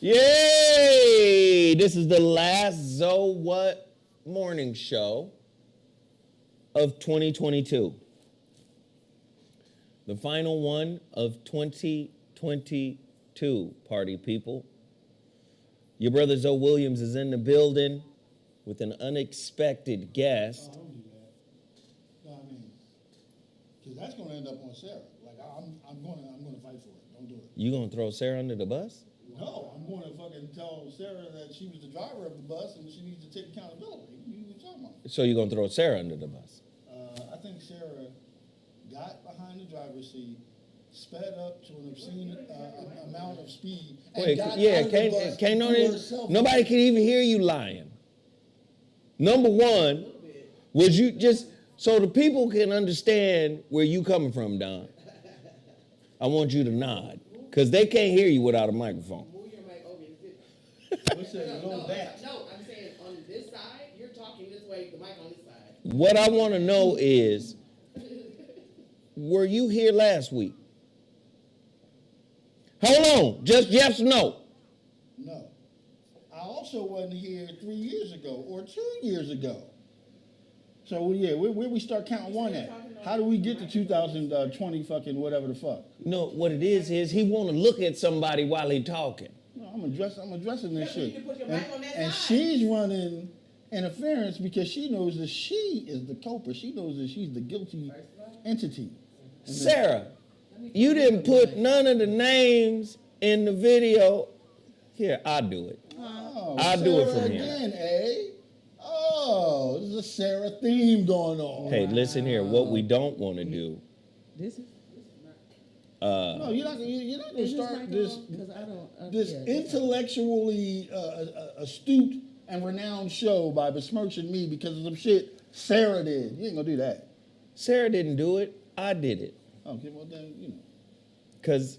Yay! This is the last Zoe What morning show of 2022. The final one of 2022, party people. Your brother Zoe Williams is in the building with an unexpected guest. Oh, don't do that. No, I mean, because that's going to end up on Sarah. Like, I'm going to fight for it. Don't do it. You gonna throw Sarah under the bus? No, I'm going to fucking tell Sarah that she was the driver of the bus and she needs to take accountability. What are you talking about? So you're gonna throw Sarah under the bus? I think Sarah got behind the driver's seat, sped up to an obscene amount of speed, and Wait, got yeah, out of the bus nobody can even hear you lying. Number one, was you just, so the people can understand where you coming from, Don, I want you to nod, because they can't hear you without a microphone. Move your mic over your What's that? no, No, back. no, I'm saying on this side, you're talking this way, the mic on this side. What I want to know is, were you here last week? Hold on, just yes or no. No. I also wasn't here 3 years ago or 2 years ago. So, yeah, where we start counting one at? How do we get to 2020 fucking whatever the fuck? No, what it is he want to look at somebody while he talking. No, I'm addressing this Yeah, shit. you can put your mic on that And side. she's running interference because she knows that she is the culprit. She knows that she's the guilty entity. Sarah, you didn't put none of the names in the video. Here, I'll do it. Oh, I'll Sarah do it from here. again, eh? Oh, there's a Sarah theme going on. Hey, listen here. What we don't want to do. This is No, you're not going to start this because I don't. this intellectually astute and renowned show by besmirching me because of some shit Sarah did. You ain't gonna do that. Sarah didn't do it. I did it. Okay, well then, you know. Because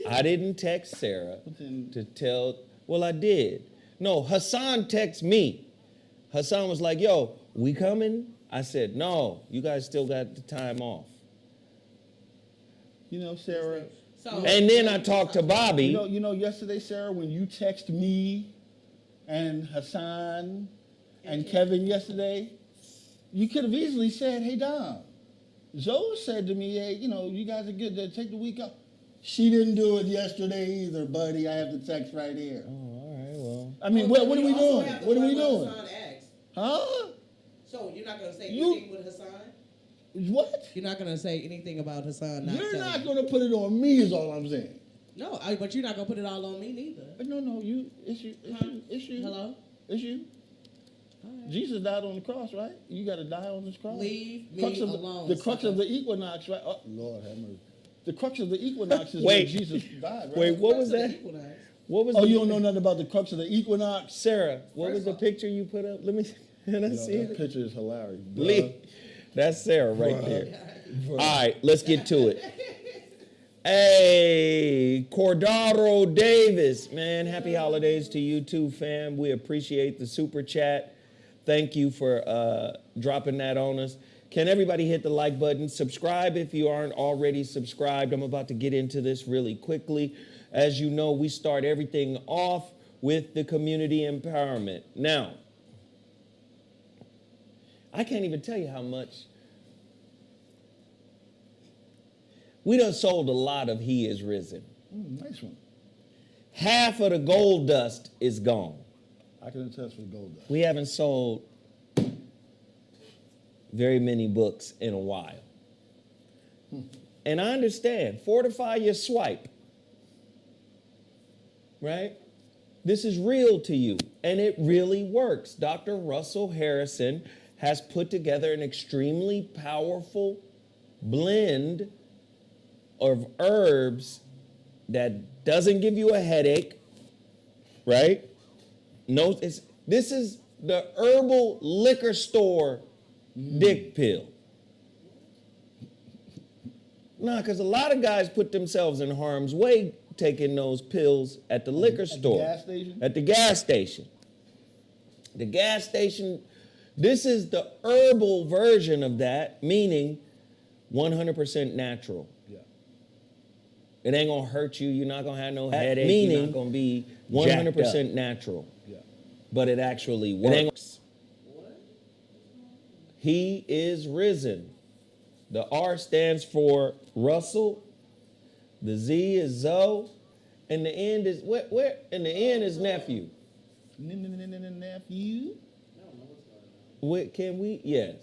I didn't text Sarah But then- to tell. Well, I did. No, Hassan texted me. Hassan was like, yo, we coming? I said, no, you guys still got the time off. You know, Sarah. So, And then I talked to Bobby. You know, yesterday, Sarah, when you text me and Hassan and Kevin yesterday, you could have easily said, hey, Dom, Zoe said to me, hey, you know, you guys are good to take the week off. She didn't do it yesterday either, buddy. I have the text right here. Oh, all right, well. I mean, what are we doing? What are we doing? Hassan asked. Huh? So you're not gonna say You- anything with Hassan? What? You're not gonna say anything about Hassan not You're telling not you? going to put it on me is all I'm saying. No, but you're not gonna put it all on me neither. No, it's you. Hello? It's you. All right. Jesus died on the cross, right? You got to die on this cross. Leave me Crux of alone. The crux of sucker. the equinox, right? Oh, Lord have mercy. The crux of the equinox is Wait. when Jesus died, right? Wait, what was Crux of that? the equinox. What was Oh, the you don't know nothing about the crux of the equinox? Sarah, what was First the of all- picture you put up? Let me can I Yo, see that it? picture is hilarious. bruh. Lee, that's Sarah right Bruh. there. Bruh. All right, let's get to it. Hey, Cordaro Davis, man, happy holidays to you too, fam. We appreciate the super chat. Thank you for dropping that on us. Can everybody hit the like button? Subscribe if you aren't already subscribed. I'm about to get into this really quickly. As you know, we start everything off with the community empowerment. Now, I can't even tell you how much. We done sold a lot of He Is Risen. Nice one. Half of the gold dust is gone. I can attest for gold dust. We haven't sold very many books in a while. And I understand, fortify your swipe, right? This is real to you, and it really works. Dr. Russell Harrison has put together an extremely powerful blend of herbs that doesn't give you a headache, right? No, this is the herbal liquor store dick pill. Nah, because a lot of guys put themselves in harm's way taking those pills at the liquor store. At the gas station? At the gas station. The gas station, this is the herbal version of that, meaning 100% natural. Yeah. It ain't gonna hurt you. You're not gonna have no headache. You're not gonna be 100% natural. Yeah. But it actually works. He is risen. The R stands for Russell. The Z is Zoe. And the end is where? And the N is nephew. Nephew. What can we? Yes.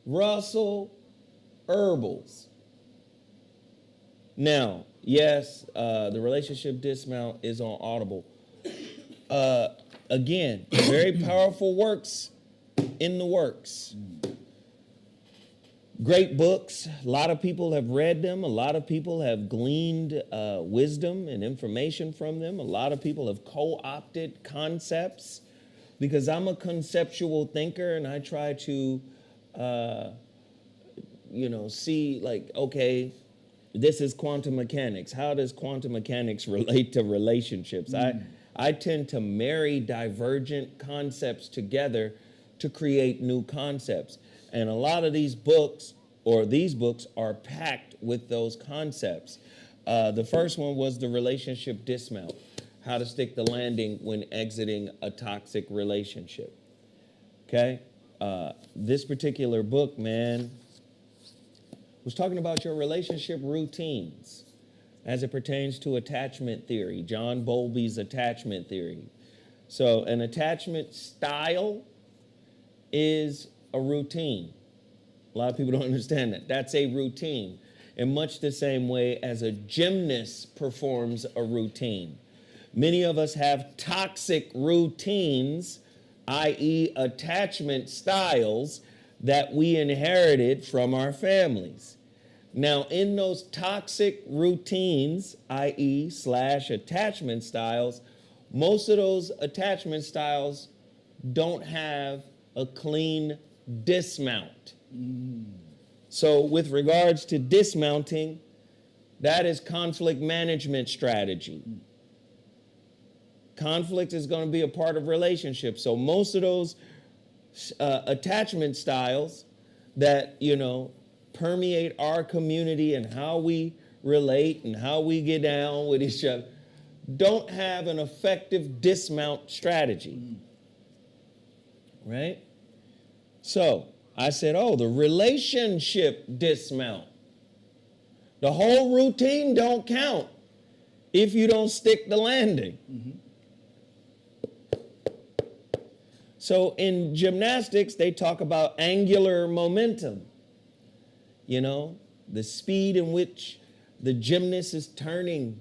Russell Herbals. Now, yes, the relationship dismount is on Audible. Again, very powerful works in the works. Great books. A lot of people have read them. A lot of people have gleaned wisdom and information from them. A lot of people have co-opted concepts because I'm a conceptual thinker and I try to, see like, okay, this is quantum mechanics. How does quantum mechanics relate to relationships? I tend to marry divergent concepts together to create new concepts. And a lot of these books are packed with those concepts. The first one was the relationship dismount, how to stick the landing when exiting a toxic relationship. Okay? This particular book, man, was talking about your relationship routines as it pertains to attachment theory, John Bowlby's attachment theory. So an attachment style is a routine. A lot of people don't understand that. That's a routine. In much the same way as a gymnast performs a routine. Many of us have toxic routines, i.e. attachment styles that we inherited from our families. Now, in those toxic routines, i.e. / attachment styles, most of those attachment styles don't have a clean dismount. So with regards to dismounting, that is conflict management strategy. Conflict is going to be a part of relationships. So most of those attachment styles that, permeate our community and how we relate and how we get down with each other don't have an effective dismount strategy. Right? So I said, the relationship dismount. The whole routine don't count if you don't stick the landing. So in gymnastics, they talk about angular momentum. The speed in which the gymnast is turning.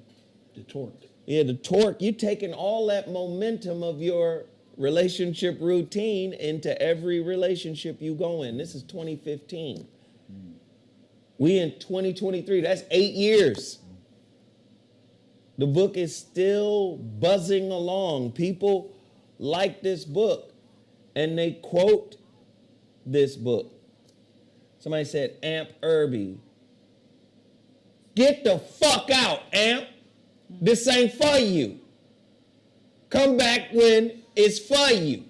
The torque. Yeah, the torque. You're taking all that momentum of your relationship routine into every relationship you go in. This is 2015. We in 2023. That's 8 years. The book is still buzzing along. People like this book, and they quote this book. Somebody said, Amp Irby. Get the fuck out, Amp. This ain't for you. Come back when it's for you.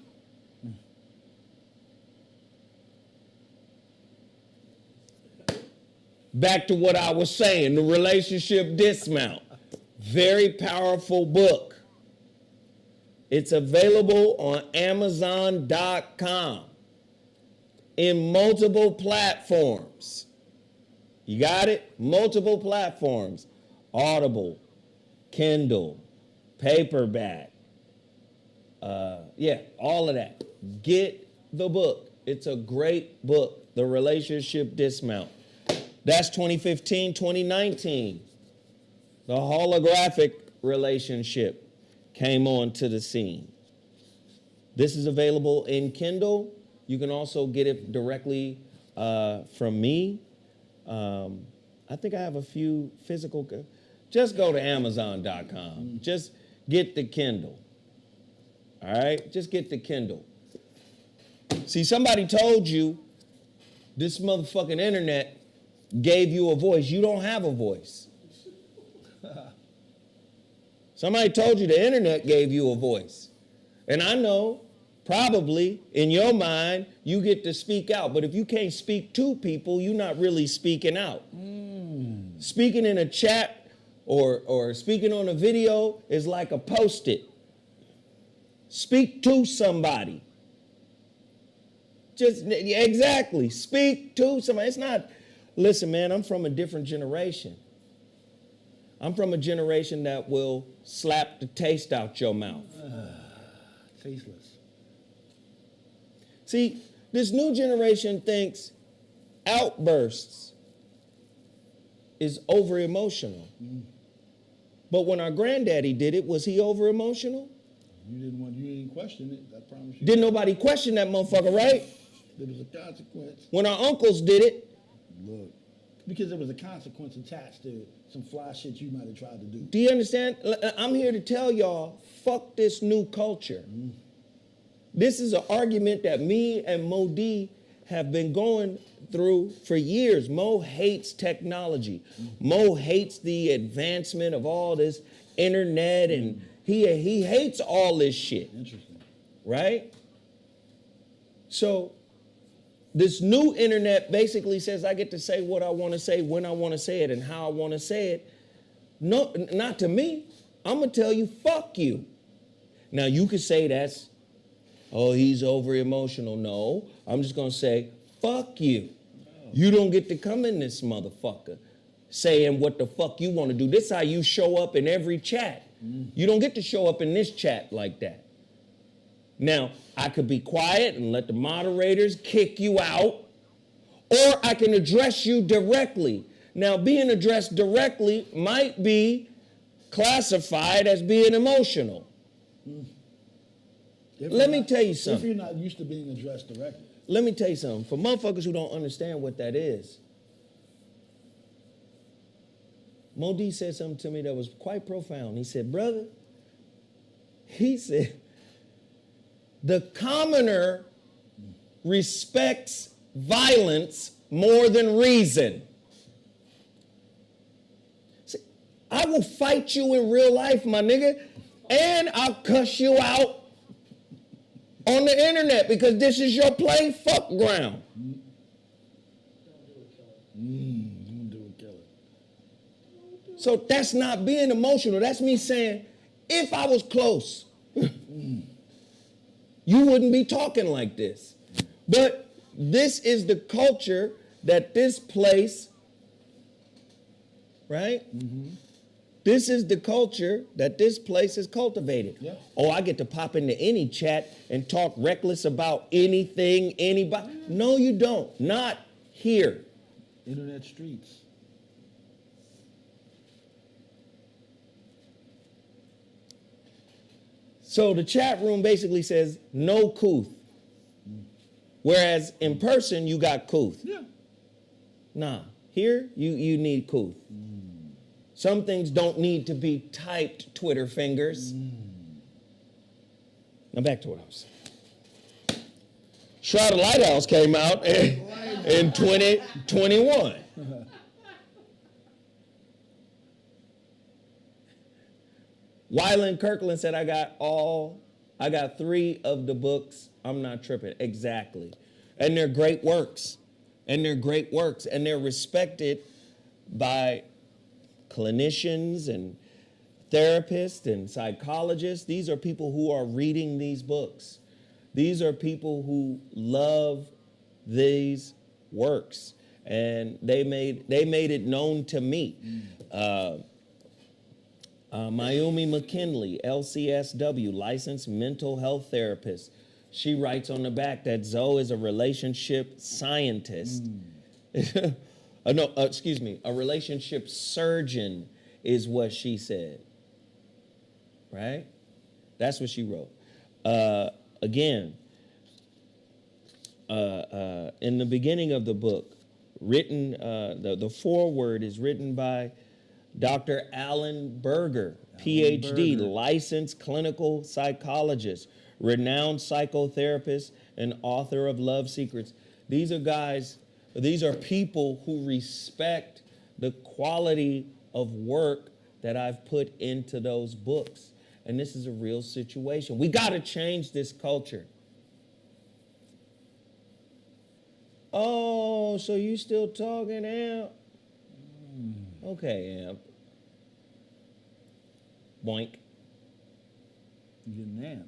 Back to what I was saying, the relationship dismount. Very powerful book. It's available on Amazon.com in multiple platforms. You got it? Multiple platforms. Audible, Kindle, paperback. All of that. Get the book. It's a great book, The Relationship Dismount. That's 2015, 2019. The holographic relationship came onto the scene. This is available in Kindle. You can also get it directly from me. I think I have a few physical. Just go to Amazon.com. Just get the Kindle. All right? Just get the Kindle. See, somebody told you this motherfucking internet gave you a voice. You don't have a voice. Somebody told you the internet gave you a voice. And I know probably in your mind you get to speak out. But if you can't speak to people, you're not really speaking out. Speaking in a chat or speaking on a video is like a post-it. Speak to somebody. Just exactly. Speak to somebody. It's not, listen, man, I'm from a different generation. I'm from a generation that will slap the taste out your mouth. Tasteless. See, this new generation thinks outbursts is over emotional. But when our granddaddy did it, was he over emotional? You didn't question it, I promise you. Didn't nobody question that motherfucker, right? There was a consequence. When our uncles did it, Look, because there was a consequence attached to some fly shit you might have tried to do. do you understand? I'm here to tell y'all, fuck this new culture. This is an argument that me and Mo D have been going through for years. Mo hates technology. Mo hates the advancement of all this internet, and he hates all this shit. Interesting. Right? So this new internet basically says I get to say what I want to say, when I want to say it, and how I want to say it. No, not to me. I'm going to tell you, fuck you. Now, you could say that's, oh, he's over emotional. No, I'm just going to say, fuck you. You don't get to come in this motherfucker saying what the fuck you want to do. This is how you show up in every chat. You don't get to show up in this chat like that. Now, I could be quiet and let the moderators kick you out, or I can address you directly. Now, being addressed directly might be classified as being emotional. Let me tell you something. If you're not used to being addressed directly. Let me tell you something. For motherfuckers who don't understand what that is, Mo D said something to me that was quite profound. He said, brother, he said, the commoner respects violence more than reason. See, I will fight you in real life, my nigga, and I'll cuss you out on the internet because this is your play fuck ground. Don't do it, kill it. So that's not being emotional. That's me saying, if I was close, you wouldn't be talking like this. But this is the culture that this place, right? This is the culture that this place has cultivated. Yeah. Oh, I get to pop into any chat and talk reckless about anything, anybody. No, you don't. Not here. Internet streets. So the chat room basically says no couth. Whereas in person, you got couth. Yeah. Nah, here you need couth. Some things don't need to be typed Twitter fingers. Now back to what I was saying. Shroud of Lighthouse came out in 2021. Wyland Kirkland said, I got 3 of the books. I'm not tripping. Exactly. And they're great works. And they're respected by clinicians and therapists and psychologists. These are people who are reading these books. These are people who love these works. And they made it known to me. Mayumi McKinley, LCSW, licensed mental health therapist. She writes on the back that Zoe is a relationship scientist. A relationship surgeon is what she said. Right? That's what she wrote. Again, in the beginning of the book, written, the foreword is written by Dr. Alan Berger, PhD, licensed clinical psychologist, renowned psychotherapist, and author of Love Secrets. These are people who respect the quality of work that I've put into those books. And this is a real situation. We got to change this culture. Oh, so you still talking, Amp? Okay, Amp. Boink. You getting that?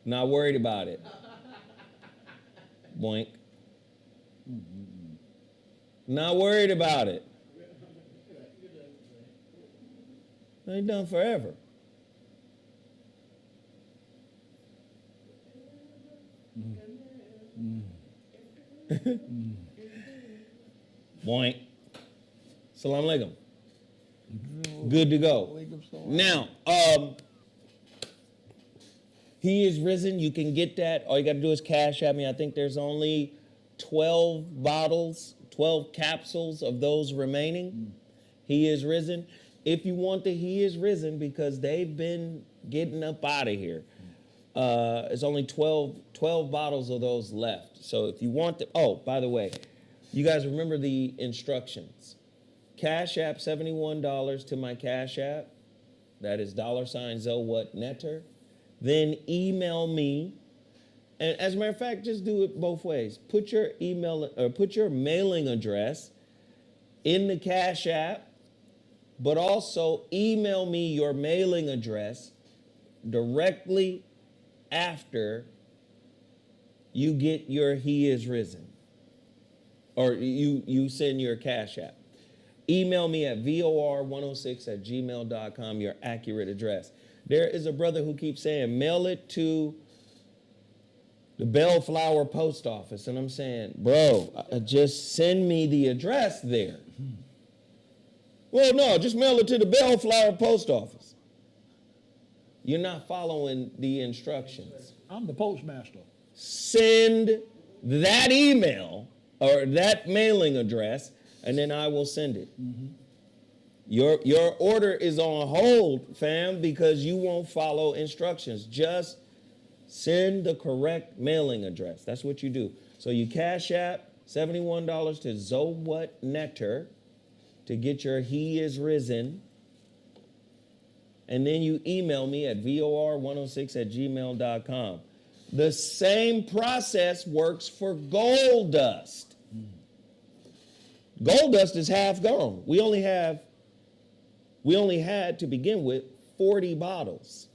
Not worried about it. Boink. Not worried about it. Ain't done forever. Boink. Salam alaikum. Good to go. Now, he is risen. You can get that. All you got to do is cash at me. I think there's only 12 bottles, 12 capsules of those remaining. He is risen. If you want the He is risen, because they've been getting up out of here. There's only 12 bottles of those left. So if you want the, oh, by the way, you guys remember the instructions. Cash App, $71 to my Cash App. That is $ZoWhatNetter. Then email me. And as a matter of fact, just do it both ways. Put your email or put your mailing address in the Cash App, but also email me your mailing address directly after you get your He is risen. Or you send your Cash App. Email me at vor106@gmail.com, your accurate address. There is a brother who keeps saying, mail it to the Bellflower Post Office. And I'm saying, bro, just send me the address there. Well, no, just mail it to the Bellflower Post Office. You're not following the instructions. I'm the postmaster. Send that email or that mailing address, and then I will send it. Your order is on hold, fam, because you won't follow instructions. Just send the correct mailing address. That's what you do. So you Cash App $71 to ZoWhatNetter to get your He is risen. And then you email me at vor106@gmail.com. The same process works for Gold Dust. Gold Dust is half gone. We only had to begin with 40 bottles.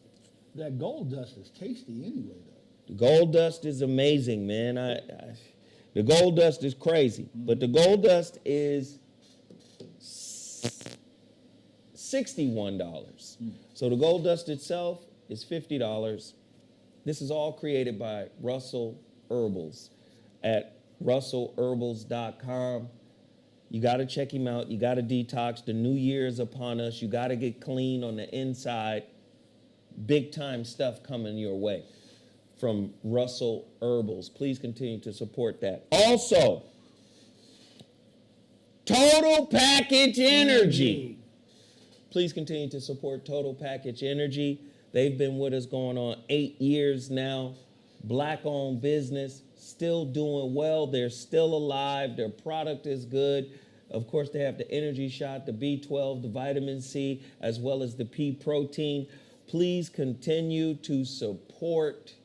That Gold Dust is tasty anyway, though. The Gold Dust is amazing, man. The Gold Dust is crazy, but the Gold Dust is $61. So the Gold Dust itself is $50. This is all created by Russell Herbals at russellherbals.com. You got to check him out. You got to detox. The new year is upon us. You got to get clean on the inside. Big time stuff coming your way from Russell Herbals. Please continue to support that. Also, Total Package Energy. Please continue to support Total Package Energy. They've been with us going on 8 years now. Black-owned business, still doing well. They're still alive. Their product is good. Of course, they have the energy shot, the B12, the vitamin C, as well as the pea protein. Please continue to support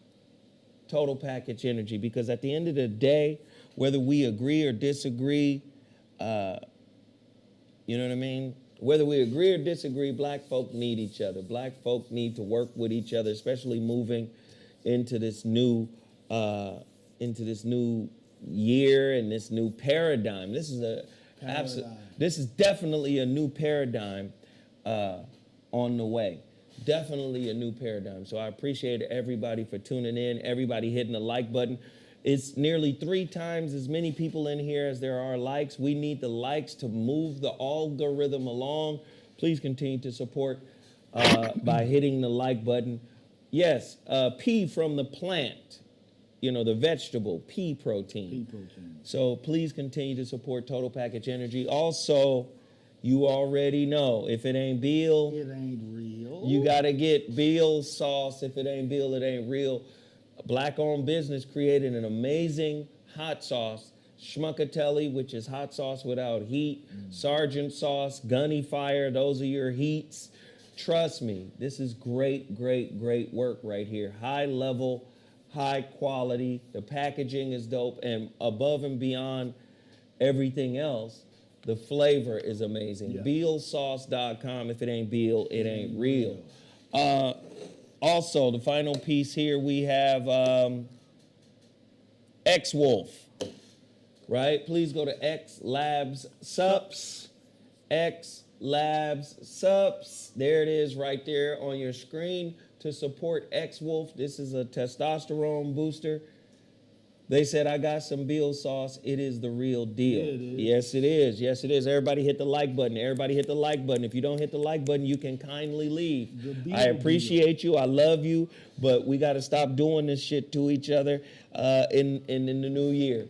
Total Package Energy, because at the end of the day, whether we agree or disagree, you know what I mean? Whether we agree or disagree, black folk need each other. Black folk need to work with each other, especially moving into this new year and this new paradigm. This is definitely a new paradigm on the way. Definitely a new paradigm. So I appreciate everybody for tuning in, everybody hitting the like button. It's nearly 3 times as many people in here as there are likes. We need the likes to move the algorithm along. Please continue to support by hitting the like button. Yes, pea from the plant, you know, the vegetable, pea protein. Pea protein. So please continue to support Total Package Energy. Also, you already know, if it ain't Beal, It ain't real. you got to get Beal's sauce. If it ain't Beal, it ain't real. A black-owned business created an amazing hot sauce. Schmuckatelli, which is hot sauce without heat. Sergeant sauce, Gunny Fire, those are your heats. Trust me, this is great, great, great work right here. High level, high quality. The packaging is dope, and above and beyond everything else, The flavor is amazing. Yeah. Bealsauce.com. If it ain't Beal, it ain't real. Also, the final piece here, we have X-Wolf, right? Please go to X Labs Sups. X Labs Sups. There it is right there on your screen to support X-Wolf. This is a testosterone booster. They said, I got some Beal sauce. It is the real deal. Yeah, it is. Yes, it is. Yes, it is. Everybody hit the like button. Everybody hit the like button. If you don't hit the like button, you can kindly leave. I appreciate you. I love you. But we got to stop doing this shit to each other in the new year.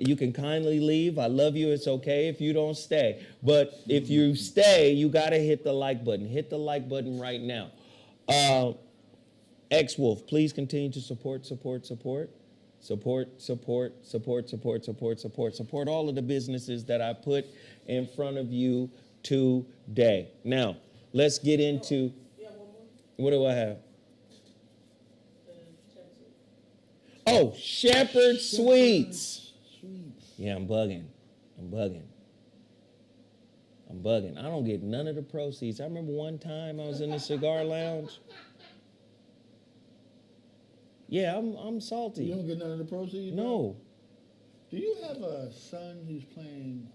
You can kindly leave. I love you. It's okay if you don't stay. But if you stay, you got to hit the like button. Hit the like button right now. X-Wolf, please continue to support. Support all of the businesses that I put in front of you today. Now, let's get into, what do I have? Oh, Shepherd Sweets. Yeah, I'm bugging. I don't get none of the proceeds. I remember one time I was in the cigar lounge. Yeah, I'm salty. You don't get none of the proceeds? No. Bro? Do you have a son who's playing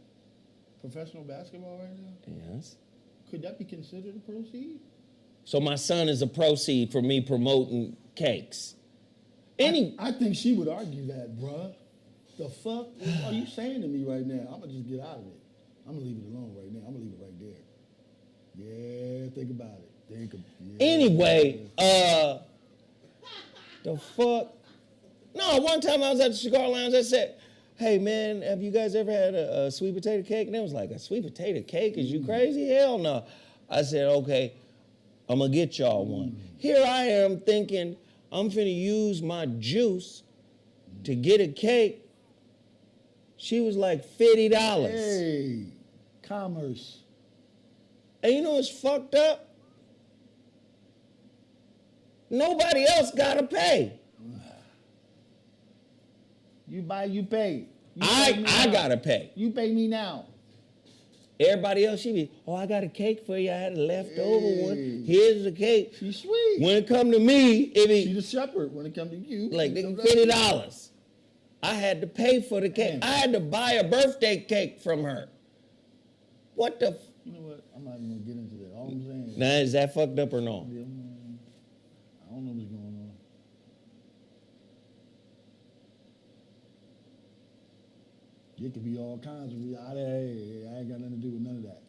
professional basketball right now? Yes. Could that be considered a proceed? So my son is a proceed for me promoting cakes. I think she would argue that, bruh. The fuck are you saying to me right now? I'm going to just get out of it. I'm going to leave it alone right now. I'm going to leave it right there. Yeah, think about it. Anyway, the fuck? No, one time I was at the cigar lounge, I said, hey man, have you guys ever had a sweet potato cake? And they was like, a sweet potato cake? Is you crazy? Hell no. I said, okay, I'm gonna get y'all one. Here I am thinking I'm finna use my juice to get a cake. She was like $50. Hey, commerce. And you know what's fucked up? Nobody else gotta pay. You buy, you pay. I gotta pay. You pay me now. Everybody else, she be, oh, I got a cake for you. I had a leftover one. Here's the cake. She's sweet. When it come to me, it be She's the shepherd when it comes to you. like $50. I had to pay for the cake. Man. I had to buy a birthday cake from her. What the? You know what? I'm not even going to get into that. All I'm saying is, Now, is that fucked up or no? I don't know what's going on. It could be all kinds of reality. Hey, I ain't got nothing to do with none of that.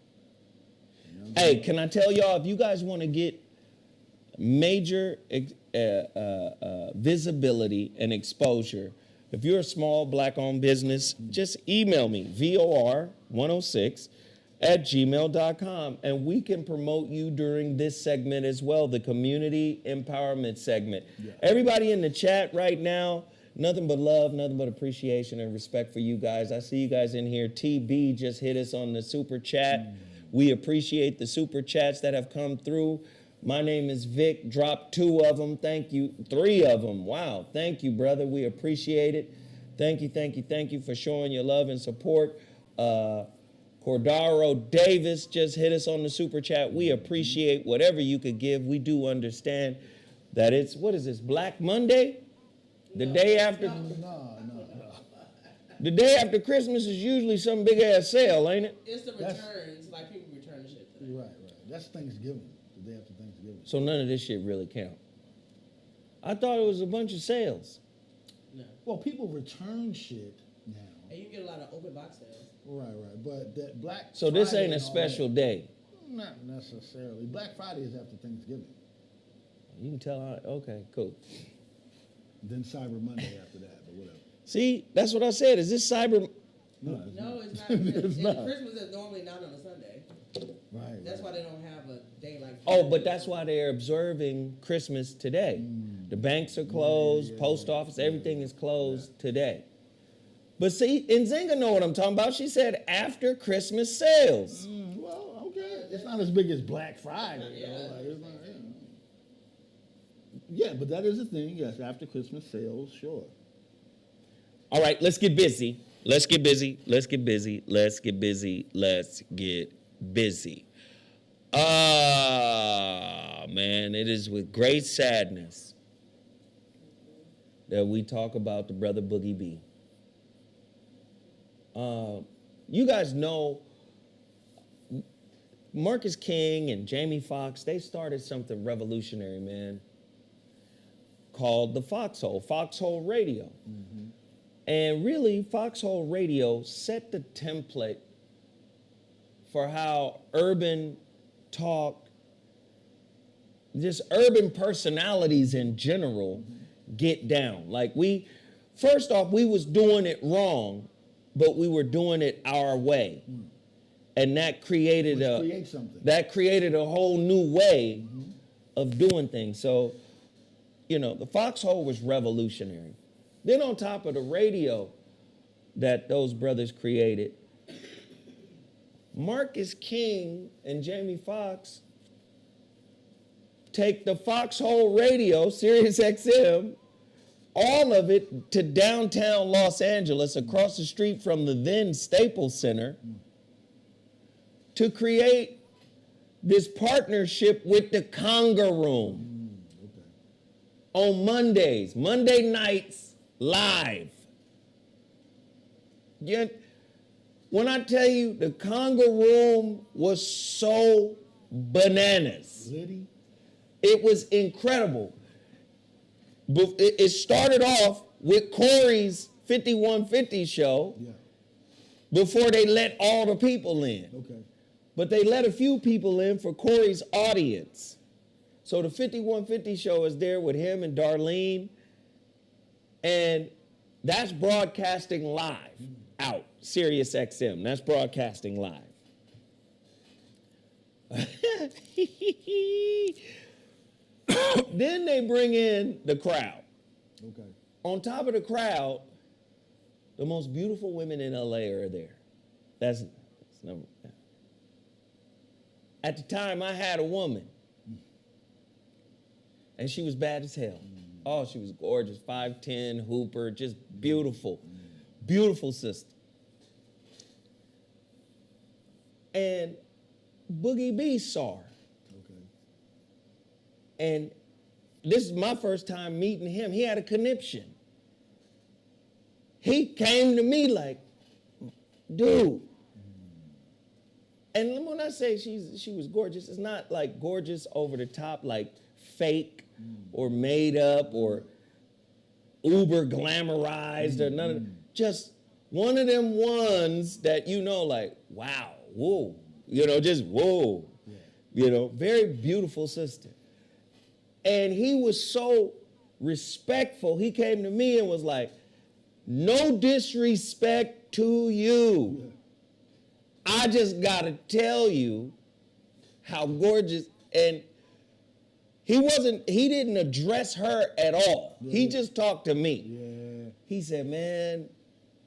You know what I'm Hey, saying? can I tell y'all, if you guys want to get major visibility and exposure, if you're a small black-owned business, just email me, vor106@gmail.com, and we can promote you during this segment as well, the community empowerment segment. Yeah. Everybody in the chat right now, nothing but love, nothing but appreciation and respect for you guys. I see you guys in here. TB just hit us on the super chat. We appreciate the super chats that have come through. My name is Vic. Dropped 2 of them. Thank you. 3 of them. Wow. Thank you, brother. We appreciate it. Thank you for showing your love and support. Cordaro Davis just hit us on the super chat. We appreciate whatever you could give. We do understand that it's, what is this, Black Monday? The day after, No. the day after Christmas is usually some big ass sale, ain't it? It's the returns, like people return shit today. Right. That's Thanksgiving, the day after Thanksgiving. So none of this shit really count. I thought it was a bunch of sales. No. Well, people return shit now. And you get a lot of open box sales. Right. But that Black So this Friday ain't a and all special that, day. Not necessarily. Black Friday is after Thanksgiving. You can tell, okay, cool. Then Cyber Monday after that, but whatever. See, that's what I said. Is this cyber? No, No, it's not. It's not. Christmas is normally not on a Sunday. Right. That's why they don't have a day like Oh, but that's why they're observing Christmas today. The banks are closed, post office, everything is closed today. But see, Nzinga know what I'm talking about. She said after Christmas sales. Well, okay. It's not as big as Black Friday. Yeah. Though. Like, it's not, yeah, but that is a thing. Yes, after Christmas sales, sure. All right, let's get busy. Let's get busy. Let's get busy. Let's get busy. Let's get busy. Ah, man, it is with great sadness that we talk about the brother Boogie B. You guys know Marcus King and Jamie Foxx, they started something revolutionary, man, called the Foxhole Radio. Mm-hmm. And really, Foxhole Radio set the template for how urban talk, just urban personalities in general, get down. Like first off, we was doing it wrong, but we were doing it our way. And that created a whole new way of doing things. So, the Foxhole was revolutionary. Then on top of the radio that those brothers created, Marcus King and Jamie Foxx take the Foxhole Radio, Sirius XM, all of it to downtown Los Angeles, across the street from the then Staples Center, to create this partnership with the Conga Room on Monday nights, live. Yet, when I tell you the Conga Room was so bananas, Liddy? It was incredible. It started off with Corey's 5150 show before they let all the people in. Okay. But they let a few people in for Corey's audience. So the 5150 show is there with him and Darlene. And that's broadcasting live out, Sirius XM. That's broadcasting live. Then they bring in the crowd. Okay. On top of the crowd, the most beautiful women in LA are there. That's number. At the time, I had a woman, and she was bad as hell. Oh, she was gorgeous, 5'10", hooper, just beautiful, beautiful sister. And Boogie B saw her. Okay. And this is my first time meeting him. He had a conniption. He came to me like, dude. And when I say she was gorgeous, it's not like gorgeous over the top, like fake or made up or uber glamorized or none of that. Just one of them ones that like, wow, whoa, just whoa. Yeah. Very beautiful sister. And he was so respectful. He came to me and was like, no disrespect to you. Yeah. I just gotta tell you how gorgeous, and he didn't address her at all. Yeah. He just talked to me. Yeah. He said, man,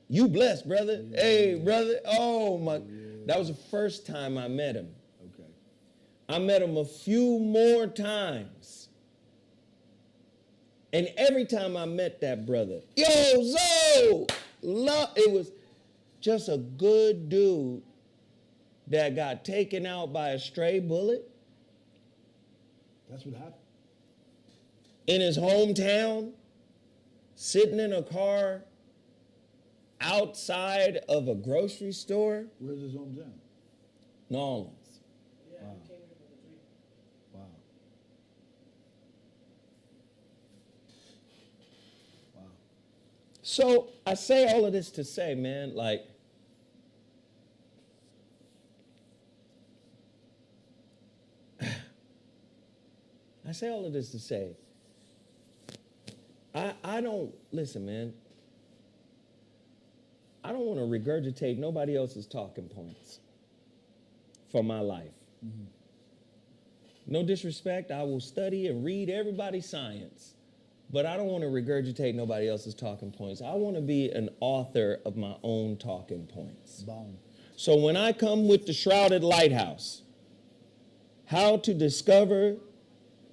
you blessed, brother. Yeah. Hey, brother. Oh my. Yeah. That was the first time I met him. Okay. I met him a few more times. And every time I met that brother, yo, Zo! It was just a good dude that got taken out by a stray bullet. That's what happened. In his hometown, sitting in a car outside of a grocery store. Where's his hometown? New Orleans. Yeah, wow. He came here from the tree. Wow. Wow. So I say all of this to say, man, like, I say all of this to say, I don't, listen, man, I don't want to regurgitate nobody else's talking points for my life. Mm-hmm. No disrespect, I will study and read everybody's science, but I don't want to regurgitate nobody else's talking points. I want to be an author of my own talking points. Bomb. So when I come with the Shrouded Lighthouse, how to discover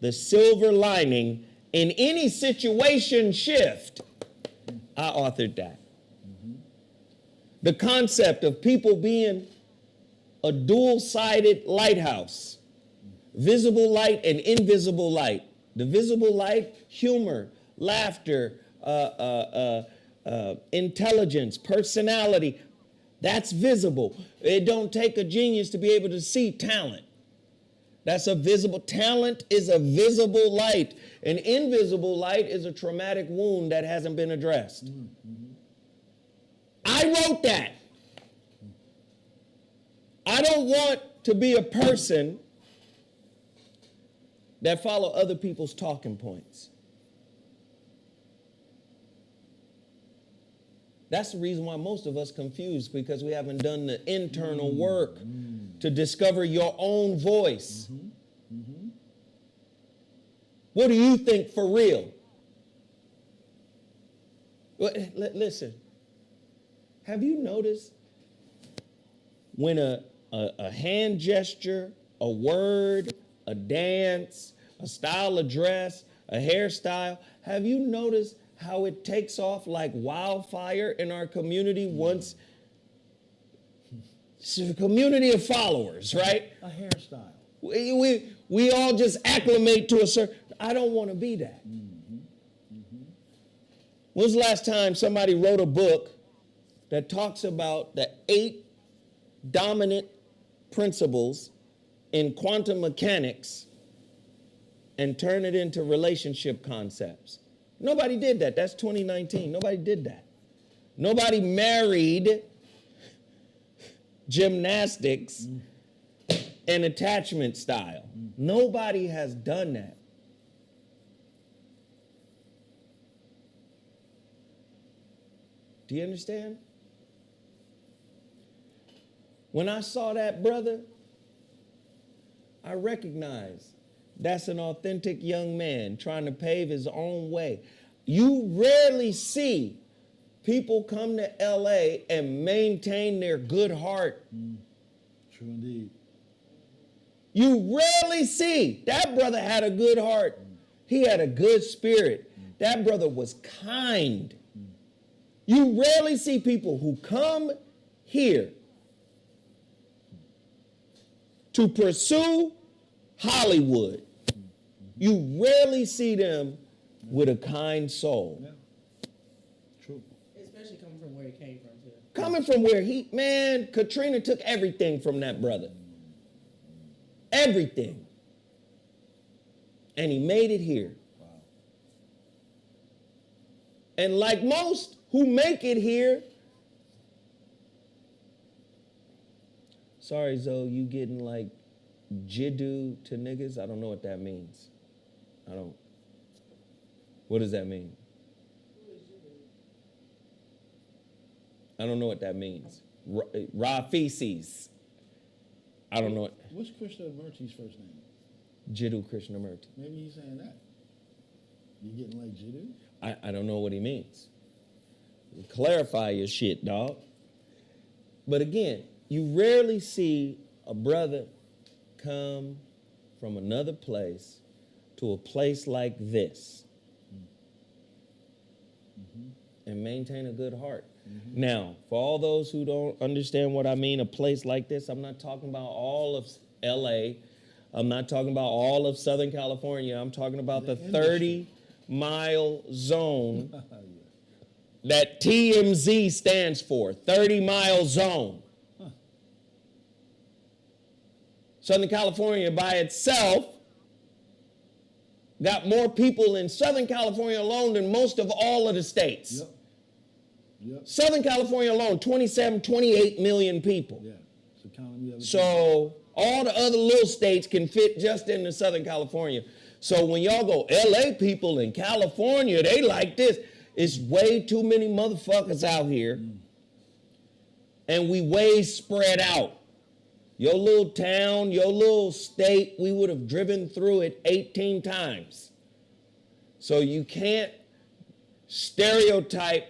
the silver lining in any situation shift, I authored that. Mm-hmm. The concept of people being a dual-sided lighthouse, visible light and invisible light. The visible light, humor, laughter, intelligence, personality, that's visible. It don't take a genius to be able to see talent. That's a visible, talent is a visible light. An invisible light is a traumatic wound that hasn't been addressed. I wrote that. I don't want to be a person that follow other people's talking points. That's the reason why most of us confused, because we haven't done the internal work to discover your own voice. What do you think for real? Listen, have you noticed when a hand gesture, a word, a dance, a style of dress, a hairstyle, have you noticed how it takes off like wildfire in our community once? It's a community of followers, right? A hairstyle. We all just acclimate to a certain, I don't want to be that. When was the last time somebody wrote a book that talks about the 8 dominant principles in quantum mechanics and turn it into relationship concepts? Nobody did that. That's 2019. Nobody did that. Nobody married gymnastics and attachment style. Nobody has done that. Do you understand? When I saw that brother, I recognized that's an authentic young man trying to pave his own way. You rarely see people come to LA and maintain their good heart. True indeed. You rarely see. That brother had a good heart. He had a good spirit. That brother was kind. You rarely see people who come here to pursue Hollywood. You rarely see them with a kind soul. Yeah. True. Especially coming from where he came from, too. Coming from where Katrina took everything from that brother. Everything. And he made it here. Wow. And like most who make it here, sorry, Zoe, you getting like jiddu to niggas? I don't know what that means. What does that mean? I don't know what that means. Raw feces. I don't know what. What's Krishnamurti's first name? Jiddu Krishnamurti. Maybe he's saying that. You getting like Jiddu? I don't know what he means. Clarify your shit, dog. But again, you rarely see a brother come from another place to a place like this and maintain a good heart. Now, for all those who don't understand what I mean, a place like this, I'm not talking about all of LA. I'm not talking about all of Southern California. I'm talking about the 30-mile zone that TMZ stands for, 30-mile zone. Southern California by itself got more people in Southern California alone than most of all of the states. Yep. Southern California alone, 27, 28 million people. Yeah. It's economy of the So all the other little states can fit just into Southern California. So when y'all go, LA people in California, they like this. It's way too many motherfuckers out here. And we way spread out. Your little town, your little state, we would have driven through it 18 times. So you can't stereotype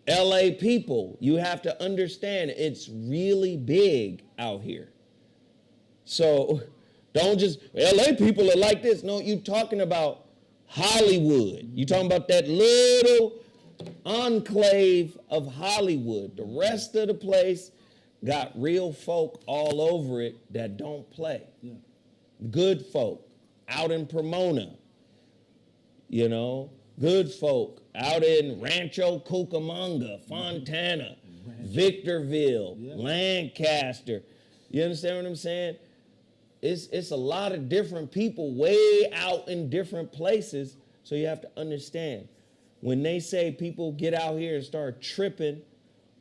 LA people. You have to understand it's really big out here. So don't just, LA people are like this. No, you're talking about Hollywood. You're talking about that little enclave of Hollywood. The rest of the place got real folk all over it that don't play. Yeah. Good folk out in Pomona, good folk out in Rancho Cucamonga, Fontana, Victorville, Lancaster. You understand what I'm saying? It's a lot of different people way out in different places, so you have to understand. When they say people get out here and start tripping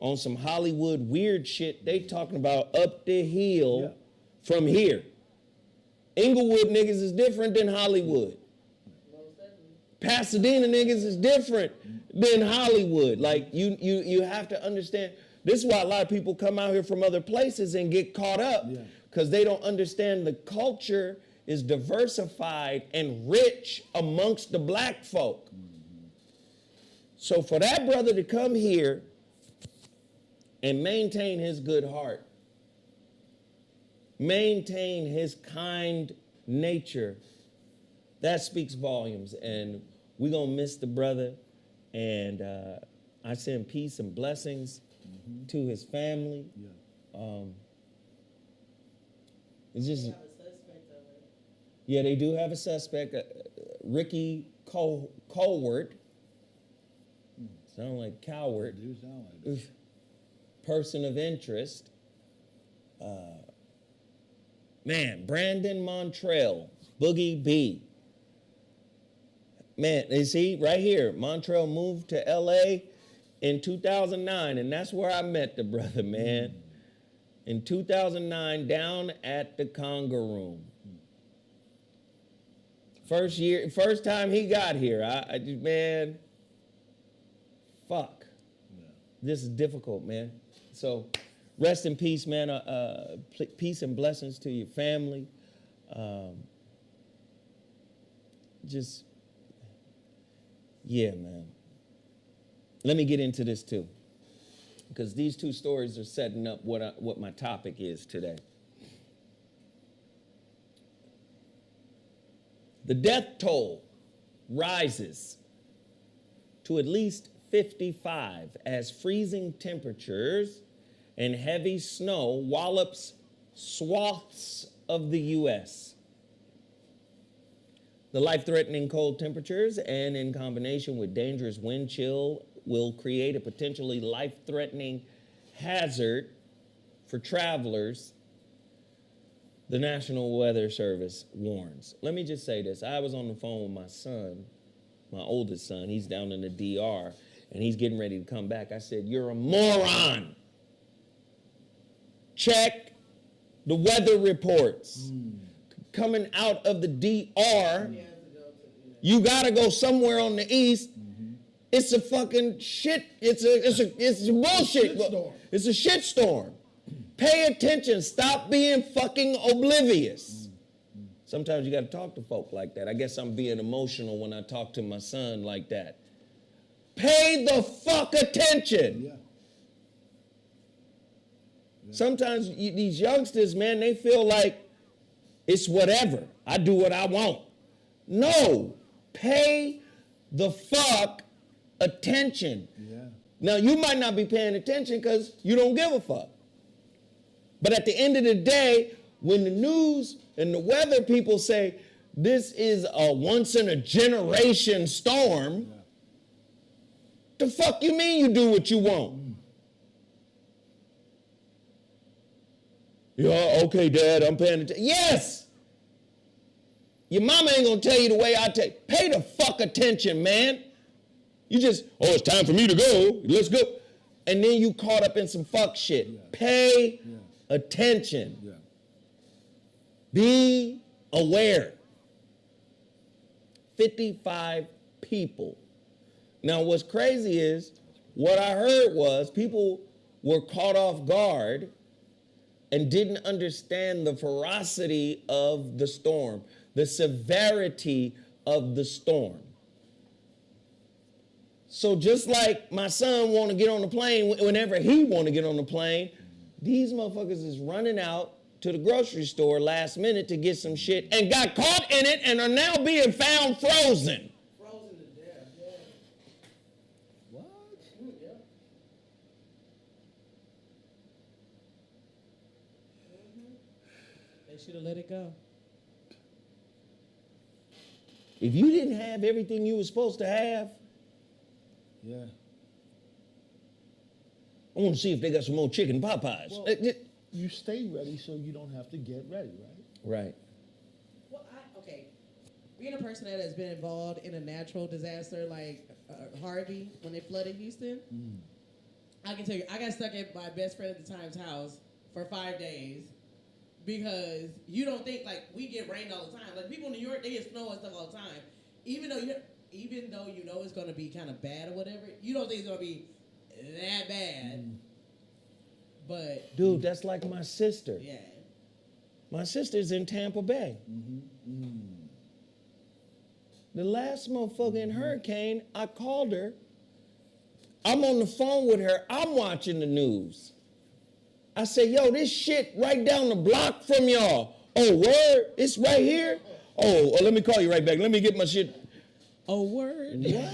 on some Hollywood weird shit, they talking about up the hill from here. Inglewood niggas is different than Hollywood. Pasadena niggas is different than Hollywood. Like, you have to understand. This is why a lot of people come out here from other places and get caught up, because they don't understand the culture is diversified and rich amongst the black folk. So for that brother to come here and maintain his good heart, maintain his kind nature, that speaks volumes. And we're going to miss the brother. And I send peace and blessings to his family. It's just, Have a suspect of it. yeah, they do have a suspect, Ricky Colwart. Sound like coward. Do sound like that. Person of interest. Brandon Montrell, Boogie B. Man, you see, right here, Montrell moved to LA in 2009, and that's where I met the brother, man. In 2009, down at the Conga Room. First time he got here, I just, man, fuck. This is difficult, man. So rest in peace, man. Peace and blessings to your family. Man. Let me get into this too, because these two stories are setting up what my topic is today. The death toll rises to at least 55 as freezing temperatures and heavy snow wallops swaths of the U.S. The life-threatening cold temperatures and in combination with dangerous wind chill will create a potentially life-threatening hazard for travelers, the National Weather Service warns. Let me just say this. I was on the phone with my son, my oldest son. He's down in the DR, and he's getting ready to come back. I said, "You're a moron. Check the weather reports. Coming out of the DR, you got to go somewhere on the east. It's a fucking shit. It's a bullshit. It's a shitstorm. Pay attention. Stop being fucking oblivious." Sometimes you got to talk to folk like that. I guess I'm being emotional when I talk to my son like that. Pay the fuck attention. Yeah. Sometimes these youngsters, man, they feel like it's whatever. I do what I want. No, pay the fuck attention. Yeah. Now, you might not be paying attention because you don't give a fuck. But at the end of the day, when the news and the weather people say this is a once-in-a-generation storm, the fuck you mean you do what you want? Yeah, okay, Dad, I'm paying attention. Yes! Your mama ain't gonna tell you the way I tell you. Pay the fuck attention, man. You just, it's time for me to go. Let's go. And then you caught up in some fuck shit. Yeah. Pay attention. Yeah. Be aware. 55 people. Now, what's crazy is, what I heard was people were caught off guard and didn't understand the ferocity of the storm, the severity of the storm. So just like my son want to get on the plane whenever he want to get on the plane, these motherfuckers is running out to the grocery store last minute to get some shit and got caught in it and are now being found frozen. Frozen to death, yeah. What? should have let it go. If you didn't have everything you were supposed to have, Yeah. I want to see if they got some more chicken Popeyes. Well, you stay ready so you don't have to get ready, right? Right. Well, okay. Being a person that has been involved in a natural disaster like Harvey when they flooded Houston, I can tell you, I got stuck at my best friend at the time's house for 5 days because you don't think, like, we get rain all the time. Like, people in New York, they get snow and stuff all the time. Even though you know it's going to be kind of bad or whatever, you don't think it's going to be that bad. But Dude, that's like my sister. yeah. My sister's in Tampa Bay. The last motherfucking hurricane, I called her. I'm on the phone with her. I'm watching the news. I said, yo, this shit right down the block from y'all. Oh, word? It's right here? Oh, let me call you right back. Let me get my shit. Oh, word. What?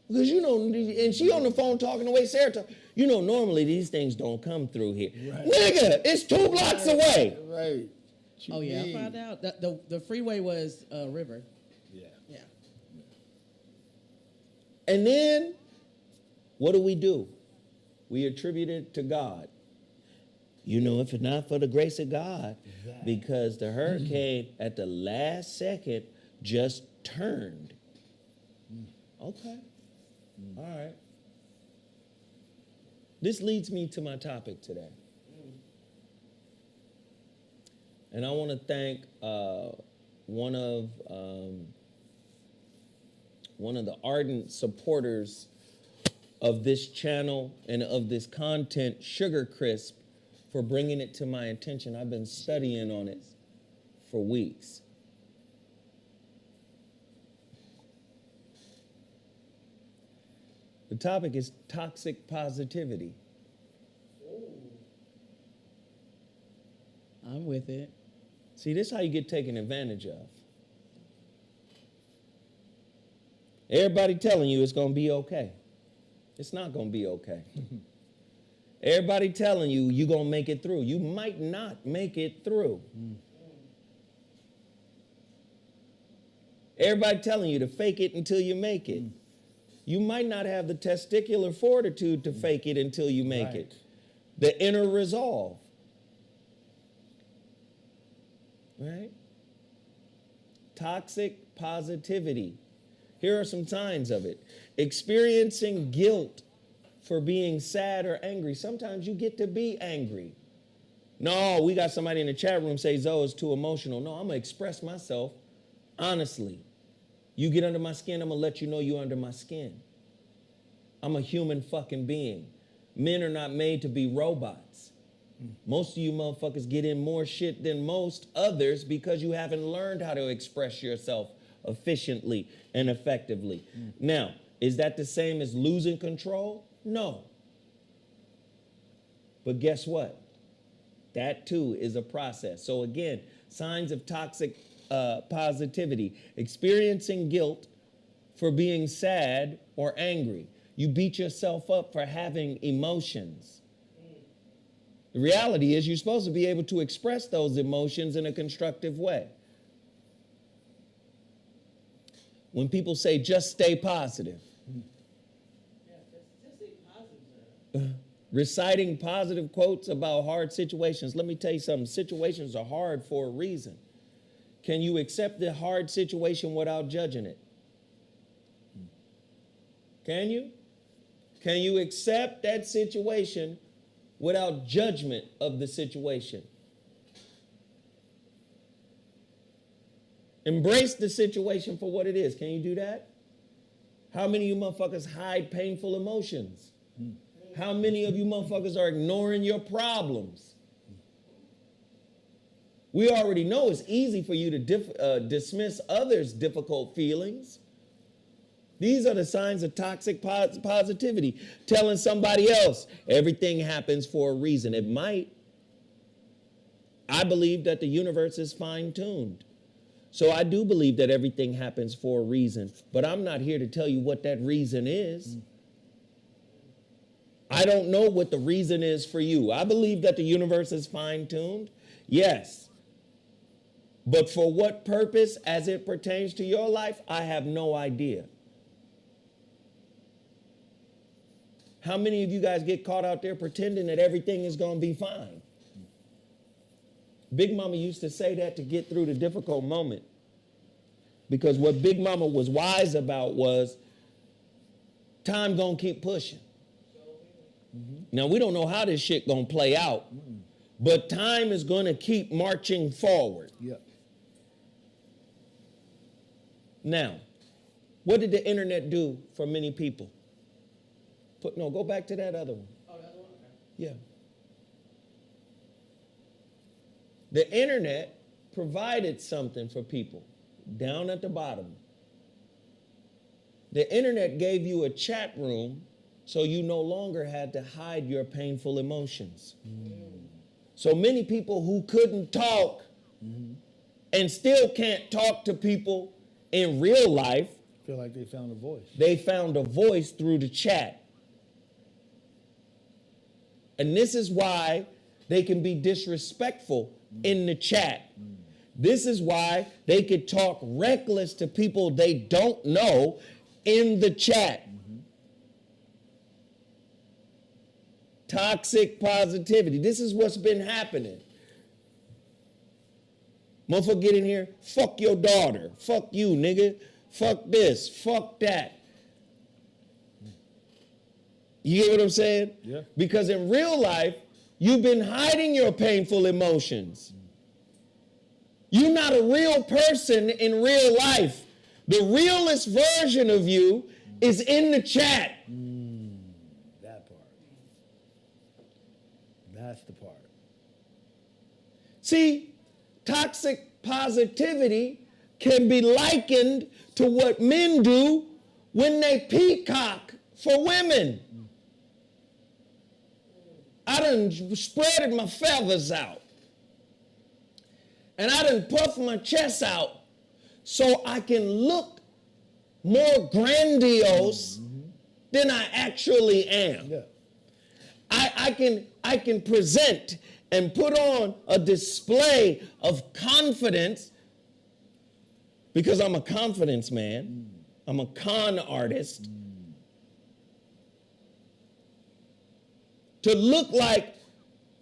Because, you know, and she on the phone talking the way Sarah talk. You know, normally these things don't come through here. Right. Nigga, it's 2 blocks away. Right. Oh, yeah, I found out. The freeway was a river. Yeah. Yeah. And then, what do? We attribute it to God. You know, if it's not for the grace of God, because the hurricane at the last second just turned. Okay. All right. This leads me to my topic today. And I want to thank one of the ardent supporters of this channel and of this content, Sugar Crisp, for bringing it to my attention. I've been studying on it for weeks. The topic is toxic positivity. I'm with it. See, this is how you get taken advantage of. Everybody telling you it's going to be okay. It's not going to be okay. Everybody telling you you're going to make it through. You might not make it through. Everybody telling you to fake it until you make it. You might not have the testicular fortitude to fake it until you make it. The inner resolve. Right? Toxic positivity. Here are some signs of it. Experiencing guilt for being sad or angry. Sometimes you get to be angry. No, we got somebody in the chat room say Zoe is too emotional. No, I'm going to express myself honestly. You get under my skin, I'm going to let you know you're under my skin. I'm a human fucking being. Men are not made to be robots. Most of you motherfuckers get in more shit than most others because you haven't learned how to express yourself efficiently and effectively. Now, is that the same as losing control? No. But guess what? That too is a process. So again, signs of toxic positivity. Experiencing guilt for being sad or angry. You beat yourself up for having emotions. The reality is you're supposed to be able to express those emotions in a constructive way. When people say, just stay positive. Just stay positive, sir. Reciting positive quotes about hard situations. Let me tell you something. Situations are hard for a reason. Can you accept the hard situation without judging it? Can you? Can you accept that situation without judgment of the situation? Embrace the situation for what it is. Can you do that? How many of you motherfuckers hide painful emotions? How many of you motherfuckers are ignoring your problems? We already know it's easy for you to dismiss others' difficult feelings. These are the signs of toxic positivity. Telling somebody else everything happens for a reason. It might. I believe that the universe is fine-tuned. So I do believe that everything happens for a reason. But I'm not here to tell you what that reason is. I don't know what the reason is for you. I believe that the universe is fine-tuned. Yes. But for what purpose as it pertains to your life, I have no idea. How many of you guys get caught out there pretending that everything is going to be fine? Big Mama used to say that to get through the difficult moment. Because what Big Mama was wise about was time going to keep pushing. Now, we don't know how this shit going to play out, but time is going to keep marching forward. Yep. Now, what did the internet do for many people? Go back to that other one. Oh, that one? Okay. Yeah. The internet provided something for people down at the bottom. The internet gave you a chat room so you no longer had to hide your painful emotions. So many people who couldn't talk and still can't talk to people in real life, Feel like they found a voice. they found a voice through the chat. And this is why they can be disrespectful in the chat. This is why they could talk reckless to people they don't know in the chat. Toxic positivity. This is what's been happening. Motherfucker get in here, fuck your daughter. Fuck you, nigga. Fuck this. Fuck that. You get what I'm saying? Yeah. Because in real life, you've been hiding your painful emotions. You're not a real person in real life. The realest version of you is in the chat. That part. That's the part. See, toxic positivity can be likened to what men do when they peacock for women. I done spreaded my feathers out. And I done puffed my chest out so I can look more grandiose than I actually am. Yeah. I can present and put on a display of confidence because I'm a confidence man. I'm a con artist. To look like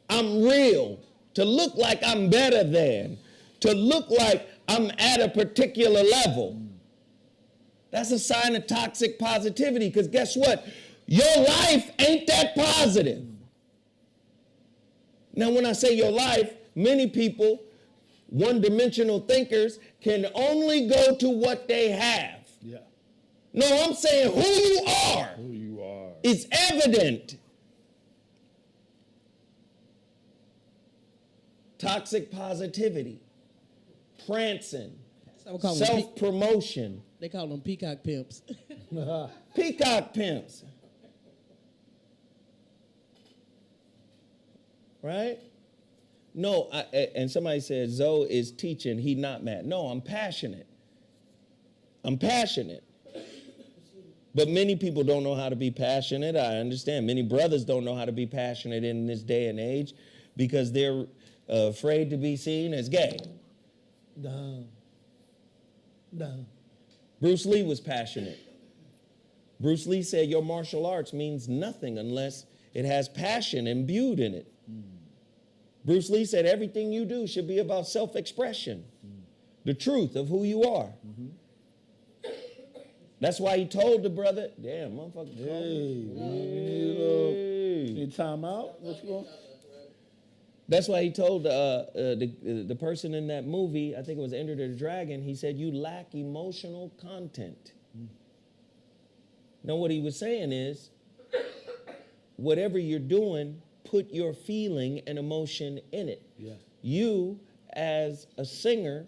I'm real, to look like I'm better than, to look like I'm at a particular level. That's a sign of toxic positivity, because guess what? Your life ain't that positive. Now, when I say your life, many people, one-dimensional thinkers, can only go to what they have. Yeah. No, I'm saying who you are Who you are. is evident. Toxic positivity, prancing, self-promotion. They call them peacock pimps. Peacock pimps. Right? No, and somebody said, Zoe is teaching, he not mad. No, I'm passionate. I'm passionate. But many people don't know how to be passionate. I understand. Many brothers don't know how to be passionate in this day and age because they're afraid to be seen as gay. No. Bruce Lee was passionate. Bruce Lee said your martial arts means nothing unless it has passion imbued in it. Bruce Lee said everything you do should be about self-expression, the truth of who you are. That's why he told the brother, damn, motherfucker. Hey, you need time out? What's going on? That's why he told the person in that movie, I think it was Enter the Dragon, he said, you lack emotional content. Now, what he was saying is, whatever you're doing, put your feeling and emotion in it. Yeah. You, as a singer,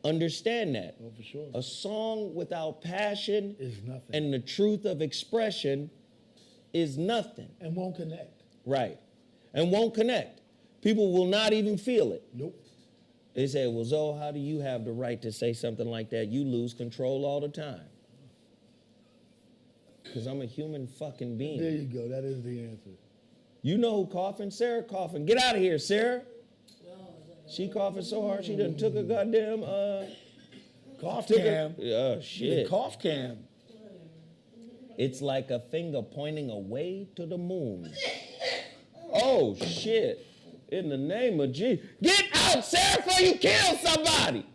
understand that. Oh, for sure. A song without passion Is nothing. and the truth of expression is nothing. And won't connect. Right. And won't connect. People will not even feel it. Nope. They say, well, Zoe, how do you have the right to say something like that? You lose control all the time. because I'm a human fucking being. There you go. That is the answer. You know who coughing? Sarah coughing. Get out of here, Sarah. She coughing so hard she done took a goddamn Cough took cam. oh shit. Cough cam. It's like a finger pointing away to the moon. Oh shit. In the name of Jesus. Get out, Sarah, before you kill somebody.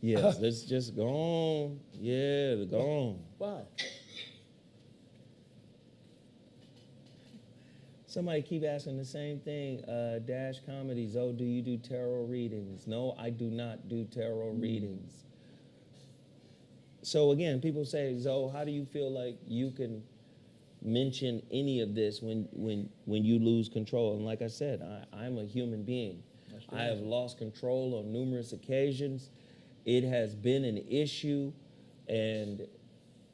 Yes, let's just go on. Yeah, go on. Why? Somebody keep asking the same thing. Dash Comedy, Zoe, do you do tarot readings? No, I do not do tarot readings. So again, people say, Zoe, how do you feel like you can mention any of this when you lose control? And like I said, I'm a human being. I have lost control on numerous occasions. It has been an issue, and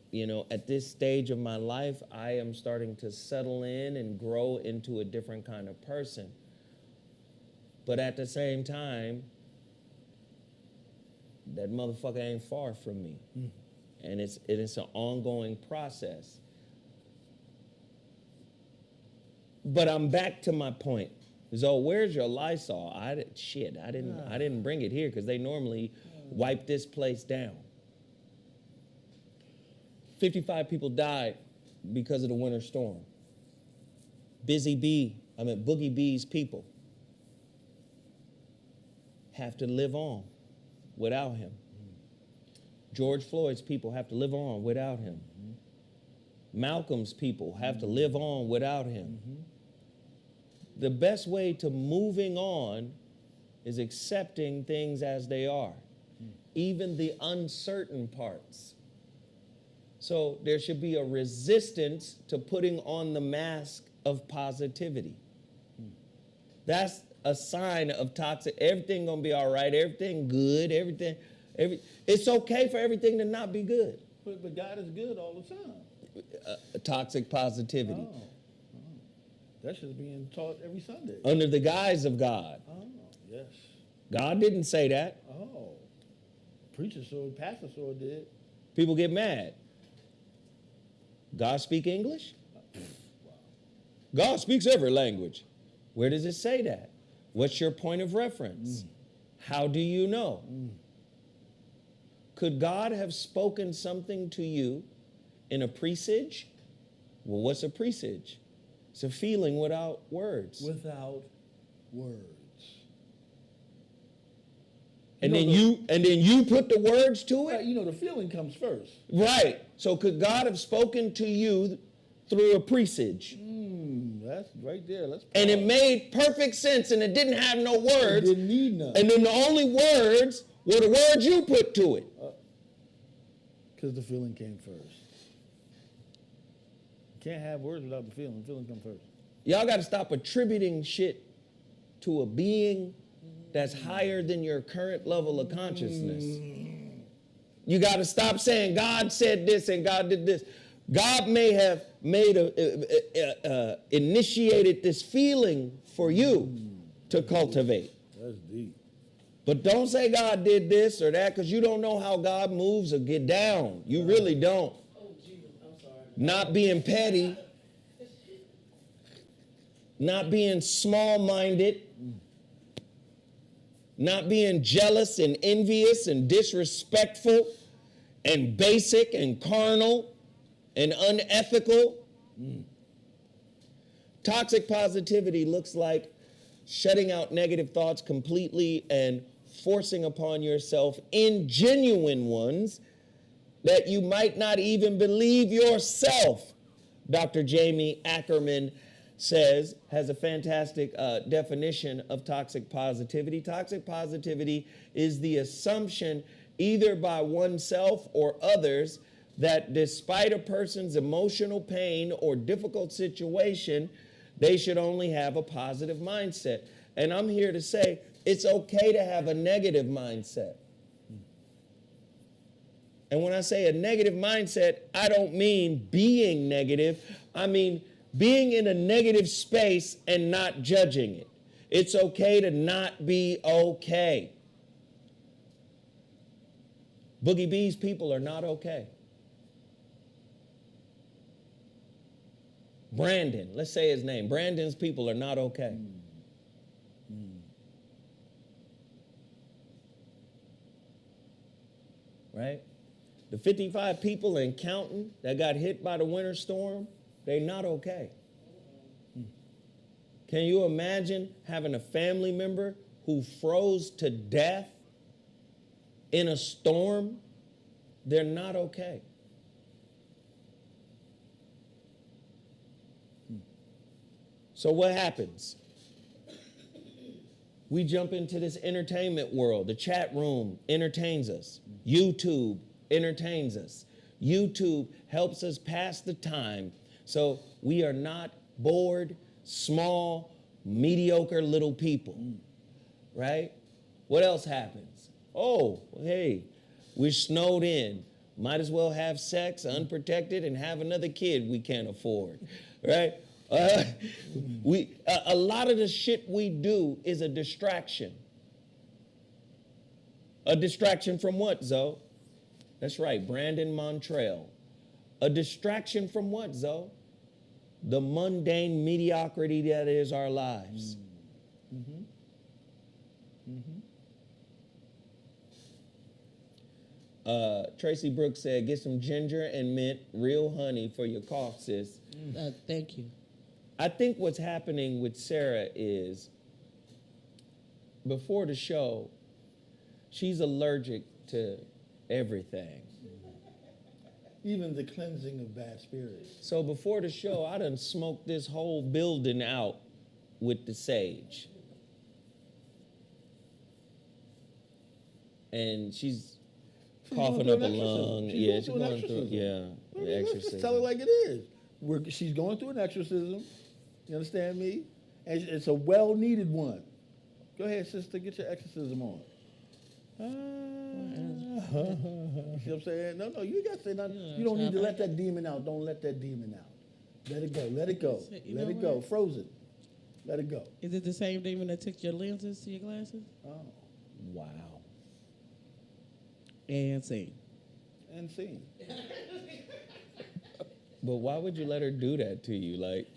you know, at this stage of my life, I am starting to settle in and grow into a different kind of person. But at the same time, that motherfucker ain't far from me. And it's an ongoing process. But I'm back to my point. So where's your Lysol? I didn't bring it here because they normally wipe this place down. 55 people died because of the winter storm. Boogie B's people have to live on without him. George Floyd's people have to live on without him. Malcolm's people have to live on without him. The best way to moving on is accepting things as they are, even the uncertain parts. So there should be a resistance to putting on the mask of positivity. That's a sign of toxic. Everything gonna be all right. Everything good. It's okay for everything to not be good. But God is good all the time. Toxic positivity. Oh. That's just being taught every Sunday. Under the guise of God. Oh, yes. God didn't say that. Oh. Preacher saw it, pastor saw it did. People get mad. God speak English? God speaks every language. Where does it say that? What's your point of reference? How do you know? Could God have spoken something to you in a presage? Well, what's a presage? It's a feeling without words. Without words. And then you put the words to it? You know, the feeling comes first. Right. So could God have spoken to you through a presage? That's right there. Let's pause. And it made perfect sense, and it didn't have no words. It didn't need none. And then the only words were the words you put to it. Because the feeling came first. You can't have words without the feeling. The feeling comes first. Y'all got to stop attributing shit to a being that's higher than your current level of consciousness. You got to stop saying God said this and God did this. God may have initiated this feeling for you to cultivate. That's deep. But don't say God did this or that, because you don't know how God moves or get down. You really don't. Oh, Jesus, I'm sorry. Not being petty, not being small-minded, not being jealous and envious and disrespectful and basic and carnal and unethical. Toxic positivity looks like shutting out negative thoughts completely and forcing upon yourself ingenuine ones that you might not even believe yourself. Dr. Jamie Ackerman says, has a fantastic definition of toxic positivity. Toxic positivity is the assumption either by oneself or others that despite a person's emotional pain or difficult situation, they should only have a positive mindset. And I'm here to say, it's okay to have a negative mindset. And when I say a negative mindset, I don't mean being negative. I mean being in a negative space and not judging it. It's okay to not be okay. Boogie B's people are not okay. Brandon, let's say his name. Brandon's people are not okay. Right? The 55 people in Counting that got hit by the winter storm, they're not okay. Can you imagine having a family member who froze to death in a storm? They're not okay. So what happens? We jump into this entertainment world. The chat room entertains us. YouTube entertains us. YouTube helps us pass the time so we are not bored, small, mediocre little people, right? What else happens? Oh, hey, we're snowed in. Might as well have sex unprotected and have another kid we can't afford, right? A lot of the shit we do is a distraction. A distraction from what, Zoe? That's right, Brandon Montrell. A distraction from what, Zoe? The mundane mediocrity that is our lives. Tracy Brooks said, get some ginger and mint, real honey for your cough, sis. Thank you. I think what's happening with Sarah is, before the show, she's allergic to everything. Even the cleansing of bad spirits. So before the show, I done smoked this whole building out with the sage. And she's coughing up a lung. Yeah, she's going through, Let's just tell her like it is. She's going through an exorcism. You understand me? And it's a well-needed one. Go ahead, sister, get your exorcism on. You see what I'm saying? No, you got to say nothing. You don't need to let that demon out. Don't let that demon out. Let it go. Let it go. Let it go. Frozen. Let it go. Is it the same demon that took your lenses to your glasses? Oh. Wow. And seen. And seen. But why would you let her do that to you? Like,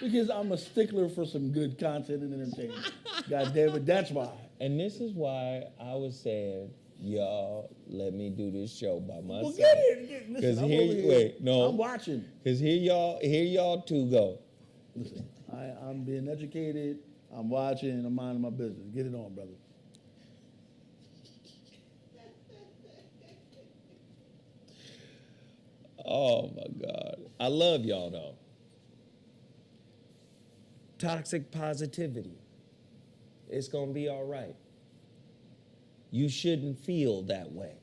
because I'm a stickler for some good content and entertainment. God damn it, that's why. and this is why I was saying, y'all, let me do this show by myself. Well, get it. Listen, I'm over here. Wait, no. I'm watching. Because here y'all two go. Listen, I'm being educated. I'm watching. I'm minding my business. Get it on, brother. Oh, my God. I love y'all, though. Toxic positivity. It's going to be all right. You shouldn't feel that way.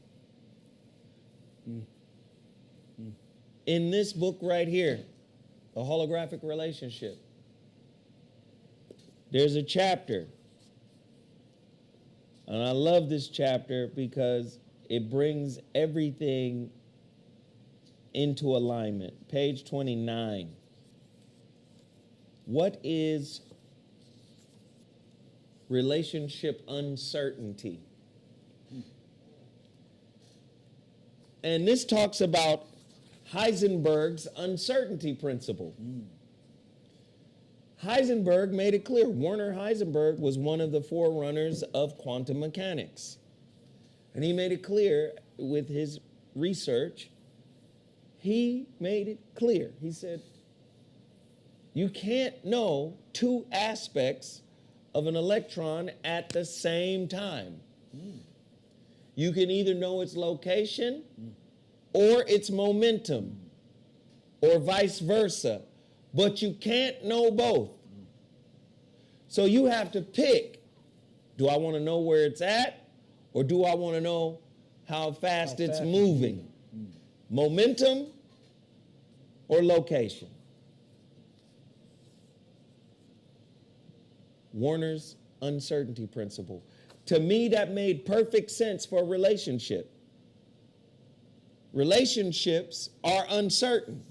In this book right here, A Holographic Relationship, there's a chapter. And I love this chapter because it brings everything into alignment. Page 29. What is relationship uncertainty? And this talks about Heisenberg's uncertainty principle. Heisenberg made it clear. Werner Heisenberg was one of the forerunners of quantum mechanics. And he made it clear with his research. He made it clear. He said, you can't know two aspects of an electron at the same time. You can either know its location or its momentum, or vice versa, but you can't know both. So you have to pick, do I want to know where it's at, or do I want to know how fast it's moving? Momentum or location? Werner's uncertainty principle. To me, that made perfect sense for a relationship. Relationships are uncertain.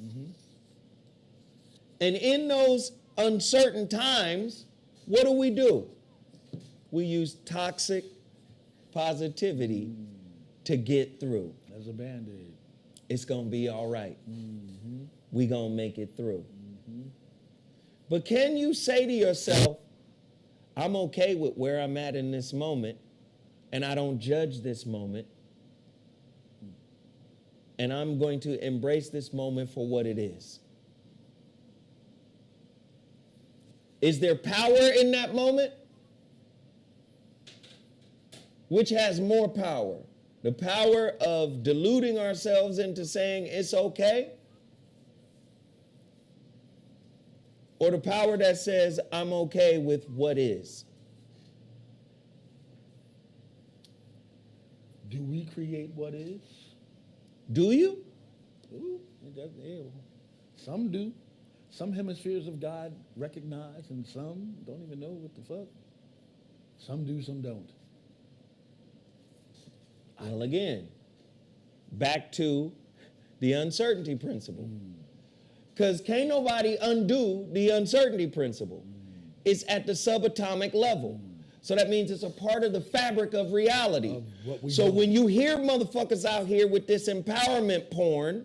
And in those uncertain times, what do? We use toxic positivity to get through. As a Band-Aid. It's going to be all right. We going to make it through. But can you say to yourself, I'm okay with where I'm at in this moment, and I don't judge this moment, and I'm going to embrace this moment for what it is? Is there power in that moment? Which has more power? The power of deluding ourselves into saying it's okay? Or the power that says I'm okay with what is? Do we create what is? Do you? Ooh, some do. Some hemispheres of God recognize, and some don't even know what the fuck. Some do, some don't. Well, again, back to the uncertainty principle. Because can't nobody undo the uncertainty principle. It's at the subatomic level. So that means it's a part of the fabric of reality. Of what we So know. when you hear motherfuckers out here with this empowerment porn,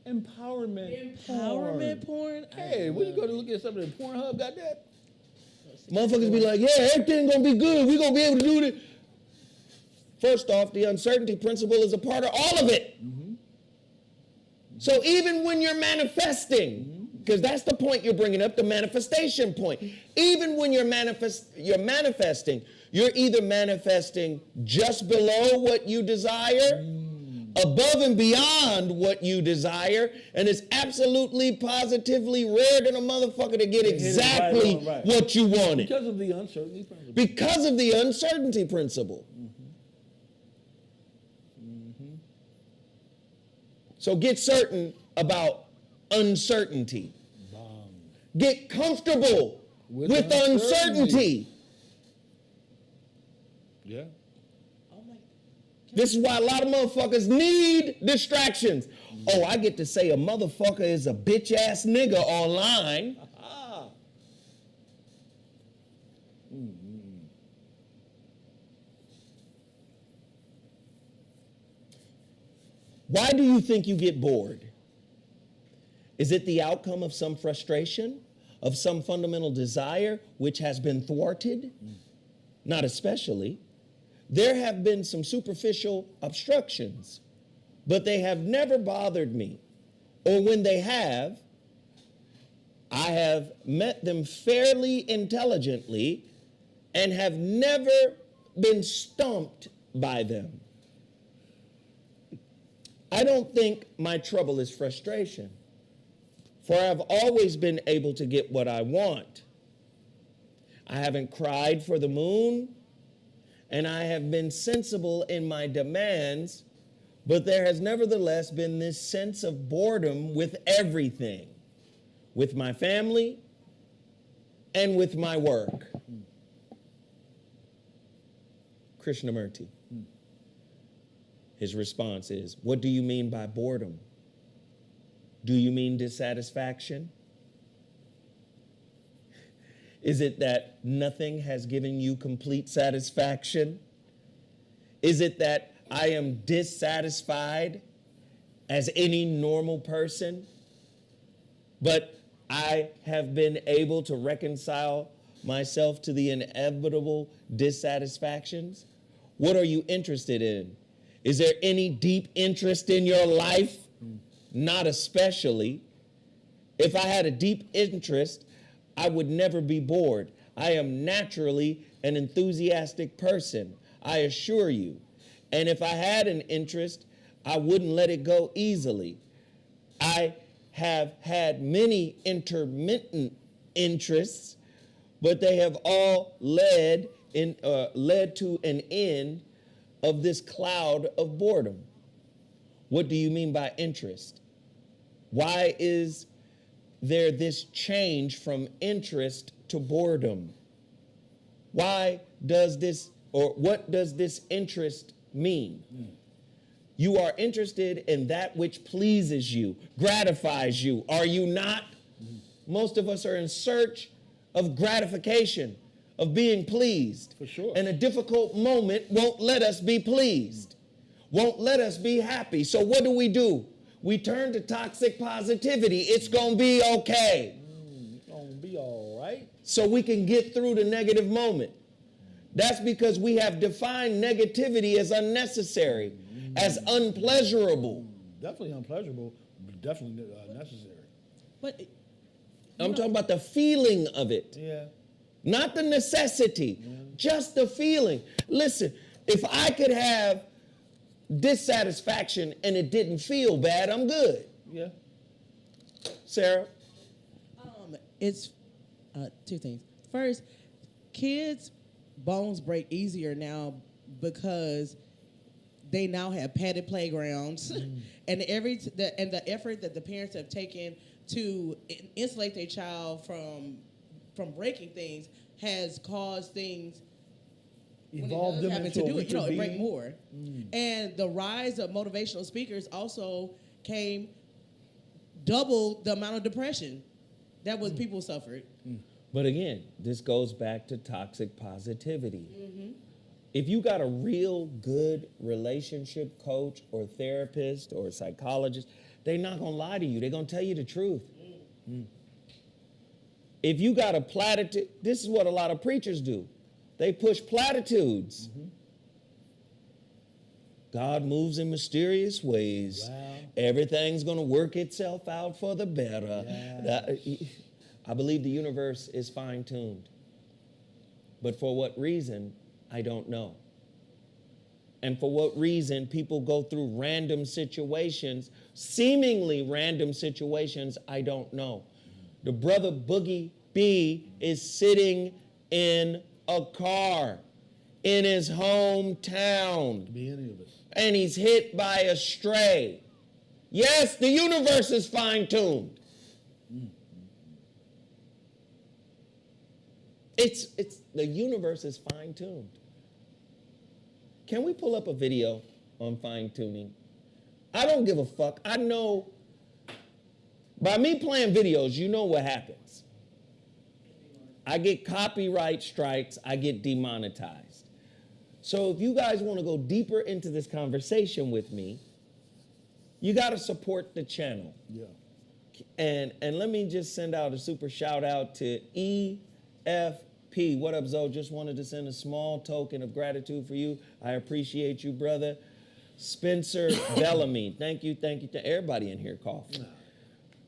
Empowerment porn? Hey, when you go to look at something, Pornhub got that? motherfuckers be like, yeah, everything gonna be good. We're gonna be able to do this. First off, the uncertainty principle is a part of all of it. So even when you're manifesting, because that's the point you're bringing up, the manifestation point. Even when you're manifesting, you're either manifesting just below what you desire, above and beyond what you desire, and it's absolutely, positively rare than a motherfucker to get exactly right. what you wanted. Because of the uncertainty principle. Because of the uncertainty principle. So get certain about uncertainty. Get comfortable with uncertainty. Yeah. Oh my. This is why a lot of motherfuckers need distractions. Oh, I get to say a motherfucker is a bitch ass nigga online. Why do you think you get bored? Is it the outcome of some frustration, of some fundamental desire which has been thwarted? Not especially. There have been some superficial obstructions, but they have never bothered me. Or when they have, I have met them fairly intelligently and have never been stumped by them. I don't think my trouble is frustration, for I've always been able to get what I want. I haven't cried for the moon, and I have been sensible in my demands, but there has nevertheless been this sense of boredom with everything, with my family and with my work. Krishnamurti. His response is, what do you mean by boredom? Do you mean dissatisfaction? Is it that nothing has given you complete satisfaction? Is it that I am dissatisfied as any normal person, but I have been able to reconcile myself to the inevitable dissatisfactions? What are you interested in? Is there any deep interest in your life? Not especially. If I had a deep interest, I would never be bored. I am naturally an enthusiastic person, I assure you. And if I had an interest, I wouldn't let it go easily. I have had many intermittent interests, but they have all led to an end of this cloud of boredom. What do you mean by interest? Why is there this change from interest to boredom? Why does this, or what does this interest mean? You are interested in that which pleases you, gratifies you, are you not? Most of us are in search of gratification, of being pleased. For sure. And a difficult moment won't let us be pleased, won't let us be happy. So what do? We turn to toxic positivity. It's going to be okay. It's going to be all right. So we can get through the negative moment. That's because we have defined negativity as unnecessary, as unpleasurable. Definitely unpleasurable, but definitely necessary. But I'm talking about the feeling of it. Yeah. Not the necessity, just the feeling. Listen, if I could have dissatisfaction and it didn't feel bad, I'm good. Yeah. Sarah? It's two things. First, kids' bones break easier now because they now have padded playgrounds, and the effort that the parents have taken to insulate their child from breaking things has caused things Evolve them into a weaker it break being. more. And the rise of motivational speakers also came double the amount of depression that was people suffered. But again, this goes back to toxic positivity. If you got a real good relationship coach or therapist or psychologist, they're not going to lie to you. They're going to tell you the truth. If you got a platitude, this is what a lot of preachers do. They push platitudes. God moves in mysterious ways. Wow. Everything's going to work itself out for the better. I believe the universe is fine-tuned. But for what reason, I don't know. And for what reason people go through random situations, seemingly random situations, I don't know. The brother Boogie B is sitting in a car in his hometown. Could be any of us. And he's hit by a stray. Yes, the universe is fine-tuned. It's the universe is fine-tuned. Can we pull up a video on fine-tuning? I don't give a fuck. I know, by me playing videos, you know what happens. I get copyright strikes, I get demonetized. So if you guys want to go deeper into this conversation with me, you got to support the channel. Yeah. And let me just send out a super shout out to EFP. What up, Zoe? Just wanted to send a small token of gratitude for you. I appreciate you, brother. Spencer Bellamy. Thank you. Everybody in here coughed.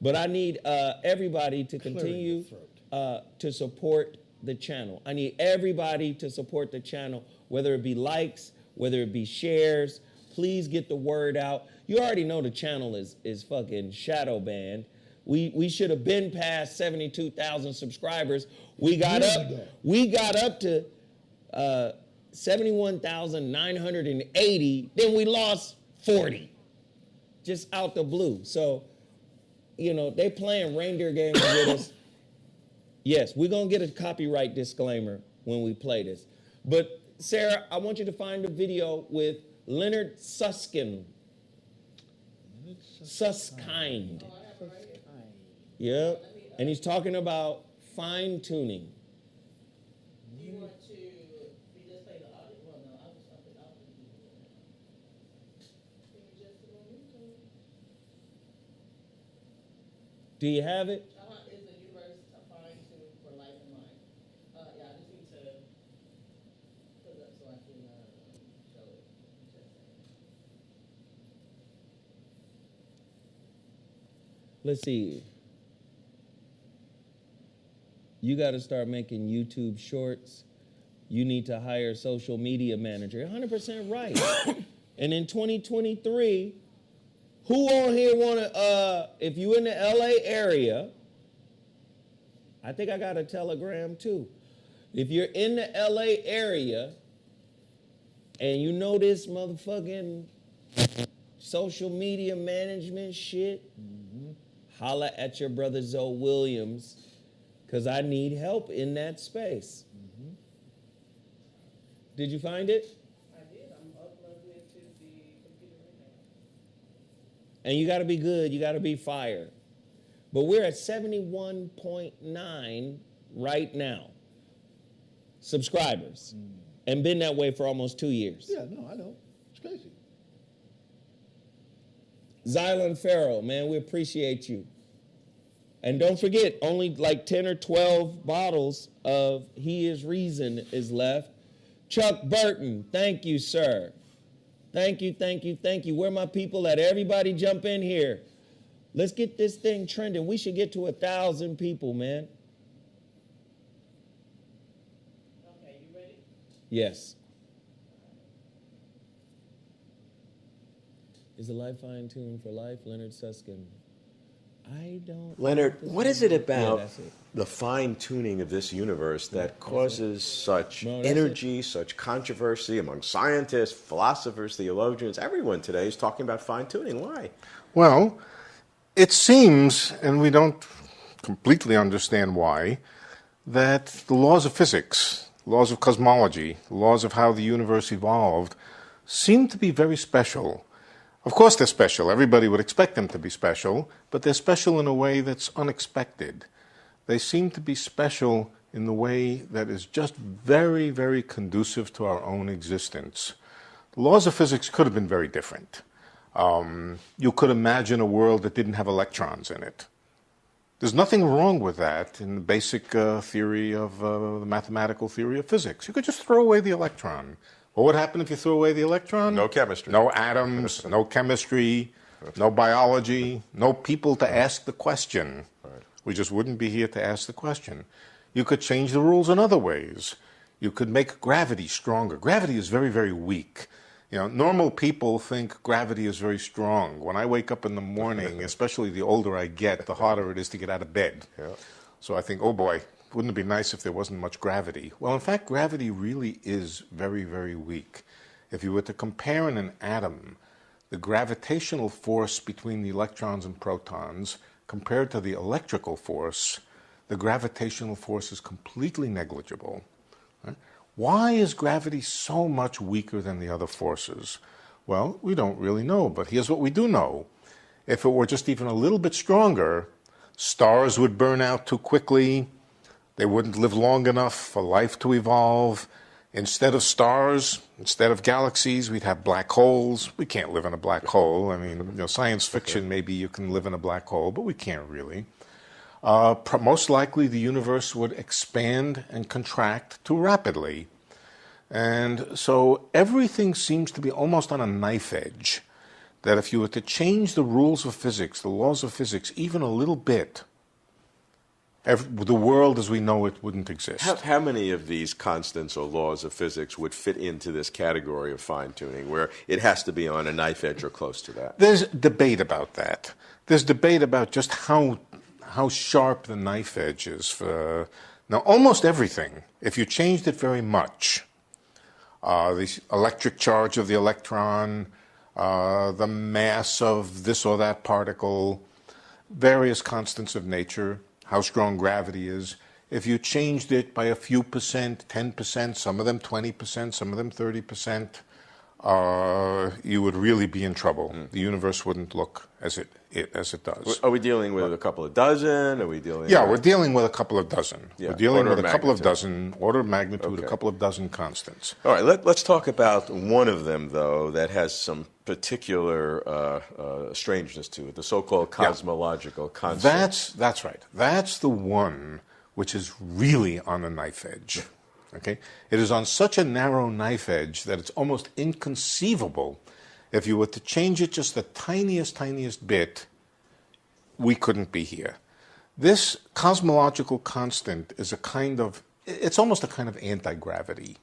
But I need everybody to continue to support the channel. I need everybody to support the channel, whether it be likes, whether it be shares. Please get the word out. You already know the channel is fucking shadow banned. We should have been past 72,000 subscribers. We got up to 71,980. Then we lost 40, just out the blue. So, you know, they playing reindeer games with us. Yes, we're gonna get a copyright disclaimer when we play this. But Sarah, I want you to find a video with Leonard Susskind. Susskind. Yep. And he's talking about fine-tuning. Do you want to just play the audio? Well, no, I'll just play the audio. Just a moment. Do you have it? Is the universe fine-tuned for life and mind? Yeah, I just need to put it up so I can show it. Let's see. You got to start making YouTube shorts. You need to hire a social media manager. 100% right. And in 2023, who on here want to, if you in the LA area, I think I got a telegram too. If you're in the LA area and you know this motherfucking social media management shit, holla at your brother Zoe Williams, because I need help in that space. Did you find it? I did. I'm uploading it to the computer right now. And you got to be good. You got to be fire. But we're at 71.9 right now. subscribers and been that way for almost 2 years. Yeah, no, I know. It's crazy. Zylan Farrell, man, we appreciate you. And don't forget, only like 10 or 12 bottles of He Is Reason is left. Chuck Burton, thank you, sir. Thank you, thank you, thank you. Where my people at? Everybody jump in here. Let's get this thing trending. We should get to 1,000 people, man. Okay, you ready? Yes. Is the life fine-tuned for life? Leonard Susskind. I don't... Leonard, what is it about that's it. the fine-tuning of this universe that causes such energy, such controversy among scientists, philosophers, theologians? Everyone today is talking about fine-tuning. Why? Well, it seems, and we don't completely understand why, that the laws of physics, laws of cosmology, laws of how the universe evolved, seem to be very special. Of course they're special. Everybody would expect them to be special, but they're special in a way that's unexpected. They seem to be special in the way that is just very, very conducive to our own existence. The laws of physics could have been very different. You could imagine a world that didn't have electrons in it. There's nothing wrong with that in the basic theory of the mathematical theory of physics. You could just throw away the electron. What would happen if you threw away the electron? No chemistry. No atoms, no chemistry, no biology, no people to ask the question. Right. We just wouldn't be here to ask the question. You could change the rules in other ways. You could make gravity stronger. Gravity is very, very weak. You know, normal people think gravity is very strong. When I wake up in the morning, especially the older I get, the harder it is to get out of bed. Yeah. So I think, oh boy, wouldn't it be nice if there wasn't much gravity? Well, in fact, gravity really is very, very weak. If you were to compare in an atom the gravitational force between the electrons and protons compared to the electrical force, the gravitational force is completely negligible. Right? Why is gravity so much weaker than the other forces? Well, we don't really know, but here's what we do know. If it were just even a little bit stronger, stars would burn out too quickly. They wouldn't live long enough for life to evolve. Instead of stars, instead of galaxies, we'd have black holes. We can't live in a black hole. I mean, you know, science fiction, maybe you can live in a black hole, but we can't really. Most likely the universe would expand and contract too rapidly. And so everything seems to be almost on a knife edge, that if you were to change the rules of physics, the laws of physics, even a little bit, the world as we know it wouldn't exist. How many of these constants or laws of physics would fit into this category of fine-tuning, where it has to be on a knife edge or close to that? There's debate about that. There's debate about just how sharp the knife edge is for... Now, almost everything, if you changed it very much, the electric charge of the electron, the mass of this or that particle, various constants of nature, how strong gravity is. If you changed it by a few percent, 10%, some of them 20%, some of them 30%, you would really be in trouble. The universe wouldn't look as it does. Are we dealing with a couple of dozen? Are we dealing? Yeah, we're dealing with a couple of dozen. Yeah, we're dealing with a couple of magnitude. dozen, order of magnitude, Okay. a couple of dozen constants. All right, let's talk about one of them, though, that has some particular strangeness to it, the so-called cosmological constant. That's right. That's the one which is really on a knife edge. Okay? It is on such a narrow knife edge that it's almost inconceivable. If you were to change it just the tiniest, tiniest bit, we couldn't be here. This cosmological constant is it's almost a kind of anti-gravity.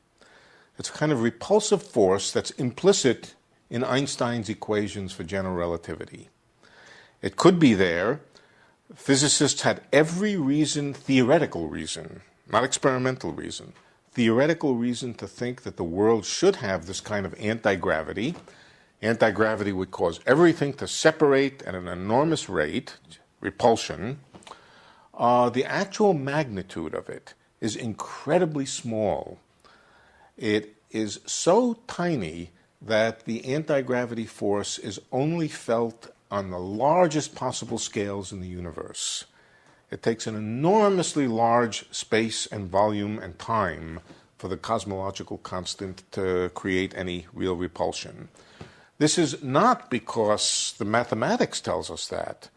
It's a kind of repulsive force that's implicit in Einstein's equations for general relativity. It could be there. Physicists had every reason, theoretical reason, not experimental reason, theoretical reason to think that the world should have this kind of anti-gravity. Anti-gravity would cause everything to separate at an enormous rate, repulsion. The actual magnitude of it is incredibly small. It is so tiny that the anti-gravity force is only felt on the largest possible scales in the universe. It takes an enormously large space and volume and time for the cosmological constant to create any real repulsion. This is not because the mathematics tells us that.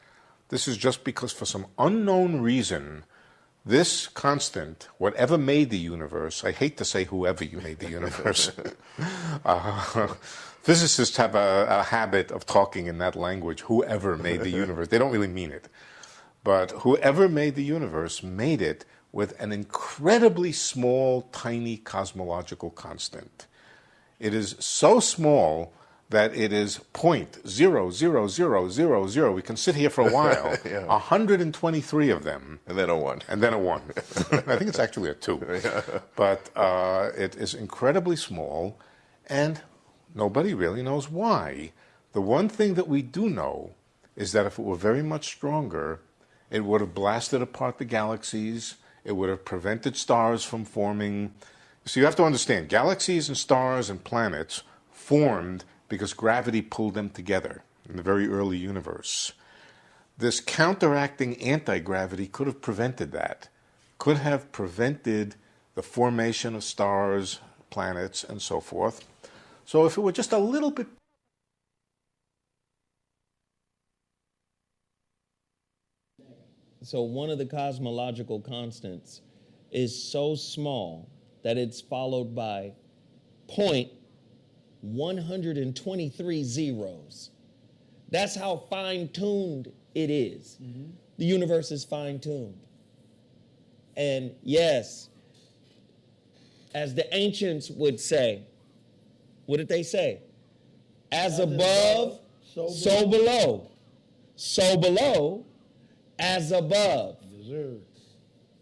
This is just because for some unknown reason, this constant, whatever made the universe, I hate to say whoever you made the universe. Physicists have a habit of talking in that language, whoever made the universe. They don't really mean it. But whoever made the universe made it with an incredibly small, tiny cosmological constant. It is so small that it is 0.00000. We can sit here for a while. Yeah. 123 of them. And then a 1. And then a 1. I think it's actually a 2. Yeah. But it is incredibly small, and nobody really knows why. The one thing that we do know is that if it were very much stronger, it would have blasted apart the galaxies. It would have prevented stars from forming. So you have to understand, galaxies and stars and planets formed because gravity pulled them together in the very early universe. This counteracting anti-gravity could have prevented that, could have prevented the formation of stars, planets, and so forth. So if it were just a little bit So one of the cosmological constants is so small that it's followed by 0.123 zeros. That's how fine-tuned it is. Mm-hmm. The universe is fine-tuned. And yes, as the ancients would say, what did they say? As above, so below. So below, as above. Yes, sir.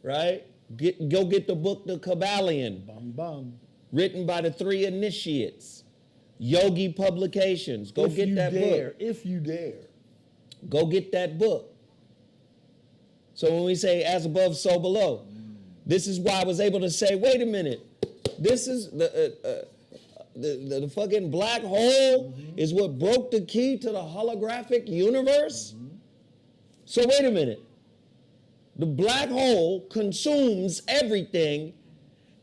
Right? Go get the book, The Kabbalion. Bum, bum. Written by the 3 initiates. Yogi Publications. Go get that book. If you dare. Go get that book. So when we say as above, so below, this is why I was able to say, wait a minute, this is the fucking black hole is what broke the key to the holographic universe? So wait a minute. The black hole consumes everything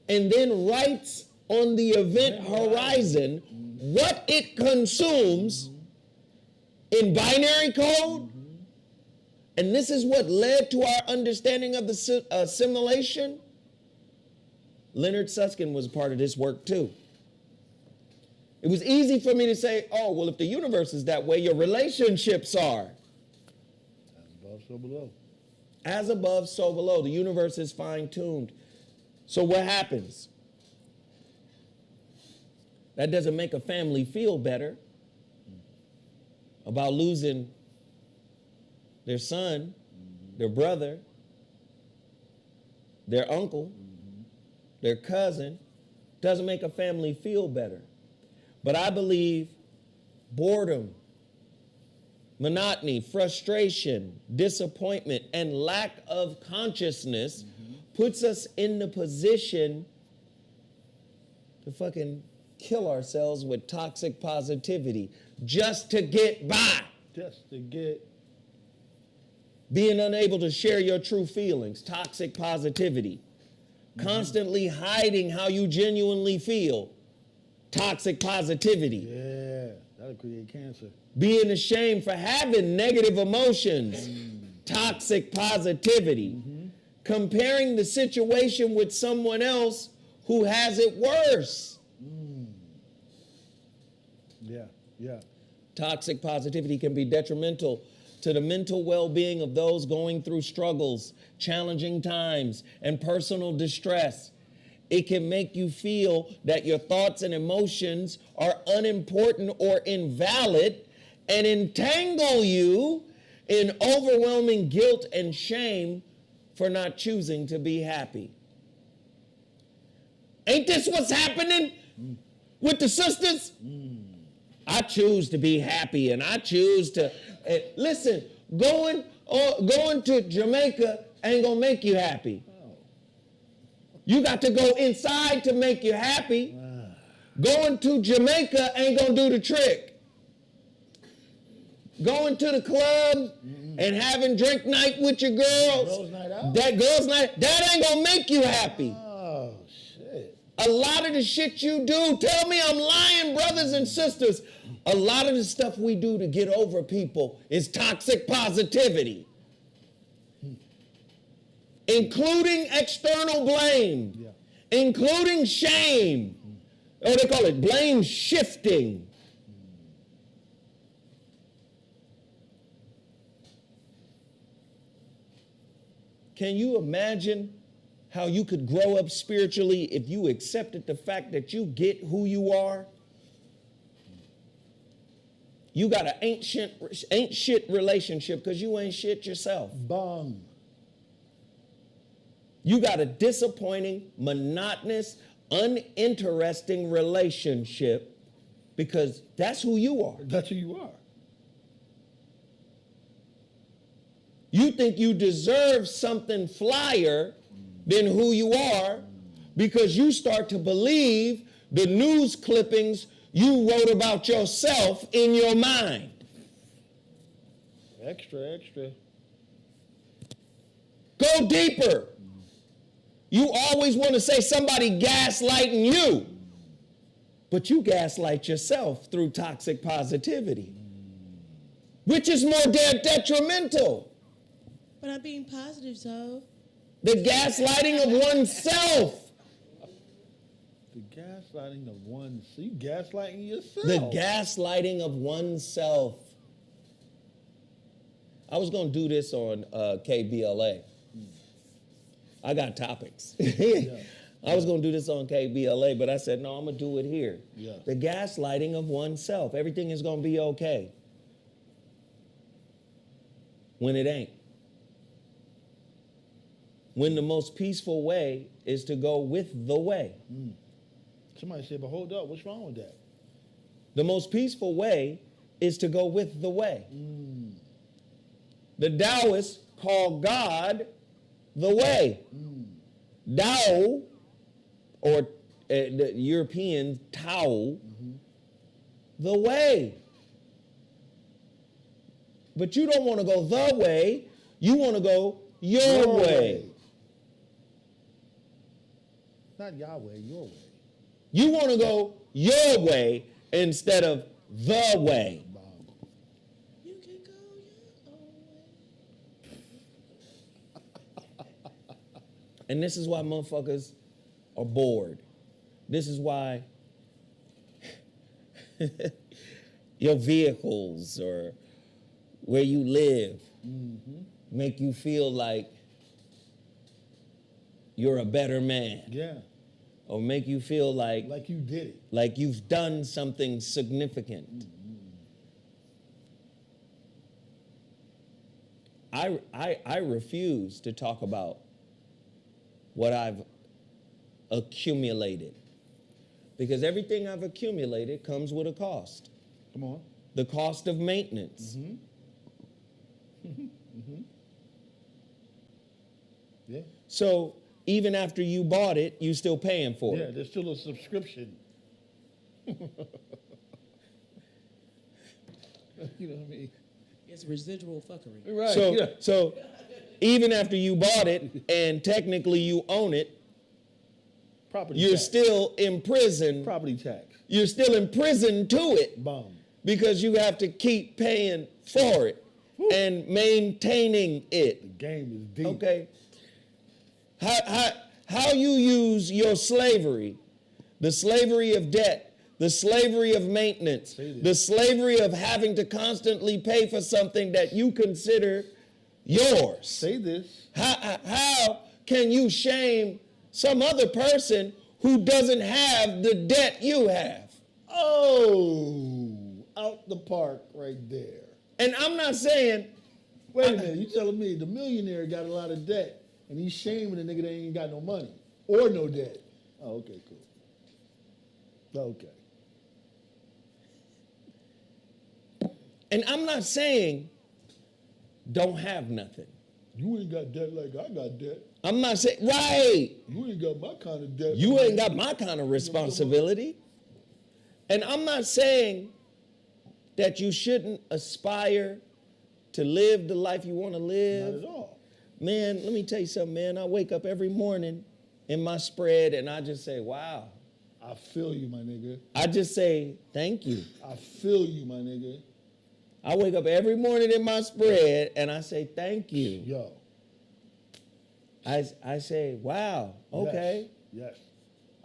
and then writes on the event horizon what it consumes in binary code. And this is what led to our understanding of the simulation. Leonard Susskind was a part of this work too. It was easy for me to say, oh, well, if the universe is that way, your relationships are. As above, so below. As above, so below. The universe is fine-tuned. So what happens? That doesn't make a family feel better about losing their son, their brother, their uncle, their cousin. Doesn't make a family feel better. But I believe boredom, monotony, frustration, disappointment, and lack of consciousness puts us in the position to fucking kill ourselves with toxic positivity just to get by. Just to get. Being unable to share your true feelings, toxic positivity. Constantly hiding how you genuinely feel, toxic positivity. Yeah, that'll create cancer. Being ashamed for having negative emotions, toxic positivity. Comparing the situation with someone else who has it worse. Yeah. Toxic positivity can be detrimental to the mental well-being of those going through struggles, challenging times, and personal distress. It can make you feel that your thoughts and emotions are unimportant or invalid and entangle you in overwhelming guilt and shame for not choosing to be happy. Ain't this what's happening with the sisters? I choose to be happy, and I choose to listen. Going to Jamaica ain't gonna make you happy. You got to go inside to make you happy. Going to Jamaica ain't gonna do the trick. Going to the club and having drink night with your girls, Girls' night out? that girls' night, that ain't gonna make you happy. Oh, shit. A lot of the shit you do, tell me I'm lying, brothers and sisters. A lot of the stuff we do to get over people is toxic positivity. Including external blame, including shame. Or they call it blame shifting. Can you imagine how you could grow up spiritually if you accepted the fact that you get who you are? You got an ain't shit relationship because you ain't shit yourself. Bong. You got a disappointing, monotonous, uninteresting relationship because that's who you are. That's who you are. You think you deserve something flyer than who you are because you start to believe the news clippings you wrote about yourself in your mind. Extra. Go deeper. You always want to say somebody gaslighting you, but you gaslight yourself through toxic positivity, which is more detrimental. But I'm being positive, so. The gaslighting of oneself. The gaslighting of oneself. You gaslighting yourself. The gaslighting of oneself. I was going to do this on KBLA. I got topics. I was going to do this on KBLA, but I said, no, I'm going to do it here. Yeah. The gaslighting of oneself. Everything is going to be okay. When it ain't. When the most peaceful way is to go with the way. Somebody said, but hold up, what's wrong with that? The most peaceful way is to go with the way. The Taoists call God the way. Tao, or the European Tao, the way. But you don't want to go the way, you want to go your way. Not Yahweh, your way. You want to go your way instead of the way. You can go your own way. And this is why motherfuckers are bored. This is why your vehicles or where you live make you feel like you're a better man. Yeah. Or make you feel like you did it. Like you've done something significant. I refuse to talk about what I've accumulated. Because everything I've accumulated comes with a cost. Come on. The cost of maintenance. Yeah. So even after you bought it, you still paying for it. Yeah, there's still a subscription. You know what I mean? It's residual fuckery. Right. So even after you bought it and technically you own it, Property you're tax. still in prison. Property tax. You're still in prison to it. Bomb. Because you have to keep paying for it and maintaining it. The game is deep. Okay. How you use your slavery, the slavery of debt, the slavery of maintenance, the slavery of having to constantly pay for something that you consider yours. Say this. How can you shame some other person who doesn't have the debt you have? Oh, out the park right there. And I'm not saying... Wait a minute, you telling me the millionaire got a lot of debt and he's shaming the nigga that ain't got no money or no debt? Oh, okay, cool. Okay. And I'm not saying don't have nothing. You ain't got debt like I got debt. I'm not saying, right. You ain't got my kind of debt. You ain't got my kind of responsibility. And I'm not saying that you shouldn't aspire to live the life you want to live. Not at all. Man, let me tell you something, man. I wake up every morning in my spread and I just say, wow. I feel you, my nigga. I just say, thank you. I feel you, my nigga. I wake up every morning in my spread and I say, thank you. Yo. I say, wow, okay. Yes.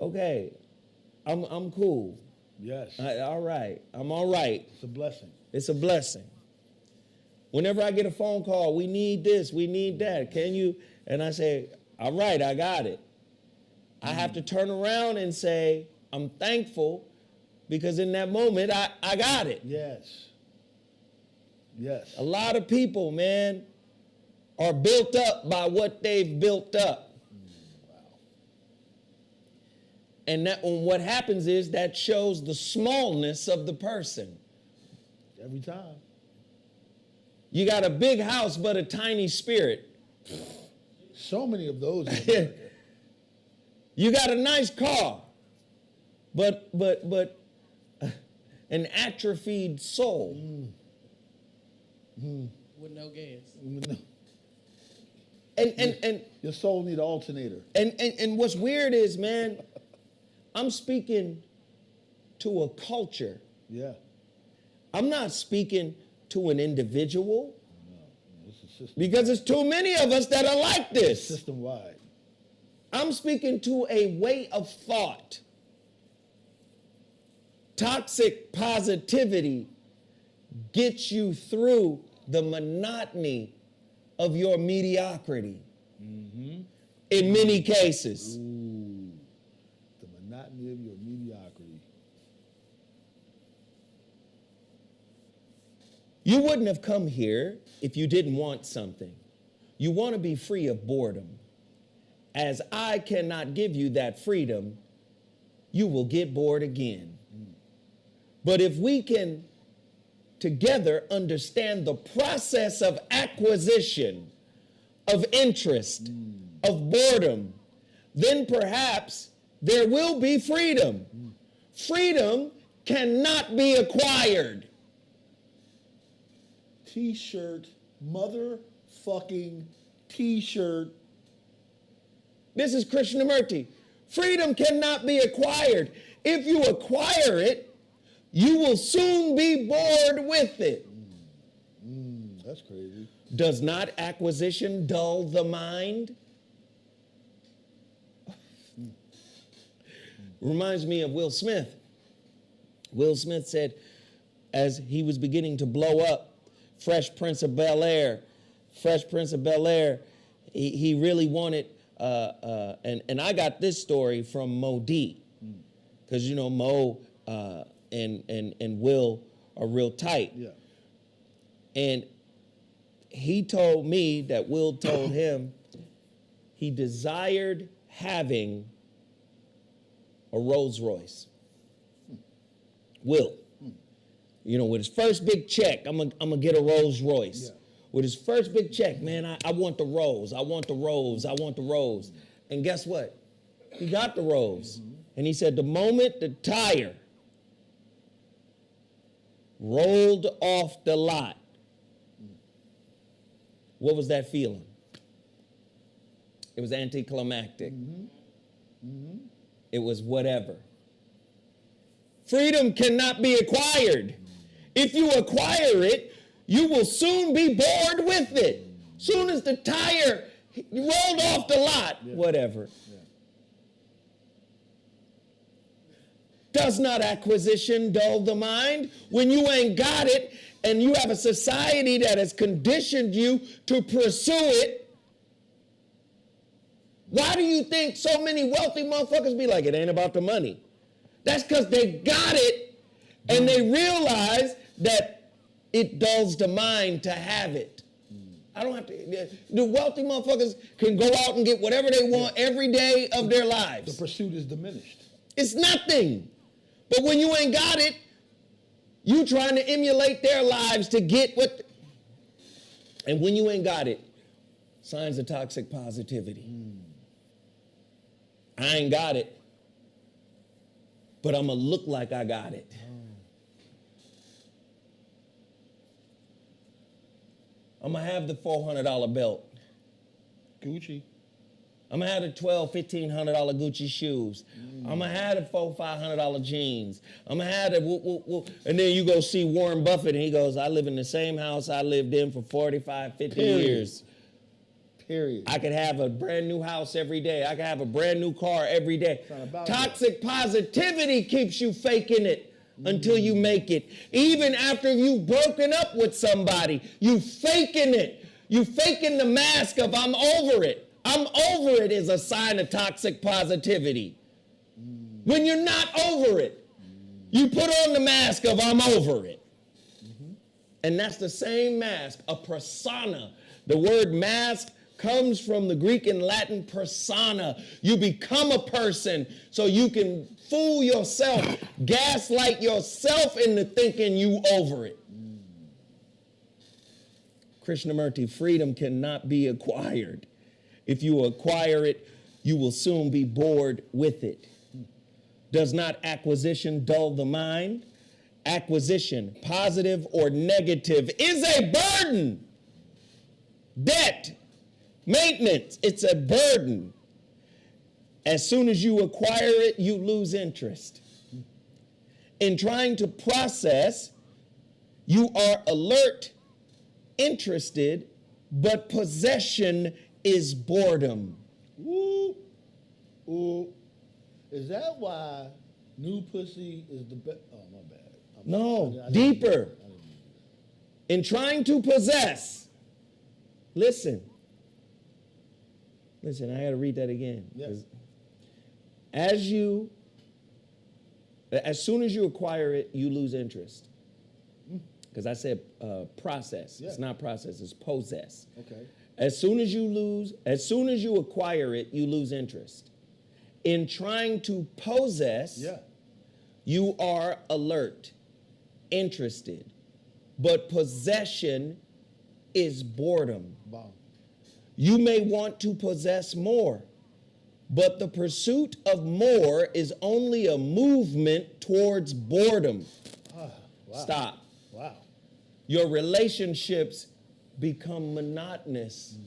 Okay. I'm cool. Yes. All right. I'm all right. It's a blessing. It's a blessing. Whenever I get a phone call, we need this, we need that. Can you? And I say, all right, I got it. I have to turn around and say, I'm thankful because in that moment, I got it. Yes. Yes. A lot of people, man, are built up by what they've built up. Wow. And what happens is that shows the smallness of the person. Every time. You got a big house, but a tiny spirit. So many of those. In America. You got a nice car, but an atrophied soul. With no gas. And Your soul need an alternator. and what's weird is, man, I'm speaking to a culture. Yeah. I'm not speaking to an individual It's a system. because there's too many of us that are like this. System wide. I'm speaking to a way of thought. Toxic positivity gets you through the monotony of your mediocrity. In many cases. Ooh. The monotony of your mediocrity. You wouldn't have come here if you didn't want something. You want to be free of boredom. As I cannot give you that freedom, you will get bored again. But if we can together understand the process of acquisition, of interest, of boredom, then perhaps there will be freedom. Freedom cannot be acquired. T-shirt, motherfucking T-shirt. This is Krishnamurti. Freedom cannot be acquired. If you acquire it, you will soon be bored with it. That's crazy. Does not acquisition dull the mind? Reminds me of Will Smith. Will Smith said, as he was beginning to blow up, Fresh Prince of Bel-Air, he really wanted, and I got this story from Mo D, because you know Mo and Will are real tight. Yeah. And he told me that Will told him he desired having a Rolls Royce. Will. You know, with his first big check, I'm gonna get a Rolls Royce. Yeah. With his first big check, man, I want the Rolls. I want the Rolls. I want the Rolls. And guess what? He got the Rolls. And he said the moment the tire rolled off the lot, what was that feeling? It was anticlimactic. It was whatever. Freedom cannot be acquired. If you acquire it, you will soon be bored with it. Soon as the tire rolled off the lot, whatever. Does not acquisition dull the mind? When you ain't got it and you have a society that has conditioned you to pursue it, why do you think so many wealthy motherfuckers be like, it ain't about the money? That's because they got it and they realize that it dulls the mind to have it. I don't have to. The wealthy motherfuckers can go out and get whatever they want every day of their lives. The pursuit is diminished. It's nothing. But when you ain't got it, you trying to emulate their lives to get what. And when you ain't got it, signs of toxic positivity. I ain't got it, but I'm going to look like I got it. I'm going to have the $400 belt. Gucci. I'm gonna have the $1,200, $1,500 Gucci shoes. I'm gonna have the $400, $500 jeans. I'm gonna have the and then you go see Warren Buffett and he goes, I live in the same house I lived in for 45, 50 years. Period. I could have a brand new house every day. I could have a brand new car every day. Toxic positivity keeps you faking it until you make it. Even after you've broken up with somebody, you faking it. You faking the mask of I'm over it. I'm over it is a sign of toxic positivity. When you're not over it, you put on the mask of I'm over it. And that's the same mask, a persona. The word mask comes from the Greek and Latin persona. You become a person so you can fool yourself, gaslight yourself into thinking you over it. Krishnamurti, freedom cannot be acquired. If you acquire it, you will soon be bored with it. Does not acquisition dull the mind? Acquisition, positive or negative, is a burden. Debt, maintenance, it's a burden. As soon as you acquire it, you lose interest. In trying to process, you are alert, interested, but possession is boredom. Woo. Ooh. Is that why new pussy is the best? Oh, my bad. No, deeper. In trying to possess, listen, I got to read that again. Yes. As soon as you acquire it, you lose interest. Because I said process. Yeah. It's not process, it's possess. Okay. As soon as you acquire it, you lose interest. In trying to possess, you are alert, interested, but possession is boredom. Wow. You may want to possess more, but the pursuit of more is only a movement towards boredom. Wow. Stop. Wow. Your relationships become monotonous.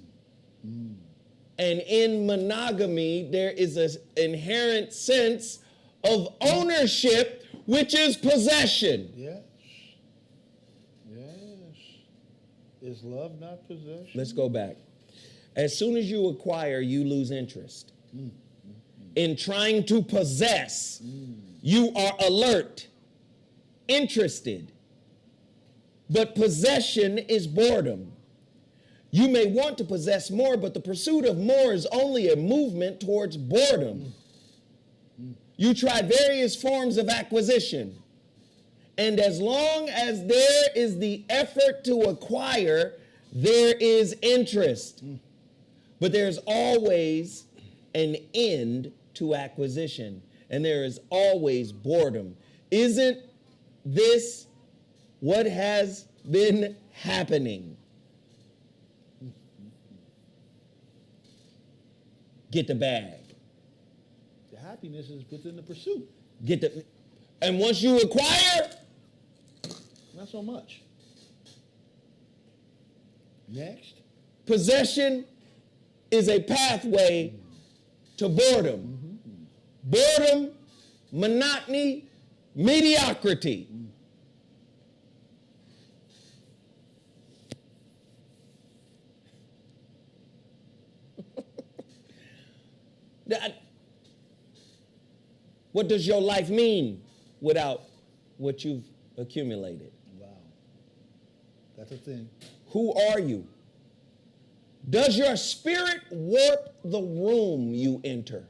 And in monogamy, there is an inherent sense of ownership, which is possession. Yes. Yes. Is love not possession? Let's go back. As soon as you acquire, you lose interest. In trying to possess, you are alert, interested, but possession is boredom. You may want to possess more, but the pursuit of more is only a movement towards boredom. You try various forms of acquisition, and as long as there is the effort to acquire, there is interest. But there's always an end to acquisition, and there is always boredom. Isn't this what has been happening? Get the bag. The happiness is within the pursuit. And once you acquire, not so much. Next. Possession is a pathway to boredom. Boredom, monotony, mediocrity. What does your life mean without what you've accumulated? Wow. That's a thing. Who are you? Does your spirit warp the room you enter?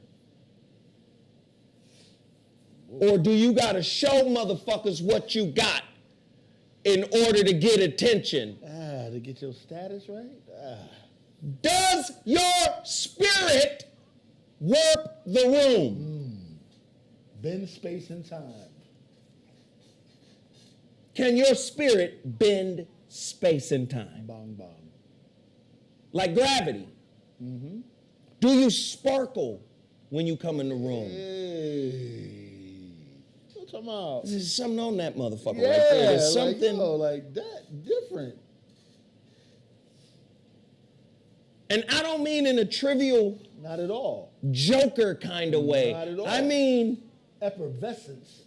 Or do you got to show motherfuckers what you got in order to get attention? To get your status right? Does your spirit warp the room? Bend space and time. Can your spirit bend space and time? Bong bong. Like gravity. Do you sparkle when you come in the room? Hey. What you talking about? There's something on that motherfucker Yeah, right there. There's something. like that. Different. And I don't mean in a trivial Not at all. Joker kind of way. Not at all. I mean, Effervescence.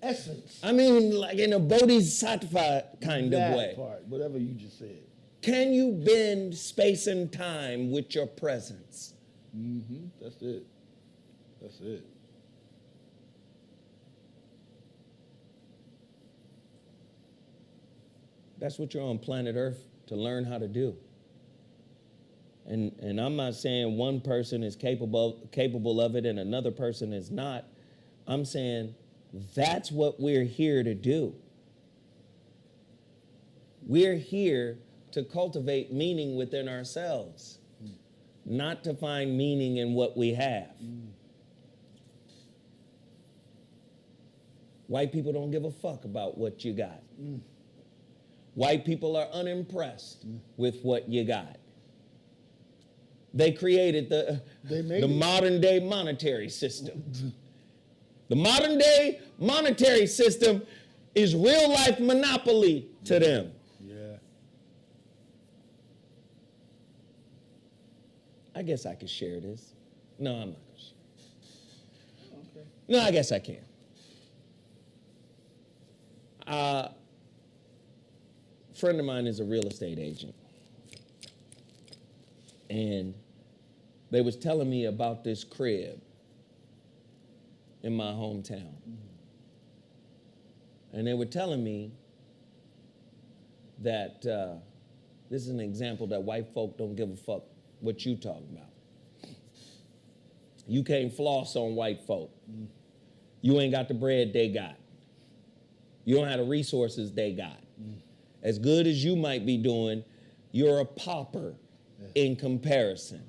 Essence. I mean, like in a bodhisattva kind of That way. part, whatever you just said. Can you bend space and time with your presence? Mm-hmm. That's it. That's it. That's what you're on planet Earth to learn how to do. And I'm not saying one person is capable of it and another person is not. I'm saying that's what we're here to do. We're here to cultivate meaning within ourselves, not to find meaning in what we have. White people don't give a fuck about what you got. White people are unimpressed with what you got. They created the modern day monetary system. The modern day monetary system is real life monopoly to them. Yeah. I guess I could share this. No, I'm not going to share. Okay. No, I guess I can. A friend of mine is a real estate agent. And they was telling me about this crib in my hometown. And they were telling me that this is an example that white folk don't give a fuck what you talking about. You can't floss on white folk. You ain't got the bread they got. You don't have the resources they got. As good as you might be doing, you're a pauper in comparison.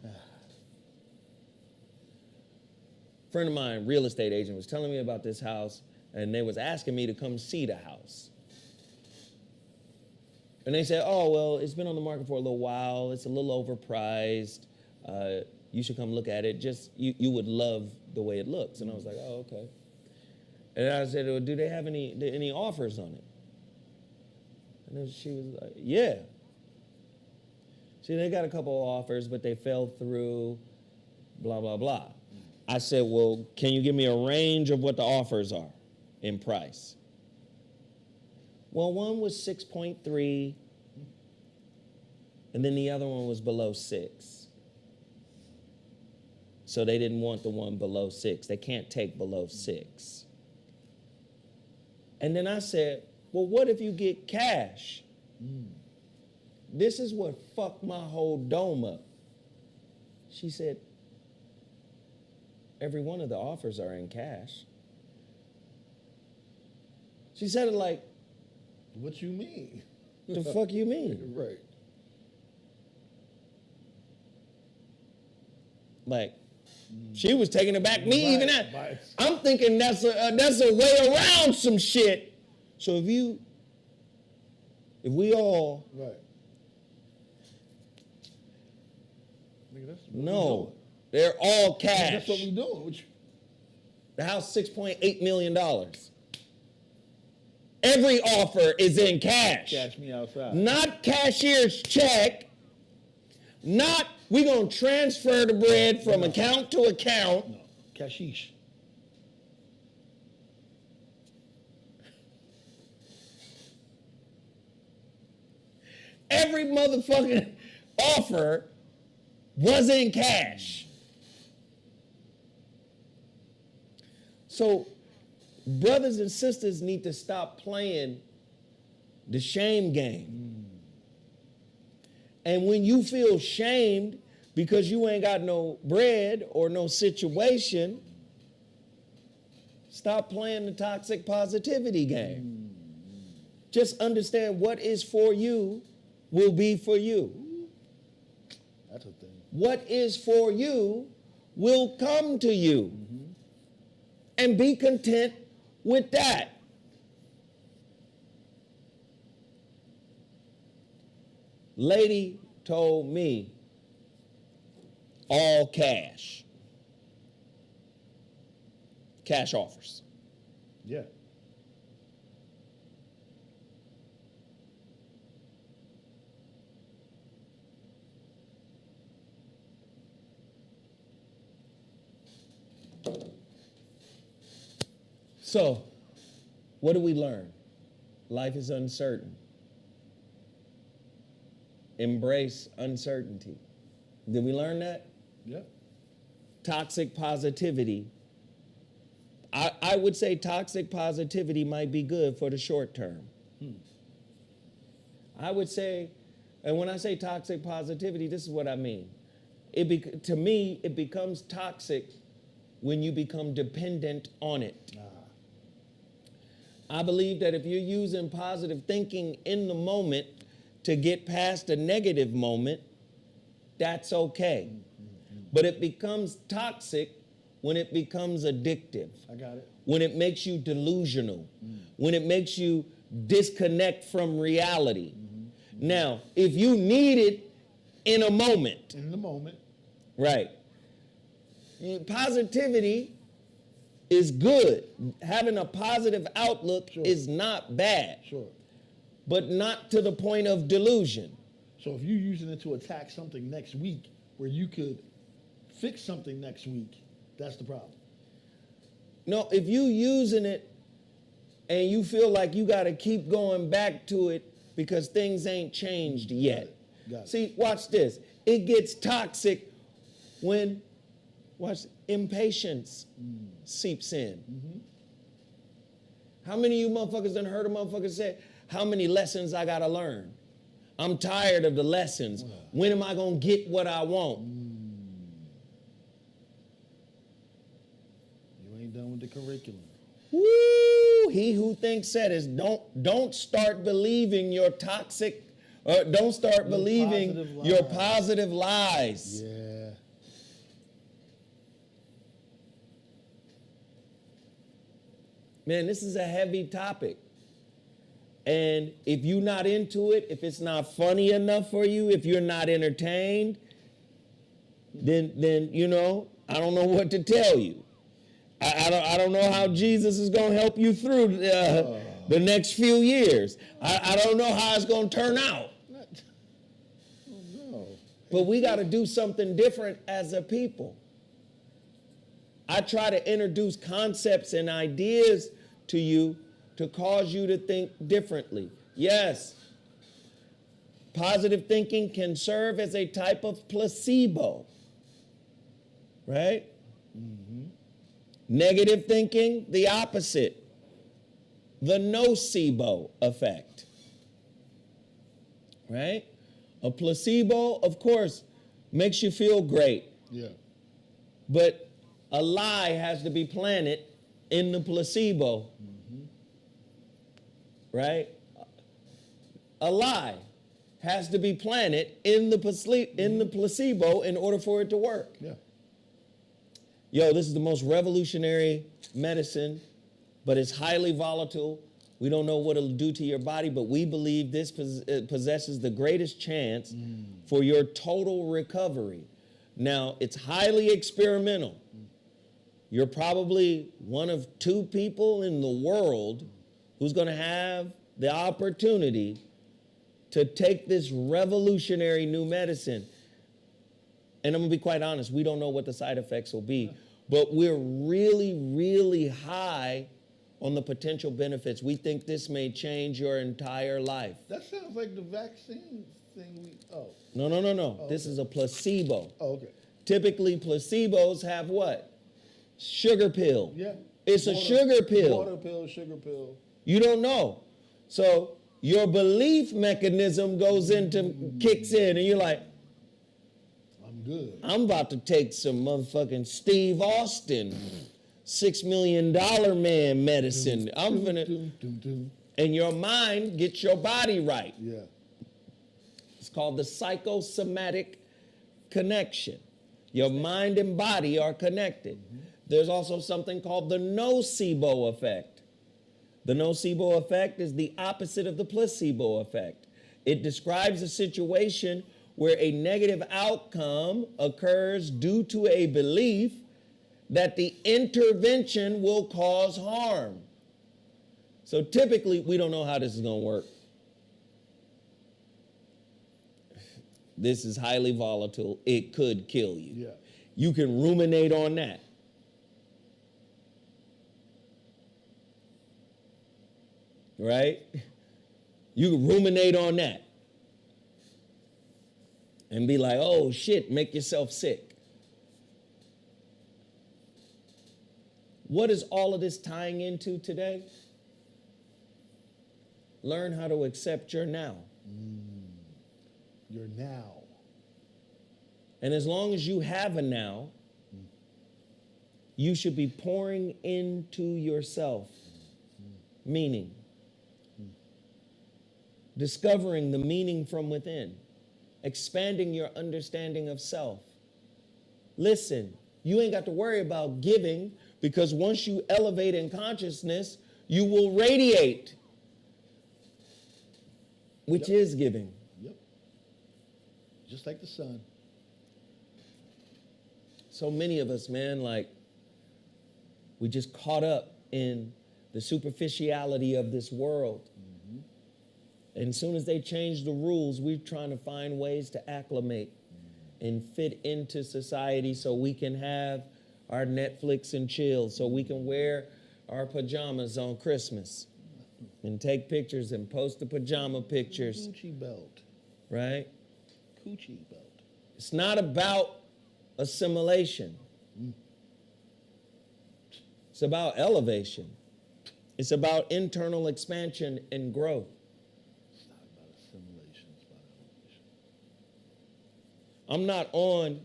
Friend of mine, real estate agent, was telling me about this house, and they was asking me to come see the house. And they said, oh, well, it's been on the market for a little while. It's a little overpriced. You should come look at it. Just, you would love the way it looks. And I was like, oh, okay. And I said, well, do they have any offers on it? And then she was like, yeah. See, they got a couple of offers, but they fell through, blah, blah, blah. I said, well, can you give me a range of what the offers are in price? Well, one was 6.3, and then the other one was below 6. So they didn't want the one below 6. They can't take below 6. And then I said, well, what if you get cash? This is what fucked my whole dome up. She said, every one of the offers are in cash. She said it like, What you mean? the fuck you mean? Right. Like, she was taking it back. Me even that. Right. I'm thinking that's a way around some shit. So if we all Right. Nigga, that's what know they're all we doing. cash. That's what we doing. What you, The house, $6.8 million. Every offer is in cash. Cash me outside. Not cashier's check. Not we gonna transfer the bread from account to account. No. Cashish. Every motherfucking offer was in cash. So brothers and sisters need to stop playing the shame game. And when you feel shamed because you ain't got no bread or no situation, stop playing the toxic positivity game. Just understand what is for you will be for you. That's a thing. What is for you will come to you. And be content with that. Lady told me all cash. Cash offers. Yeah. So, what do we learn? Life is uncertain. Embrace uncertainty. Did we learn that? Yep. Toxic positivity. I would say toxic positivity might be good for the short term. I would say, and when I say toxic positivity, this is what I mean. To me, it becomes toxic when you become dependent on it. I believe that if you're using positive thinking in the moment to get past a negative moment, that's okay. But it becomes toxic when it becomes addictive. I got it. When it makes you delusional. When it makes you disconnect from reality. Now, if you need it in a moment. In the moment. Right. Positivity is good. Having a positive outlook is not bad. Sure. But not to the point of delusion. So if you're using it to attack something next week where you could fix something next week, that's the problem. No, if you using it and you feel like you got to keep going back to it because things ain't changed yet. Got it. See, watch this. It gets toxic when, impatience seeps in. How many of you motherfuckers done heard a motherfucker say, how many lessons I got to learn? I'm tired of the lessons. When am I going to get what I want? You ain't done with the curriculum. Woo! He who thinks said is don't start believing your toxic, don't start believing your positive lies. Yeah. Man, this is a heavy topic. And if you're not into it, if it's not funny enough for you, if you're not entertained, then you know, I don't know what to tell you. I don't know how Jesus is going to help you through the next few years. I don't know how it's going to turn out. No. But we got to do something different as a people. I try to introduce concepts and ideas to you to cause you to think differently. Yes, positive thinking can serve as a type of placebo, right? Negative thinking, the opposite, the nocebo effect, right? A placebo, of course, makes you feel great. Yeah. But a lie has to be planted in the placebo, right? A lie has to be planted in the placebo in order for it to work. Yeah. Yo, this is the most revolutionary medicine, but it's highly volatile. We don't know what it'll do to your body, but we believe this possesses the greatest chance for your total recovery. Now, it's highly experimental. You're probably one of 2 people in the world who's going to have the opportunity to take this revolutionary new medicine. And I'm going to be quite honest, we don't know what the side effects will be, but we're really, really high on the potential benefits. We think this may change your entire life. That sounds like the vaccine thing No. Oh, This is a placebo. Oh, okay. Typically, placebos have what? Sugar pill. Yeah. It's a sugar pill. Water pill, sugar pill. You don't know. So your belief mechanism kicks in, and you're like, I'm good. I'm about to take some motherfucking Steve Austin, $6 million man medicine. I'm gonna, and your mind gets your body right. Yeah. It's called the psychosomatic connection. Your mind and body are connected. There's also something called the nocebo effect. The nocebo effect is the opposite of the placebo effect. It describes a situation where a negative outcome occurs due to a belief that the intervention will cause harm. So typically, we don't know how this is going to work. This is highly volatile. It could kill you. Yeah. You can ruminate on that. right? You can ruminate on that and be like, oh shit, make yourself sick. What is all of this tying into today? Learn how to accept your now. Your now. And as long as you have a now, you should be pouring into yourself. Meaning. Discovering the meaning from within. Expanding your understanding of self. Listen, you ain't got to worry about giving, because once you elevate in consciousness, you will radiate, which is giving. Yep. Just like the sun. So many of us, man, like, we just caught up in the superficiality of this world. And as soon as they change the rules, we're trying to find ways to acclimate and fit into society so we can have our Netflix and chill, so we can wear our pajamas on Christmas and take pictures and post the pajama pictures, Coochie belt. right? Coochie belt. It's not about assimilation. It's about elevation. It's about internal expansion and growth. It's not about assimilation, it's about elevation. I'm not on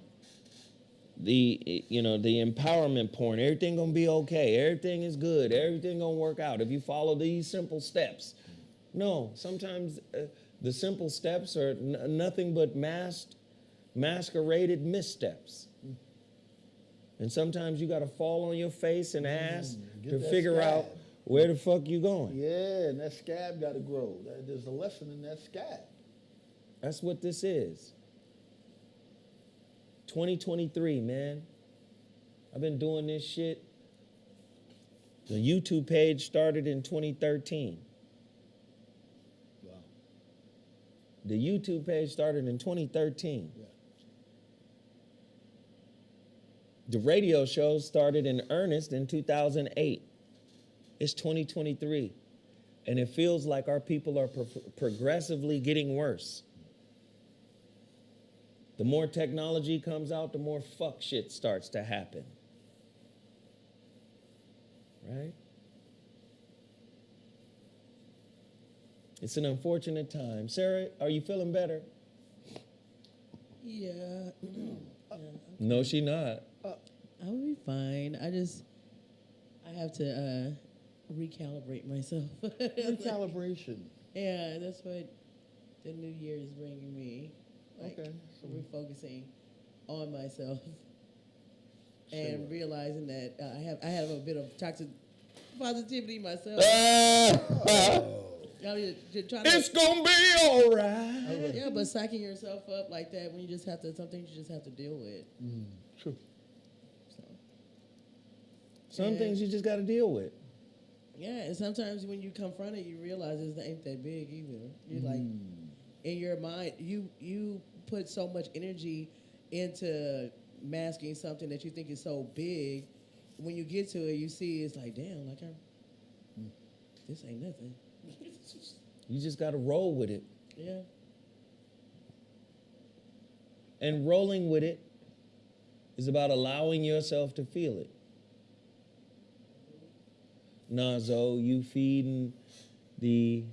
the empowerment porn. Everything gonna be okay. Everything is good. Everything gonna work out if you follow these simple steps. No, sometimes the simple steps are nothing but masqueraded missteps. And sometimes you gotta fall on your face and ass to figure out where the fuck you going. Yeah, and that scab got to grow. There's a lesson in that scab. That's what this is. 2023, man. I've been doing this shit. The YouTube page started in 2013. Wow. The YouTube page started in 2013. Yeah. The radio show started in earnest in 2008. It's 2023. And it feels like our people are progressively getting worse. The more technology comes out, the more fuck shit starts to happen. Right? It's an unfortunate time. Sarah, are you feeling better? Yeah. No, she not. I'll be fine. I have to recalibrate myself. Recalibration. Yeah, that's what the new year is bringing me. Like, Okay. refocusing on myself and realizing that I have a bit of toxic positivity myself. Just trying It's gonna be all right. yeah, but psyching yourself up like that when you just have to, some things you just have to deal with. True. So, Some things you just gotta deal with. yeah, and sometimes when you confront it, you realize it ain't that big either. You're like, in your mind, you put so much energy into masking something that you think is so big. When you get to it, you see it's like, damn, like this ain't nothing. You just gotta roll with it. Yeah. And rolling with it is about allowing yourself to feel it. Nah, Zoe, you feeding the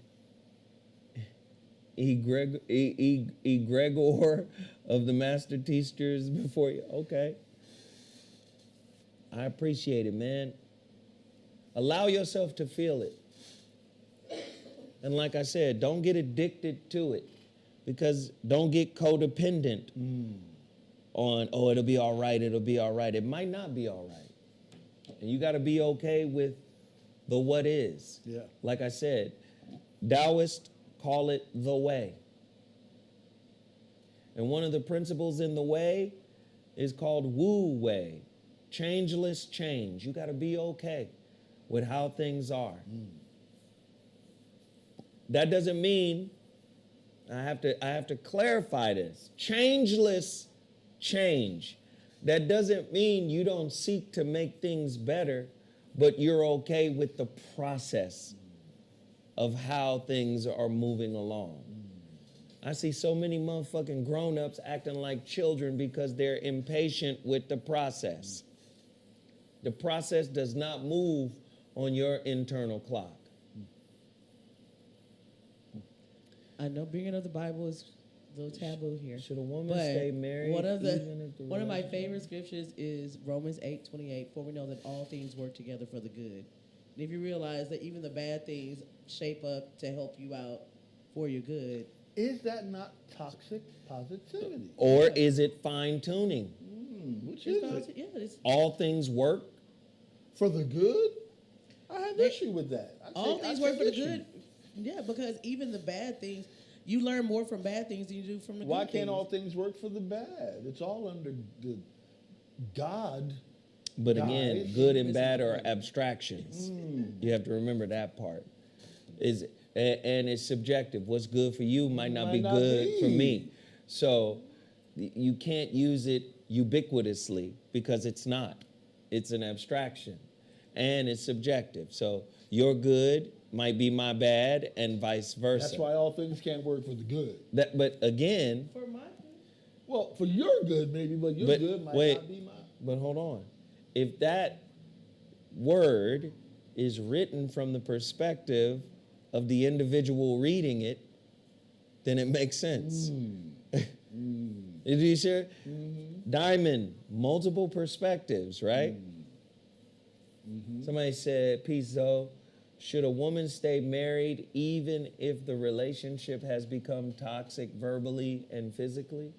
egregor of the master teachers before you. Okay. I appreciate it, man. Allow yourself to feel it. And like I said, don't get addicted to it, because don't get codependent on, oh, it'll be all right, it'll be all right. It might not be all right. And you got to be okay with the what is. Yeah. Like I said, Taoists call it the way. And one of the principles in the way is called Wu Wei, changeless change. You got to be okay with how things are. That doesn't mean, I have to clarify this, changeless change. That doesn't mean you don't seek to make things better, but you're okay with the process of how things are moving along. I see so many motherfucking grown-ups acting like children because they're impatient with the process. The process does not move on your internal clock. I know bringing up the Bible is a little taboo here. Should a woman But stay married? one of One my favorite scriptures is Romans 8:28. For we know that all things work together for the good. And if you realize that even the bad things shape up to help you out for your good. Is that not toxic positivity? Or is it fine-tuning? Which is it? Yeah, it's All things work. For the good? I have issue with that. all things work for the good. Yeah, because even the bad things, you learn more from bad things than you do from the Why good can't things. all things work for the bad? It's all under the God. But Guys, again, good and bad are abstractions. You have to remember that part. And it's subjective. What's good for you might not be good for me. So you can't use it ubiquitously because it's not. It's an abstraction. And it's subjective. So your good might be my bad and vice versa. That's why all things can't work for the good. But again, For my good. Well, for your good maybe, but your good might not be mine. But hold on. If that word is written from the perspective of the individual reading it, then it makes sense. Did you hear? Diamond, multiple perspectives, right? Somebody said, peace, Zoe, should a woman stay married even if the relationship has become toxic verbally and physically?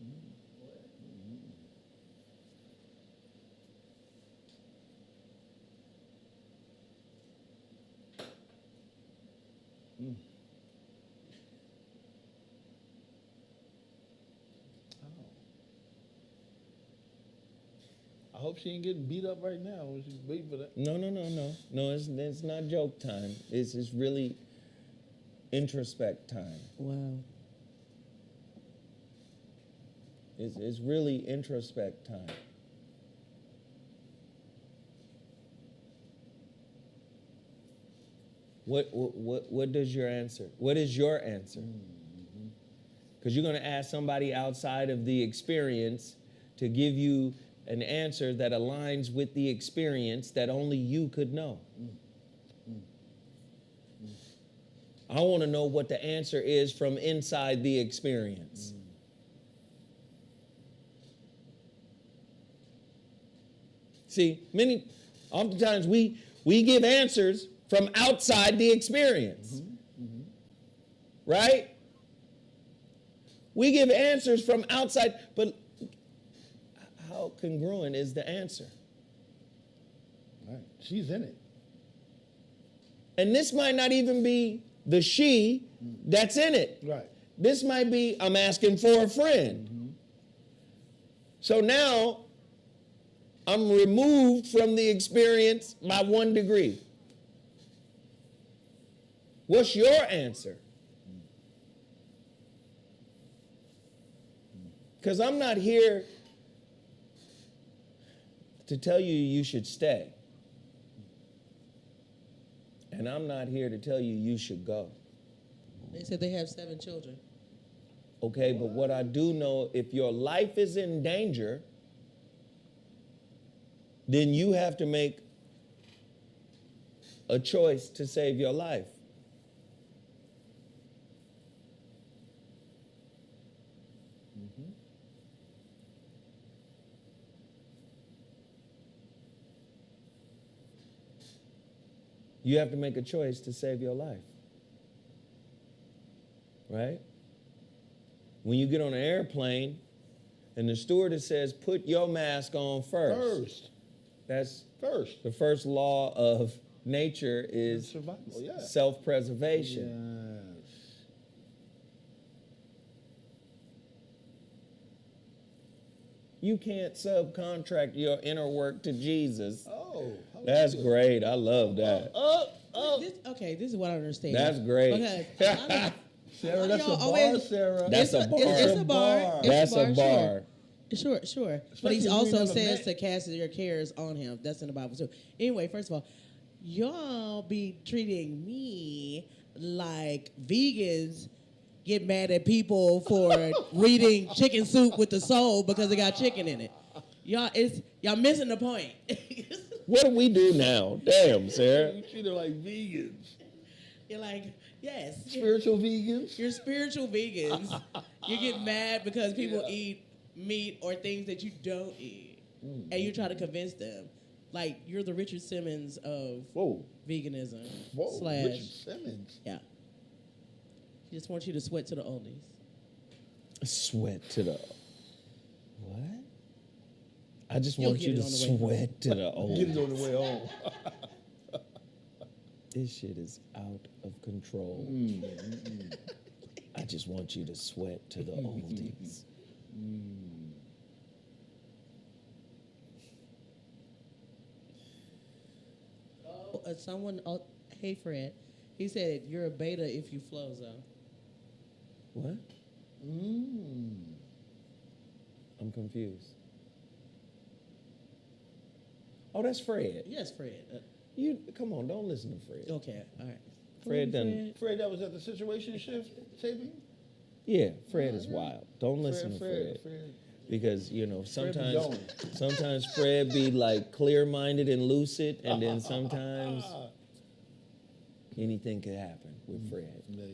I hope she ain't getting beat up right now when she's waiting for that. No. No, it's not joke time. It's really introspect time. Wow. It's really introspect time. What does your answer? What is your answer? Because you're going to ask somebody outside of the experience to give you an answer that aligns with the experience that only you could know. I want to know what the answer is from inside the experience. See, oftentimes we give answers from outside the experience. Right? We give answers from outside, but how congruent is the answer? Right. She's in it. And this might not even be the she that's in it. Right. This might be, I'm asking for a friend. So now I'm removed from the experience by 1 degree. What's your answer? Because I'm not here to tell you you should stay. And I'm not here to tell you you should go. They said they have 7 children. Okay, but what I do know, if your life is in danger, then you have to make a choice to save your life. You have to make a choice to save your life. Right? When you get on an airplane and the stewardess says, put your mask on first. That's First. the first law of nature is Survival, yeah. self-preservation. Yes. You can't subcontract your inner work to Jesus. Oh. That's great. I love that. This is what I understand. That's great. Okay. Sarah, that's a bar, always- Sarah. That's a bar. It's a bar. That's a bar. Sure. But Especially he if you also never says met. to cast your cares on him. That's in the Bible too. Anyway, first of all, y'all be treating me like vegans get mad at people for reading Chicken Soup with the Soul because it got chicken in it. Y'all missing the point. What do we do now? Damn, Sarah. You treat them like vegans. You're like, yes. Spiritual vegans. You're spiritual vegans. You get mad because people eat meat or things that you don't eat. And you try to convince them. Like, you're the Richard Simmons of veganism. Whoa, Richard Simmons. Yeah. He just wants you to sweat to the oldies. Sweat to the... What? I just You'll want get you it to on the way sweat to the old. Get it on the way home. This shit is out of control. I just want you to sweat to the oldies. Hey Fred, he said you're a beta if you flow, Zoe. What? I'm confused. Oh, that's Fred. Yes, Fred. You come on, don't listen to Fred. Okay, all right. Fred done. Fred, that was at the situation shift taping? Yeah, Fred is wild. Don't listen to Fred. Because, you know, sometimes Fred be like clear-minded and lucid, and then sometimes anything could happen with Fred. Yeah.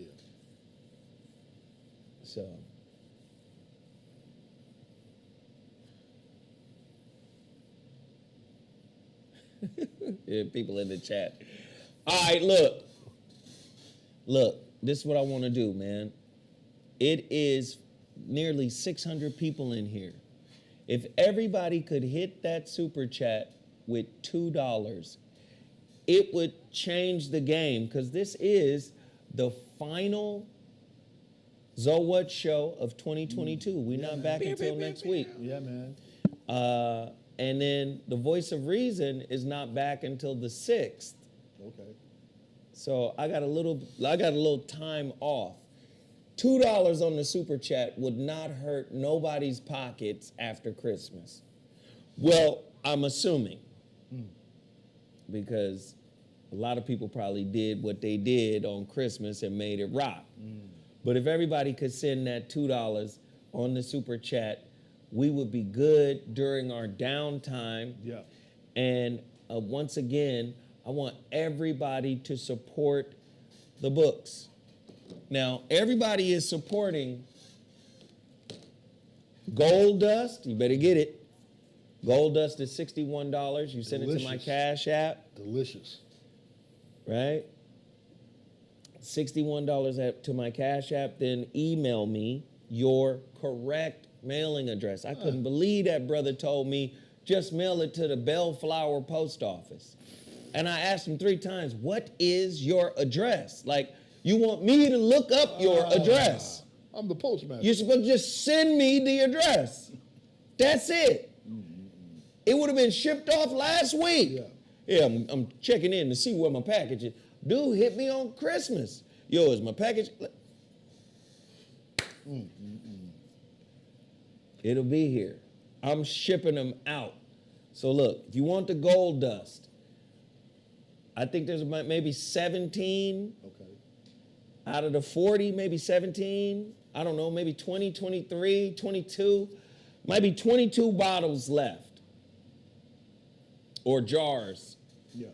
So, yeah, people in the chat. All right, look, this is what I want to do, man. It is nearly 600 people in here. If everybody could hit that super chat with $2, it would change the game, because this is the final So What show of 2022. We're not back until next week. Yeah, man. And then the Voice of Reason is not back until the 6th. Okay. So I got a little time off. $2 on the super chat would not hurt nobody's pockets after Christmas. Well, I'm assuming, because a lot of people probably did what they did on Christmas and made it rock. But if everybody could send that $2 on the super chat, we would be good during our downtime. Yeah. And once again, I want everybody to support the books. Now, everybody is supporting Gold Dust. You better get it. Gold Dust is $61. You send it to my Cash App. Delicious. Right? $61 to my Cash App. Then email me your correct mailing address. I couldn't believe that brother told me just mail it to the Bellflower Post Office. And I asked him 3 times, what is your address? Like, you want me to look up your address. I'm the postmaster. You're supposed to just send me the address. That's it. It would have been shipped off last week. Yeah, I'm checking in to see where my package is. Dude hit me on Christmas. Yo, is my package? It'll be here. I'm shipping them out. So look, if you want the Gold Dust, I think there's maybe 17 out of the 40, maybe 17. I don't know, maybe 20, 23, 22. Might be 22 bottles left. Or jars. Yeah.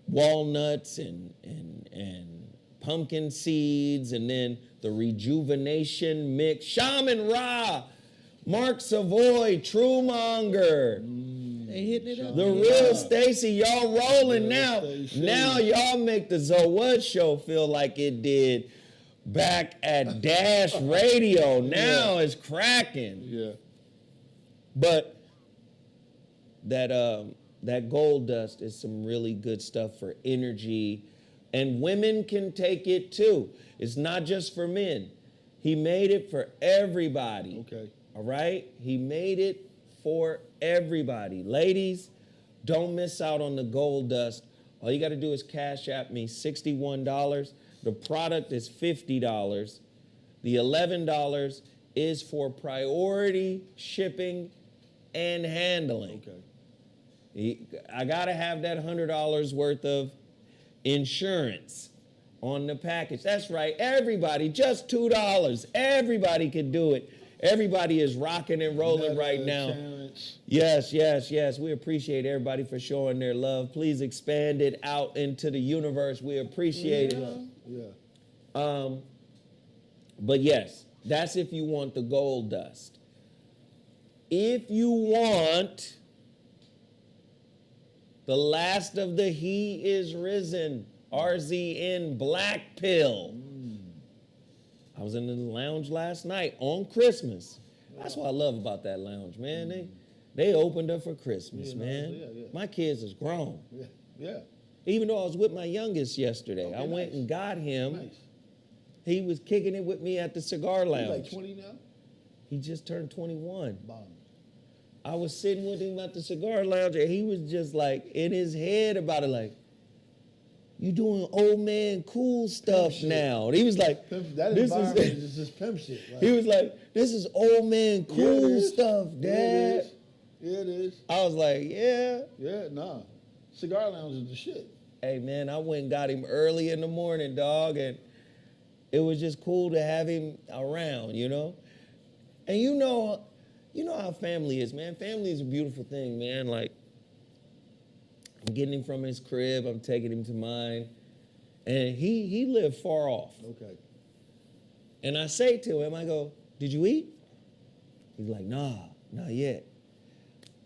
Walnuts and pumpkin seeds, and then the rejuvenation mix. Shaman Ra, Mark Savoy, True Monger. They hitting it up. The real Stacy, y'all rolling now. Now y'all make the Zoe What Show feel like it did back at Dash Radio. Now it's cracking. Yeah. But that Gold Dust is some really good stuff for energy, and women can take it too. It's not just for men. He made it for everybody. Okay. All right? He made it for everybody. Ladies, don't miss out on the Gold Dust. All you got to do is Cash App me $61. The product is $50. The $11 is for priority shipping and handling. Okay. I gotta have that $100 worth of insurance on the package. That's right, everybody, just $2. Everybody can do it. Everybody is rocking and rolling right now. Terrence. Yes, yes, yes. We appreciate everybody for showing their love. Please expand it out into the universe. We appreciate it. Yeah. But yes, that's if you want the gold dust. If you want the last of the He is Risen, RZN Black Pill. I was in the lounge last night on Christmas. That's what I love about that lounge, man. They opened up for Christmas, man. My kids is grown. Yeah. Even though I was with my youngest yesterday, Okay, I went and got him. Nice. He was kicking it with me at the cigar He's lounge. like 20 now? He just turned 21. Bomb. I was sitting with him at the cigar lounge, and he was just like in his head about it, like, you doing old man cool stuff now. And he was like, Pimp, that this environment is is just pimp shit. Like, he was like, this is old man yeah, cool it is. stuff, Yeah, Dad. it is. Yeah, it is. I was like, yeah. Yeah, nah. Cigar lounge is the shit. Hey, man, I went and got him early in the morning, dog, and it was just cool to have him around, you know? And you know how family is, man. Family is a beautiful thing, man. Like, I'm getting him from his crib, I'm taking him to mine, and he lived far off. Okay. And I say to him, I go, did you eat? He's like, nah, not yet.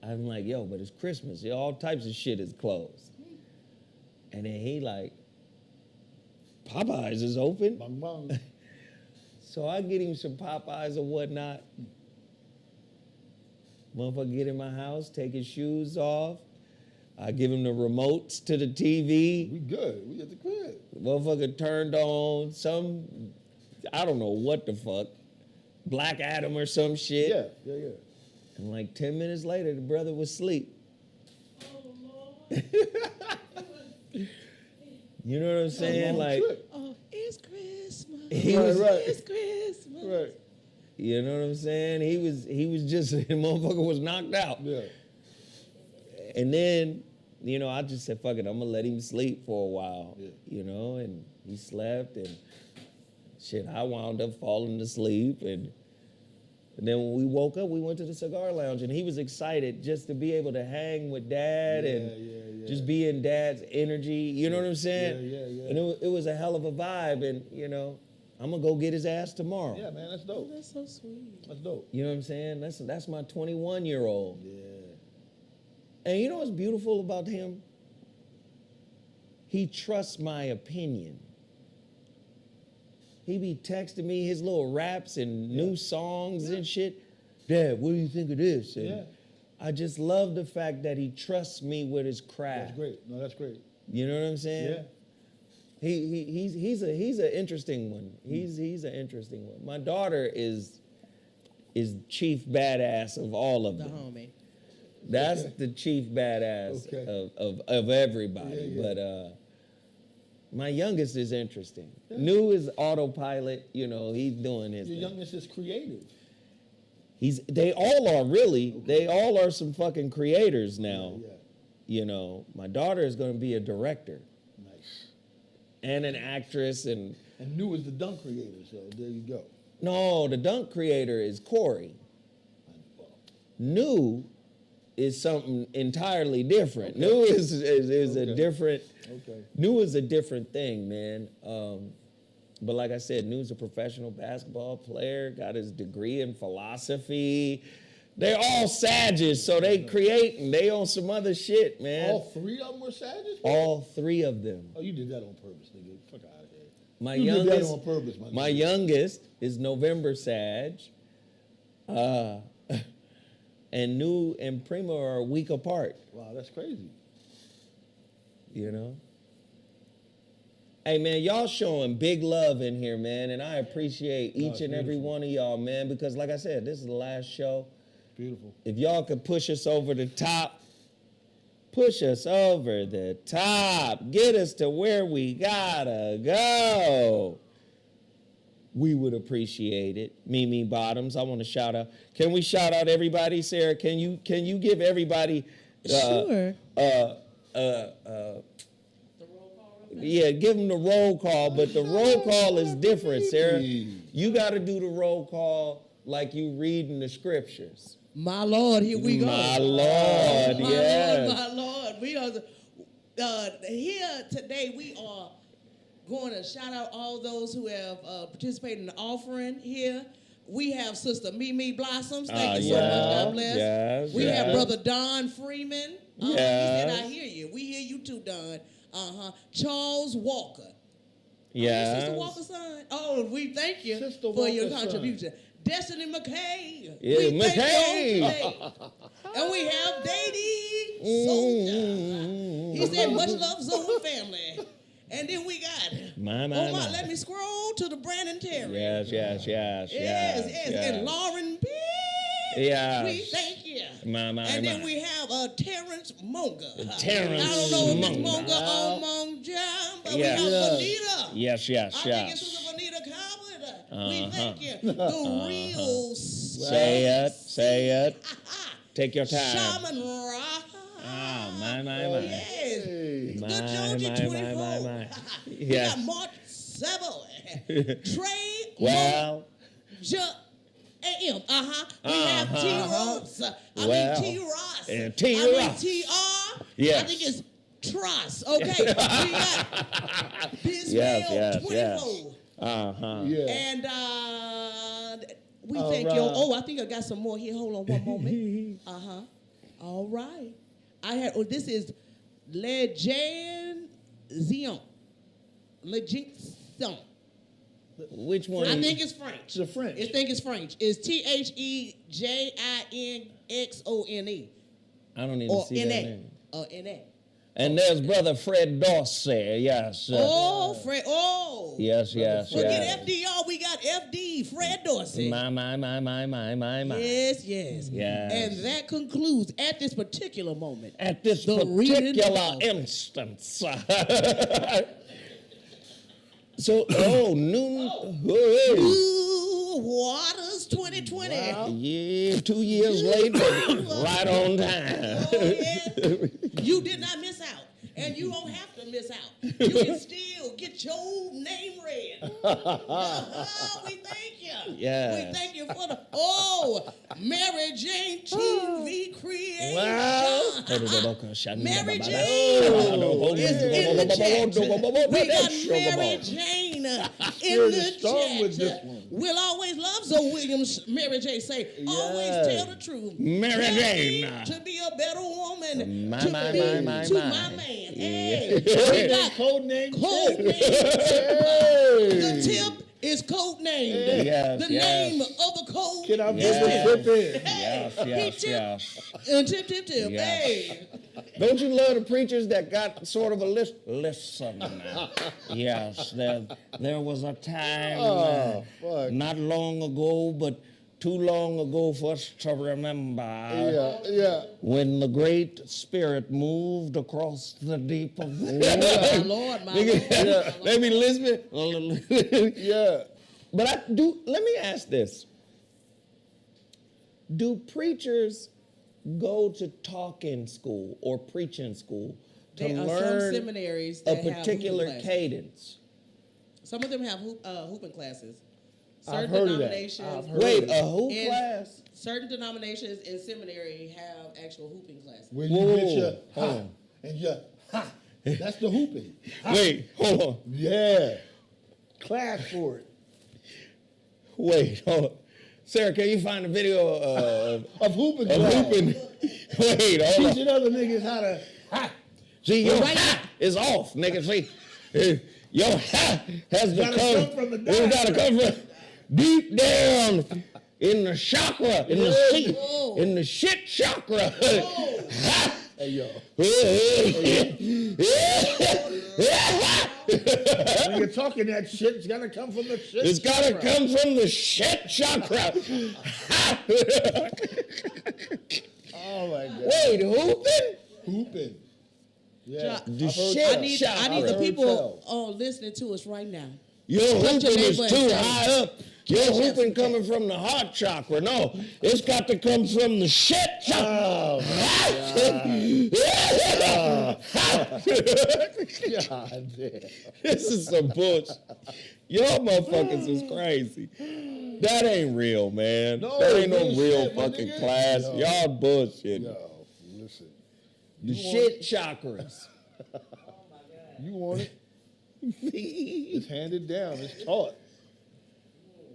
I'm like, yo, but it's Christmas. All types of shit is closed. And then he like, Popeyes is open. Bang, bang. So I get him some Popeyes or whatnot. Motherfucker get in my house, take his shoes off. I give him the remotes to the TV. We good. We at the crib. Motherfucker turned on some, I don't know what the fuck, Black Adam or some shit. Yeah. And like 10 minutes later, the brother was asleep. You know what I'm saying? Like, Oh, it's Christmas. he was, right. It's Christmas. Right. you know what I'm saying? He was just, the motherfucker was knocked out. Yeah. And then, you know, I just said, fuck it, I'm gonna let him sleep for a while, Yeah. you know, and he slept, and shit, I wound up falling asleep, and then when we woke up, we went to the cigar lounge, and he was excited just to be able to hang with Dad and just be in Dad's energy, you know what I'm saying? Yeah. And it was a hell of a vibe, and, you know, I'm gonna go get his ass tomorrow. Yeah, man, that's dope. That's so sweet. That's dope. You know what I'm saying? That's my 21-year-old. Yeah. And you know what's beautiful about him? He trusts my opinion. He be texting me his little raps and new songs and shit. Dad, what do you think of this? And I just love the fact that he trusts me with his craft. That's great. No, that's great. You know what I'm saying? Yeah. He's an interesting one. He's an interesting one. My daughter is chief badass of all of The them. homie. That's the chief badass Okay. of everybody. Yeah. But my youngest is interesting. New is autopilot. You know, he's doing his Your thing. youngest is creative. They all are really. They all are some fucking creators now. Yeah. You know, my daughter is going to be a director Nice. and an actress. And And New is the dunk creator, so there you go. no, the dunk creator is Corey. New is something entirely different. New is a different. Okay. New is a different thing, man. But like I said, New's a professional basketball player, got his degree in philosophy. They're all Sages, so they creating. They on some other shit, man. All three of them were Sagittarius? All three of them. Oh, you did that on purpose, nigga. Fuck out of here. My You did that youngest, on purpose, my my nigga. youngest is November Sag. And New and Primo are a week apart. Wow, that's crazy. You know? Hey, man, y'all showing big love in here, man, and I appreciate each it's and every beautiful. one of y'all, man, because like I said, this is the last show. Beautiful. If y'all could push us over the top, push us over the top, get us to where we gotta go, we would appreciate it. Mimi Bottoms, I want to shout out. Can we shout out everybody, Sarah? Can you give everybody Sure. Yeah, give them the roll call, but the roll call is different, Sarah. You got to do the roll call like you reading the scriptures. My Lord, here we go. My Lord, yes. Lord, my Lord. We are here today. We are going to shout out all those who have participated in the offering here. We have Sister Mimi Blossoms. Thank you so much. God bless. Yes, we yes. have Brother Don Freeman. He said, I hear you. We hear you too, Don. Charles Walker. Yeah. Sister Walker's son. Oh, we thank you Sister for your Walker's contribution. Destiny McKay. Yeah, we thank McKay. you today. And we have Daddy Soldier. He said, much love, Zoe family. And then we got, my. let me scroll to the Brandon Terry. Yes. And Lauren B. Yes. We thank you. And then we have Terrence Monga. Terrence I don't know if it's Monga. Monga or Monga, but Yes. we have Bonita. Yes. I think it's Sister Bonita Cobbler. We thank you. The real Say it. Take your time. Shaman Ra. My. Yes. Good Georgie 24. We Yes. got Mark Sebo. Trey. Well. AM. We have T. Ross. T. Ross. And T. Ross. TR. Yes. I think it's Tross. Okay. We got Biswell 24. Yeah. And we All thank right. you. Oh, I think I got some more here. Hold on one moment. All right. This is Legend Zion. Which one? I think it's French. The French. I think it's French. It's TheJinXone. I don't even Or see that NA. name. Or NA. And there's Brother Fred Dorsey. Yes. Oh, Fred. Oh. Yes. Forget FDR. We got FD, Fred Dorsey. My. Yes. Yes. And that concludes at this particular moment. At this The reading particular of- instance. So, noon. Hey. Ooh, Waters 2020. Wow. Yeah, 2 years late, but right on time. Oh, yeah. You did not miss out. And you don't have to miss out. You can still get your name read. We thank you. Yes. We thank you for Mary Jane TV creation. Wow. Mary Jane is in the chat. We got Mary Jane in the strong with this chat. one. We'll always love Zoe Williams. Mary Jane say, always tell the truth. Mary Tell Jane. me to be a better woman. My, to my, be my, to my. my man. Yeah. Hey, we got Code name. code name. The tip is code named. Yes, the yes. name of the code. Can I is put the tip in? Yes. And tip. Yes. Hey. Don't you love the preachers that got sort of a list? Listen. Yes, there was a time fuck. not long ago, but too long ago for us to remember. Yeah. When the Great Spirit moved across the deep of My Lord, my Lord. Let me listen. Yeah. But let me ask this. Do preachers go to talking school or preaching school to There are learn some seminaries a that have particular hooping classes. cadence? Some of them have hooping classes. I've heard of that. Denominations. Wait, a hoop in- class? Certain denominations in seminary have actual hooping classes. Where you Whoa. get your Hold ha on. and your ha. That's the hooping. Ha. Wait, hold on. Yeah. Class for it. Wait, hold on. Sarah, can you find a video Of hooping of class. hooping? Wait, hold on. Teaching other niggas how to ha. See, your Right hat is off, nigga. See, your hat has to Gotta come. come from the It's got to come from deep down in the chakra, in the seat, Whoa. in the shit chakra. Hey, yo. When you're talking that shit, it's gotta come from the shit. It's got to chakra. come from the shit chakra. Oh my God. Wait, hooping? Hooping. Yeah. Ja- The I've heard shit tell. I need chakra. the heard people tell. listening to us right now. Your Punch your hooping is neighbor too and say, high up. Your Yes, hooping yes. coming from the heart chakra. No, it's got to come from the shit chakra. God damn. This is some bullshit. Y'all motherfuckers is crazy. That ain't real, man. No, that ain't no real real shit, my fucking nigga. class. Yo. Y'all bullshit. Yo, listen. The shit chakras. You want it? It's handed down. It's taught.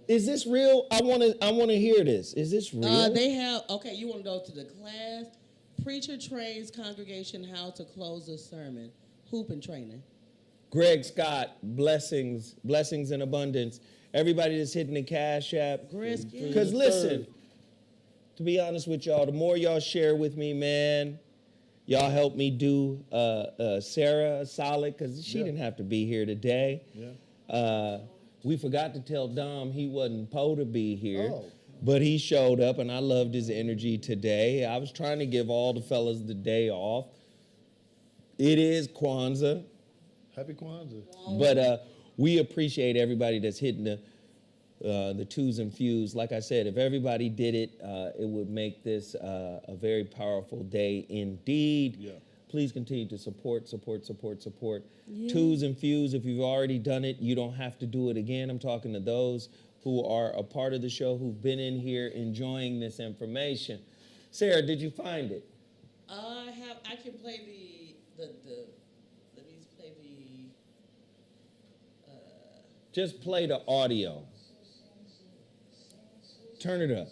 Is this real? I want to hear this. Is this real? They have, okay, you want to go to the class? Preacher trains congregation how to close a sermon. Hooping training. Greg Scott, blessings in abundance. Everybody that's hitting the Cash App. Because listen, to be honest with y'all, the more y'all share with me, man, y'all help me do Sarah a solid, because she didn't have to be here today. Yeah. We forgot to tell Dom he wasn't supposed to be here. Oh. But he showed up, and I loved his energy today. I was trying to give all the fellas the day off. It is Kwanzaa. Happy Kwanzaa. But we appreciate everybody that's hitting the twos and fews. Like I said, if everybody did it, it would make this a very powerful day indeed. Yeah. Please continue to support. Yeah. Twos and fews, if you've already done it, you don't have to do it again. I'm talking to those who are a part of the show, who've been in here enjoying this information. Sarah, did you find it? I can play let me play Just play the audio. Turn it up.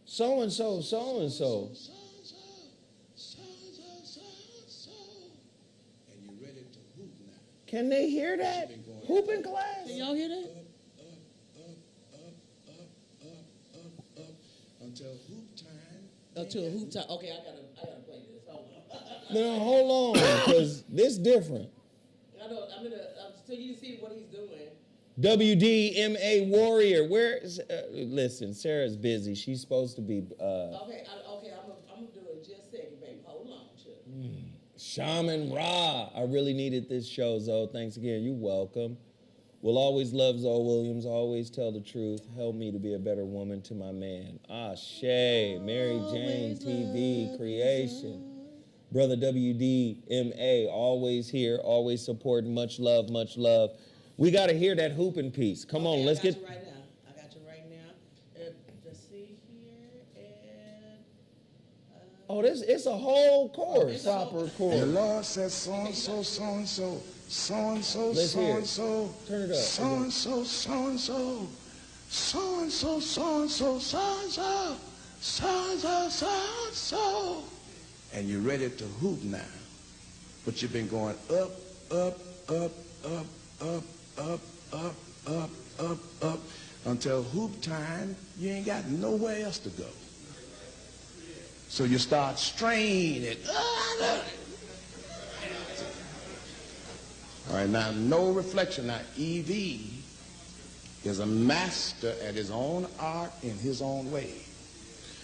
So-and-so, so-and-so. Can they hear that? Hooping class? Can y'all hear that? Until hoop time. To a hoop time. Okay, I gotta play this. Hold on. No, hold on, because this different. I know. So you see what he's doing. WDMA Warrior. Where is? Listen, Sarah's busy. She's supposed to be. Okay. I'm gonna do it just a second, baby. Hold on, chill. Shaman Ra. I really needed this show, Zoe. Thanks again. You're welcome. Will always love Zoe Williams. Always tell the truth. Help me to be a better woman to my man. Shay, Mary Jane TV Creation. Brother WDMA, always here, always supporting. Much love, much love. We got to hear that hooping piece. Come on, let's get. I got you right now. Let's see here. And it's a whole chorus. Proper The chord. Lord says so and so, so and so, so and so, Let's so hear and it. so, Turn it up. so and so, so and so, so and so, so and so, so and so, so and so, so and so. And you're ready to hoop now. But you've been going up, up, up, up, up, up, up, up, up, up, until hoop time, you ain't got nowhere else to go. So you start straining it. All right, now no reflection. Now EV is a master at his own art in his own way.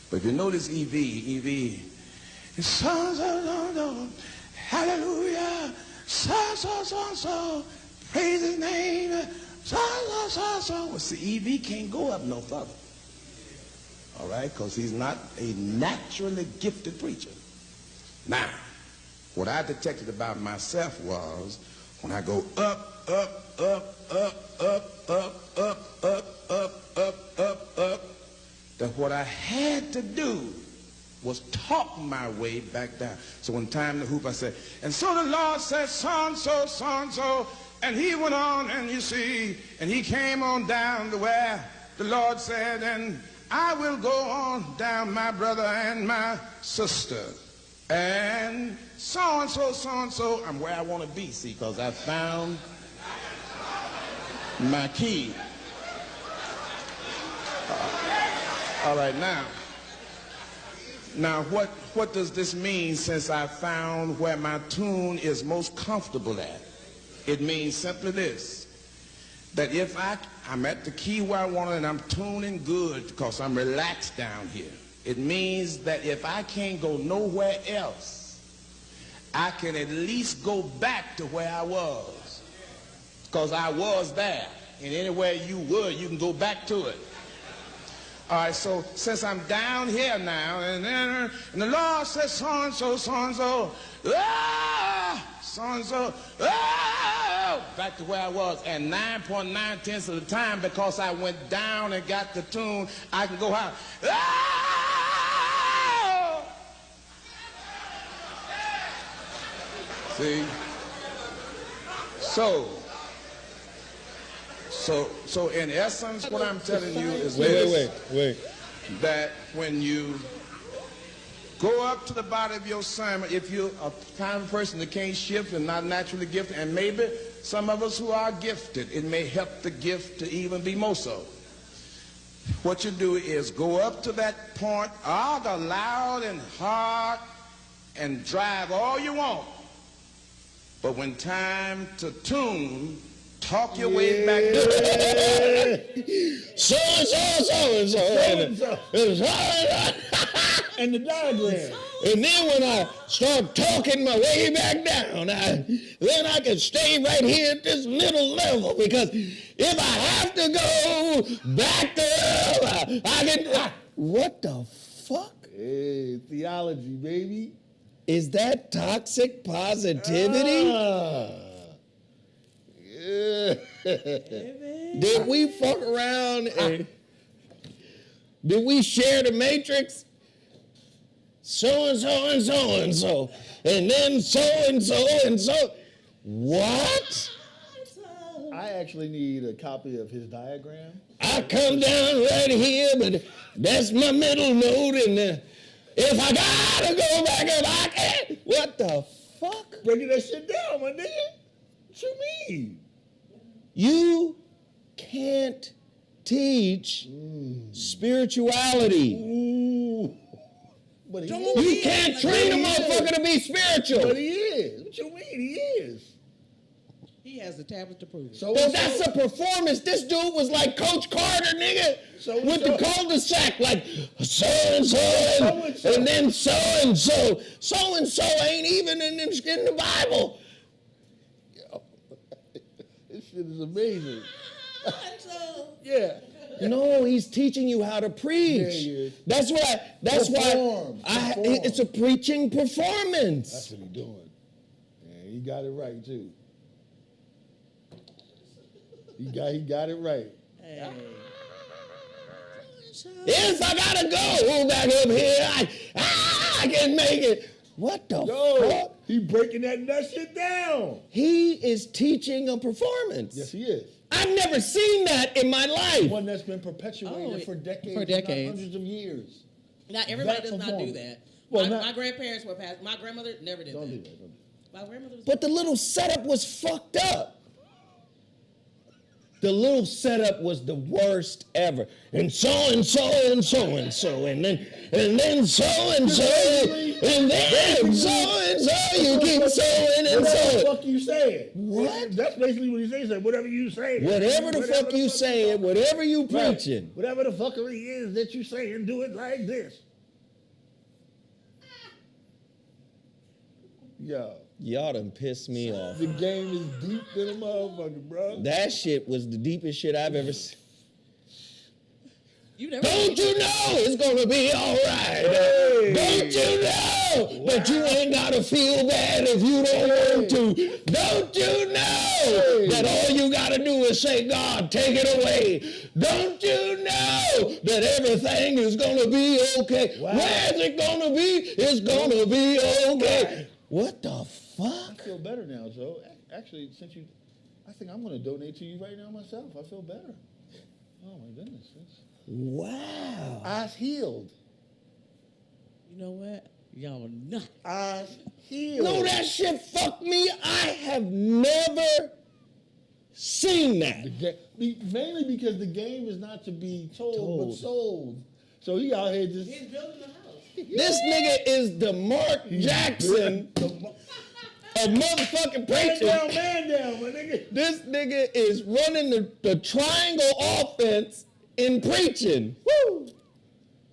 But if you notice EV is so, hallelujah, so, praise his name, so. Well, see, EV can't go up no further. All right, because he's not a naturally gifted preacher. Now, what I detected about myself was when I go up, up, up, up, up, up, up, up, up, up, up, up, that what I had to do was talk my way back down. So when time to hoop, I said, and so the Lord said, so and so, and he went on, and you see, and he came on down to where the Lord said, and I will go on down, my brother and my sister. And so, I'm where I want to be, see, because I found my key. All right, now what does this mean since I found where my tune is most comfortable at? It means simply this, that if I'm at the key where I want it and I'm tuning good because I'm relaxed down here, it means that if I can't go nowhere else, I can at least go back to where I was. Because I was there. And anywhere you were, you can go back to it. All right, so since I'm down here now, and the Lord says so-and-so, so-and-so, so-and-so, back to where I was. And 9.9 of the time, because I went down and got the tune, I can go high. See? So in essence, what I'm telling you is Wait. that when you go up to the body of your sermon, if you're a kind of person that can't shift and not naturally gifted, and maybe some of us who are gifted, it may help the gift to even be more so. What you do is go up to that point, argue loud and hard, and drive all you want. But when time to tune, talk your way back to So-and-so. And the diagram. And then when I start talking my way back down, then I can stay right here at this little level, because if I have to go back there, I can. What the fuck? Hey, theology, baby. Is that toxic positivity? Yeah. Did we fuck around and did we share the matrix? So-and-so and so-and-so. And then so-and-so and so. What? I actually need a copy of his diagram. I come down right here, but that's my middle note, and if I gotta go back up, I can. What the fuck? Breaking that shit down, my nigga. What you mean? You can't teach spirituality. Ooh. But he is. You can't train a motherfucker to be spiritual. But he is. What you mean? He is. He has the tablet to prove it. So Well, that's a performance. This dude was like Coach Carter, nigga, with the cul-de-sac, like so-and-so, and then so-and-so. So-and-so ain't even in the Bible. This shit is amazing. Yeah. No, he's teaching you how to preach. Yeah, he is. That's why. Perform. It's a preaching performance. That's what he's doing. Yeah, he got it right too. He got it right. Hey. If I gotta go back up here, I can make it. What the fuck? He breaking that nut shit down. He is teaching a performance. Yes, he is. I've never seen that in my life. One that's been perpetuated for decades. For decades. Not hundreds of years. Now, everybody does not do performance. that. Well, my grandparents were past. My grandmother never did Don't that. do that. My grandmother was. But the little setup was fucked up. The little setup was the worst ever. And so-and-so and so-and-so. And then so-and-so. And then so-and-so. You keep so-and and Whatever so. the fuck you saying? What? That's basically what he says. Whatever you say. Whatever the fuck you saying, whatever you preaching. Right. Whatever the fuckery is that you say, and do it like this. Yo. Y'all done pissed me off. The game is deep than a motherfucker, bro. That shit was the deepest shit I've ever seen. You never. Don't you know it's gonna be all right? Hey. Don't you know that you ain't gotta feel bad if you don't want to? Don't you know that all you gotta do is say, God, take it away? Don't you know that everything is gonna be okay? Wow. Where's it gonna be? It's gonna be okay. What the fuck? I feel better now, Joe. Actually, I think I'm going to donate to you right now myself. I feel better. Oh, my goodness. Wow. Eyes healed. You know what? Y'all not. Eyes healed. No, that shit fucked me. I have never seen that. Mainly because the game is not to be told. But sold. So he out here just... He's building a house. This nigga is the Mark Jackson of motherfucking preaching. Man down, my nigga. This nigga is running the triangle offense in preaching. Woo!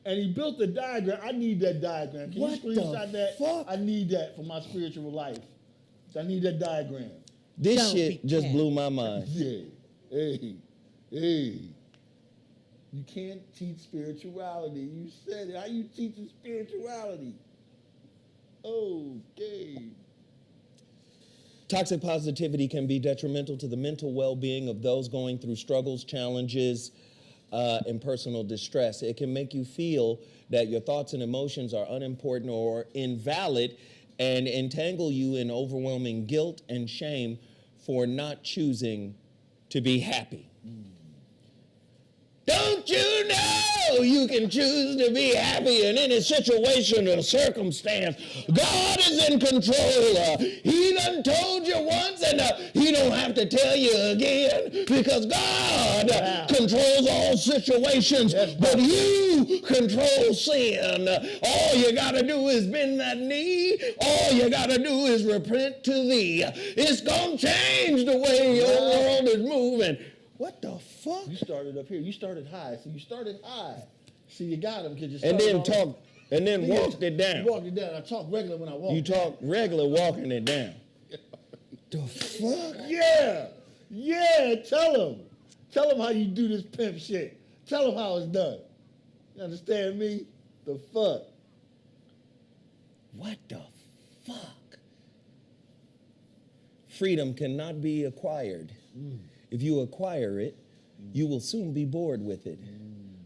And he built a diagram. I need that diagram. Can What you the screenshot that? fuck? I need that for my spiritual life. I need that diagram. This Don't shit be just cat. blew my mind. Yeah. Hey. You can't teach spirituality. You said it. How you teaching spirituality? Okay. Toxic positivity can be detrimental to the mental well-being of those going through struggles, challenges, and personal distress. It can make you feel that your thoughts and emotions are unimportant or invalid and entangle you in overwhelming guilt and shame for not choosing to be happy. Don't you know you can choose to be happy in any situation or circumstance? God is in control. He done told you once and he don't have to tell you again because God controls all situations, but you control sin. All you got to do is bend that knee. All you got to do is repent to thee. It's going to change the way your world is moving. What the fuck? You started up here. You started high. So you started high. See, you got him because you And started then off- talk, and then walked it down. You walked it down. I talk regular when I walk. You talk regular walking it down. The fuck? Yeah. Yeah. Tell him. Tell him how you do this pimp shit. Tell him how it's done. You understand me? The fuck? What the fuck? Freedom cannot be acquired. If you acquire it, you will soon be bored with it.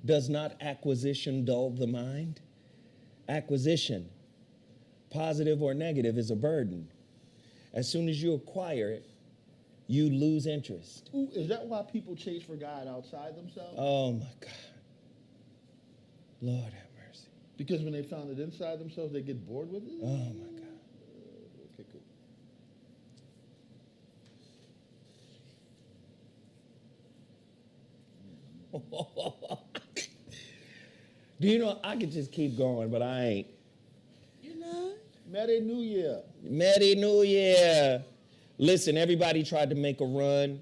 Does not acquisition dull the mind? Acquisition, positive or negative, is a burden. As soon as you acquire it, you lose interest. Ooh, is that why people chase for God outside themselves? Oh my God. Lord have mercy. Because when they found it inside themselves, they get bored with it? Oh my God. Okay, cool. Do you know, I could just keep going, but I ain't. You know? Merry New Year. Merry New Year. Listen, everybody tried to make a run.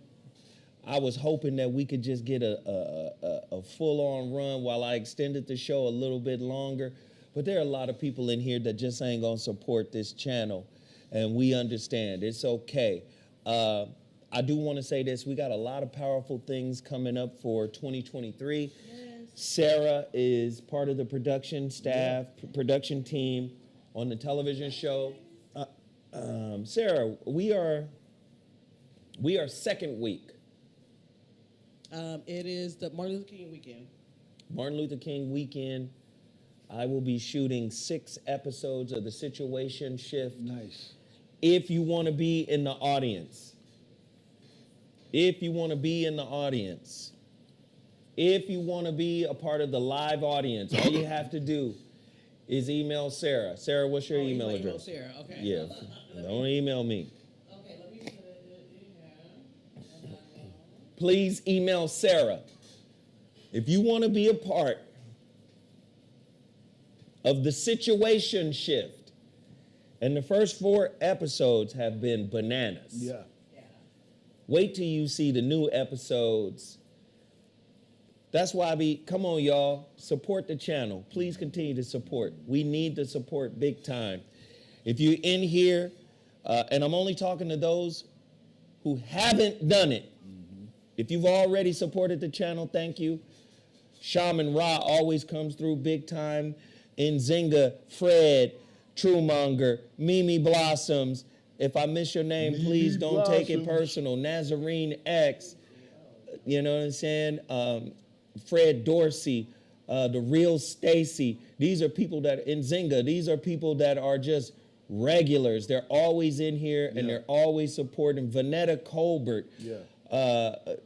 I was hoping that we could just get a full-on run while I extended the show a little bit longer. But there are a lot of people in here that just ain't gonna support this channel. And we understand, it's okay. I do wanna say this, we got a lot of powerful things coming up for 2023. Yes. Sarah is part of the production staff, production team on the television show. Sarah, we are second week. It is the Martin Luther King weekend. Martin Luther King weekend. I will be shooting 6 episodes of The Situation Shift. Nice. If you want to be in the audience, if you want to be in the audience, if you want to be a part of the live audience, all you have to do is email Sarah. Sarah, what's your email address? Sarah, okay. Yeah, don't email me. Okay, let me put it in here. Please email Sarah. If you want to be a part of The Situation Shift, and the first 4 episodes have been bananas. Yeah. Wait till you see the new episodes. That's why come on, y'all, support the channel. Please continue to support. We need the support big time. If you're in here, and I'm only talking to those who haven't done it. If you've already supported the channel, thank you. Shaman Ra always comes through big time. Nzinga, Fred, Truemonger, Mimi Blossoms. If I miss your name, Mimi please don't take it Blossoms. personal. Nazarene X, you know what I'm saying? Fred Dorsey, the real Stacy. These are people that, Nzinga, these are people that are just regulars. They're always in here and they're always supporting. Vanetta Colbert,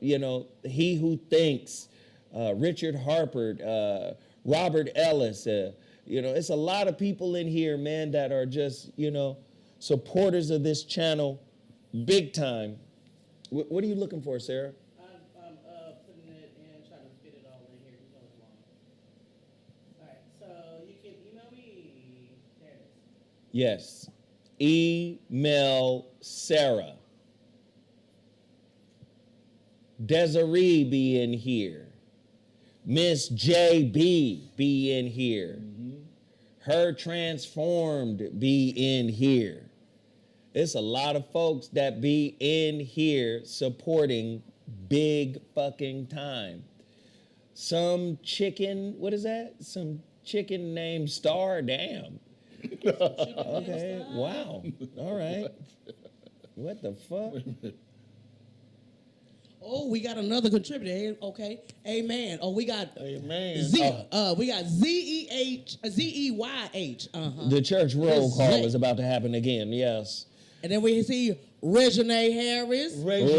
you know, He Who Thinks, Richard Harper, Robert Ellis. You know, it's a lot of people in here, man, that are just, you know, supporters of this channel big time. What are you looking for, Sarah? I'm putting it in, trying to fit it all in here. It's going long. All right, so you can email me. There it is. Yes. Email Sarah. Desiree be in here. Miss JB be in here. Her Transformed be in here. It's a lot of folks that be in here supporting big fucking time. Some chicken, what is that? Some chicken named Star, damn. Okay, wow. All right. What the fuck? Oh, we got another contributor. Okay, amen. Oh, we got Amen. we got ZEYH. The church roll call Z. is about to happen again, yes. And then we see Regine Harris. Regine.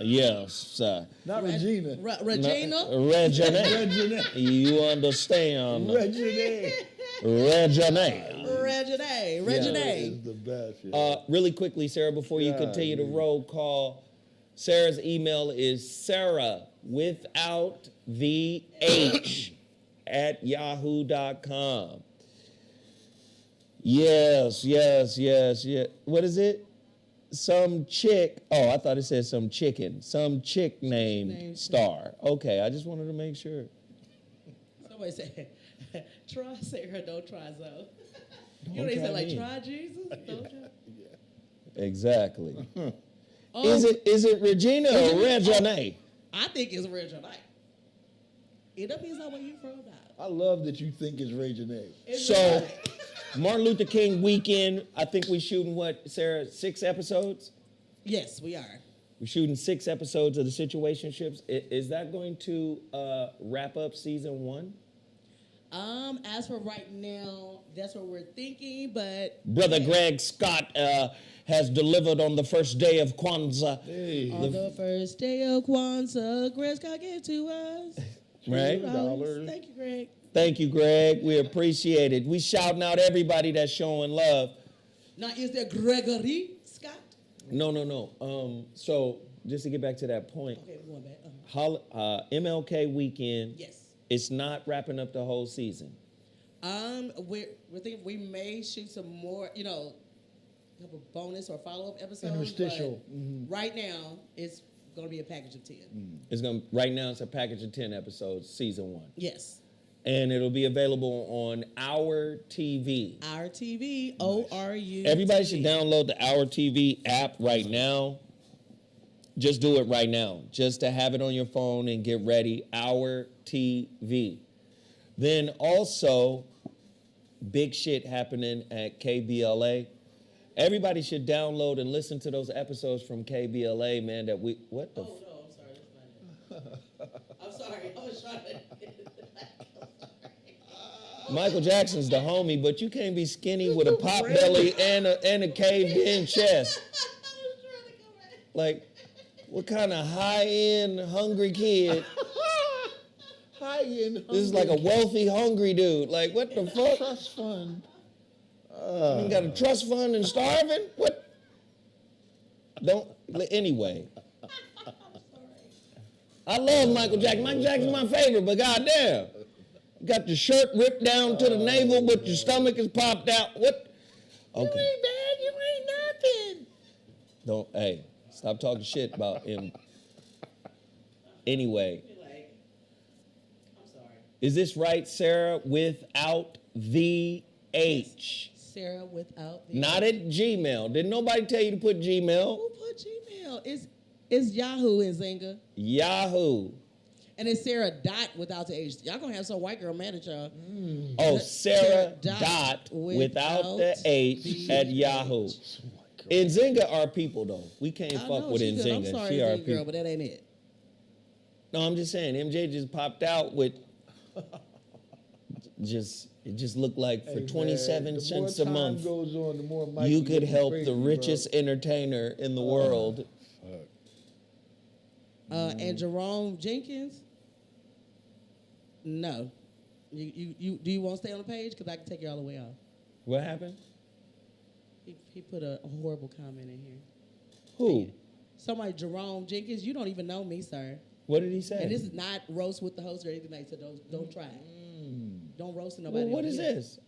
Yes. Not Regina. Regina. Regine. Regina. You understand. Regina. Regine. Regine. Is the best. Yeah. Really quickly, Sarah, before you God, continue the dude. roll call, Sarah's email is Sarah without the H at yahoo.com. Yes. What is it? Some chick. Oh, I thought it said some chicken. Some chick named Star. Okay, I just wanted to make sure. Somebody said, try Sarah, don't try Zoe. Don't You know they try said like me. try Jesus, don't try. Exactly. Oh, Is it Regina or Regine? I think it's Regine. It depends on where you from. I love that you think it's Regina. So, Martin Luther King weekend, I think we shooting what, Sarah, 6 episodes? Yes, we are. We're shooting 6 episodes of the Situationships. Is that going to wrap up season 1? As for right now, that's what we're thinking, but Brother Greg Scott has delivered on the first day of Kwanzaa. Hey. on the first day of Kwanzaa, Greg Scott gave to us Right? $2. Thank you, Greg. Thank you, Greg. We appreciate it. We shouting out everybody that's showing love. Now, is there Gregory Scott? No. So, just to get back to that point, Okay, we're going back. MLK weekend, Yes. it's not wrapping up the whole season. We're thinking we may shoot some more, have a bonus or follow-up episode. Interstitial. But right now, it's going to be a package of 10. Right now it's a package of 10 episodes, season 1. Yes. And it'll be available on Our TV. Our TV, ORU. Everybody should download the Our TV app right now. Just do it right now. Just to have it on your phone and get ready. Our TV. Then also, big shit happening at KBLA. Everybody should download and listen to those episodes from KBLA, man, that we, what the? Oh, no, I'm sorry. That's not it. I'm sorry. I was trying to. Michael Jackson's the homie, but you can't be skinny with a pop belly and a caved-in chest. Like, what kind of high-end hungry kid? High-end. This is like a wealthy, hungry dude. Like, what the fuck? Trust fund. You got a trust fund and starving? What? Anyway. I love Michael Jackson. Michael Jackson's my favorite, but goddamn. You got your shirt ripped down to the navel, but your stomach is popped out. What? Okay. You ain't bad. You ain't nothing. Hey, stop talking shit about him. Anyway. I'm sorry. Is this right, Sarah? Without the H. Sarah without the. Not at Gmail. Did nobody tell you to put Gmail? Who put Gmail? It's Yahoo and Zynga. Yahoo. And it's Sarah dot without the H. Y'all gonna have some white girl mad at y'all. Oh, Sarah Sarah dot without the H the at Yahoo. Nzinga are people though. We can't I fuck know, with she good. I'm Nzinga. sorry, She are Zynga girl, people. but that ain't it. No, I'm just saying. MJ just popped out with. It just looked like for 27 cents a month, Goes on, the more Mike you gets could help crazy, the richest entertainer in the world. And Jerome Jenkins. No, you do you want to stay on the page? Because I can take you all the way off. What happened? He put a horrible comment in here. Who? Somebody, Jerome Jenkins. You don't even know me, sir. What did he say? And this is not roast with the host or anything like that. So don't try. Don't roast nobody. Well, what over is here. this?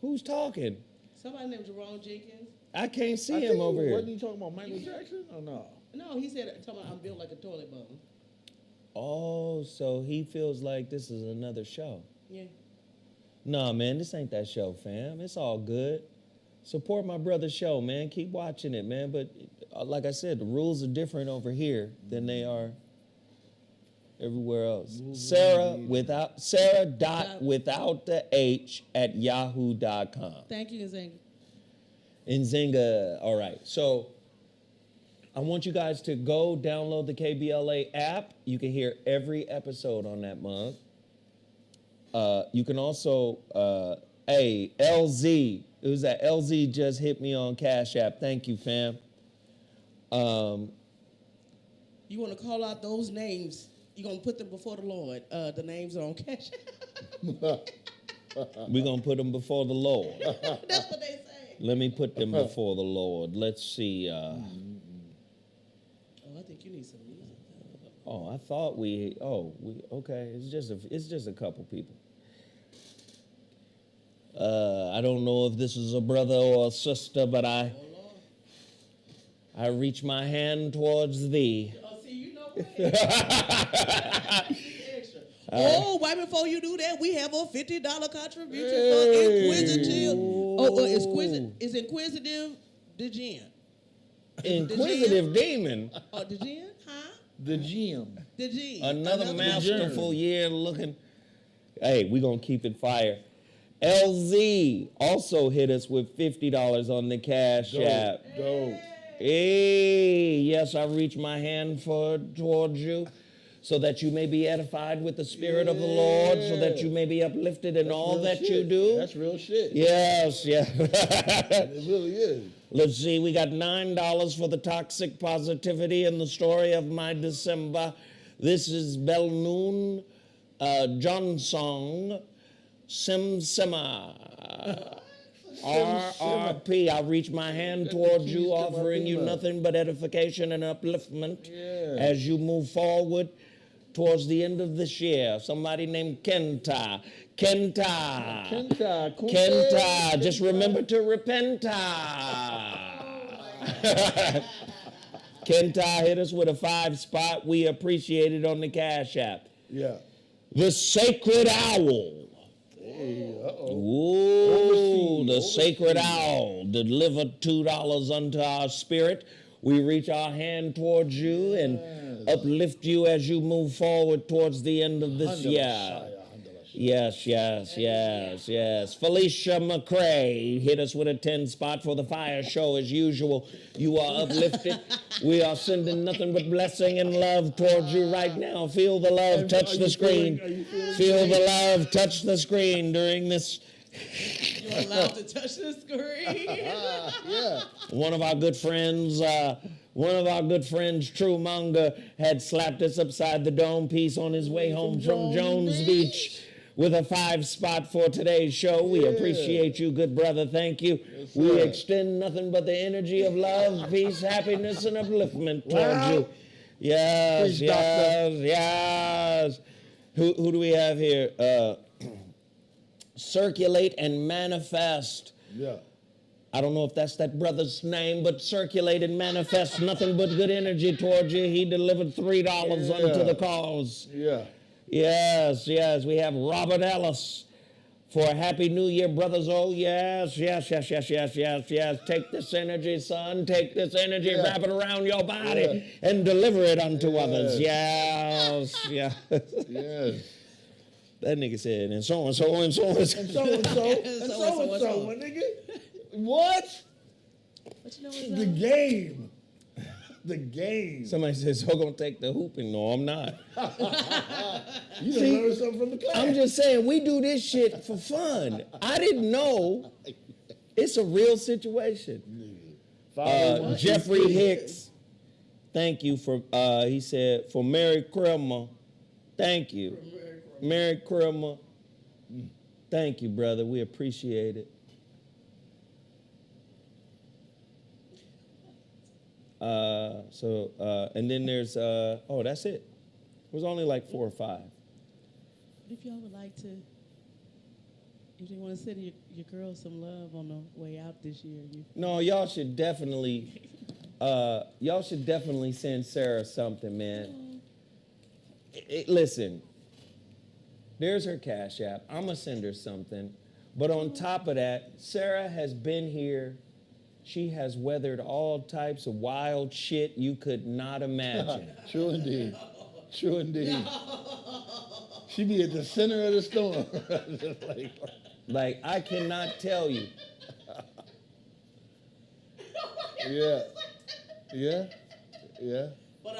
Who's talking? Somebody named Jerome Jenkins. I can't see I him think over here. Wasn't he talking about Michael Jackson or no? No, he said, I'm built like a toilet bowl. Oh, so he feels like this is another show. Yeah. Nah, man, this ain't that show, fam. It's all good. Support my brother's show, man. Keep watching it, man. But like I said, the rules are different over here than they are everywhere else. Sarah without the H at yahoo.com. Thank you, Nzinga. Nzinga. All right. So I want you guys to go download the KBLA app. You can hear every episode on that mug. You can also, LZ. It was that LZ just hit me on Cash App. Thank you, fam. You want to call out those names? You're going to put them before the Lord. The names are on Cash App. We're going to put them before the Lord. That's what they say. Let me put them before the Lord. Let's see. Oh, I think you need some music. I thought okay. It's just a couple people. I don't know if this is a brother or a sister, but I reach my hand towards thee. Oh, see, you know what? Extra. Right before you do that, we have a $50 contribution for Inquisitive. Is Inquisitive the gin? Inquisitive demon. Oh, the gin? Huh? The gym. The gin. Another masterful year looking. Hey, we're going to keep it fire. LZ also hit us with $50 on the Cash App. Dope. Hey, yes, I reach my hand towards you so that you may be edified with the Spirit of the Lord, so that you may be uplifted in all that you do. That's real shit. Yes, yeah. It really is. Let's see, we got $9 for the toxic positivity and the story of my December. This is Belnoon Johnson Simsima. RRP. I reach my hand towards you, offering you nothing but edification and upliftment as you move forward towards the end of this year. Somebody named Kenta. Kenta. Just remember to repent. Kenta hit us with a 5 spot. We appreciate it on the Cash App. Yeah. The Sacred Owl. Hey, Ooh, the Sacred Owl delivered $2 unto our spirit. We reach our hand towards you and uplift you as you move forward towards the end of this year. Yes. Felicia McCrae hit us with a 10 spot for the fire show as usual. You are uplifted. We are sending nothing but blessing and love towards you right now. Feel the love, touch the screen. Feel the love, touch the screen during this. You're allowed to touch the screen. yeah. One of our good friends, True Manga, had slapped us upside the dome piece on his way home from Jones Beach with a 5 spot for today's show. We appreciate you, good brother. Thank you. Yes, we extend nothing but the energy of love, peace, happiness, and upliftment towards you. Yes. Who do we have here? Circulate and manifest. Yeah. I don't know if that's that brother's name, but circulate and manifest nothing but good energy towards you. He delivered $3 unto the cause. Yeah. Yes. We have Robert Ellis for a Happy New Year, brothers. Oh, yes. Take this energy, son. Take this energy, wrap it around your body, and deliver it unto others. Yes. That nigga said, and so and so and so and so. And so and so. And so and so, my nigga. What? What you know what's The game. The game. Somebody says, so gonna take the hooping. No, I'm not. You done learned something from the class. I'm just saying, we do this shit for fun. I didn't know it's a real situation. Jeffrey Hicks, thank you for, he said, for Merry Christmas. Thank you. Merry Christmas. Thank you, brother. We appreciate it. And then there's, that's it. It was only like 4 or 5. If y'all would like to, if you want to send your girl some love on the way out this year. No, y'all should definitely send Sarah something, man. Listen, there's her Cash App. I'm going to send her something. But on top of that, Sarah has been here. She has weathered all types of wild shit you could not imagine. True indeed. True indeed. She be at the center of the storm. Like, I cannot tell you. Yeah. Yeah. Yeah. But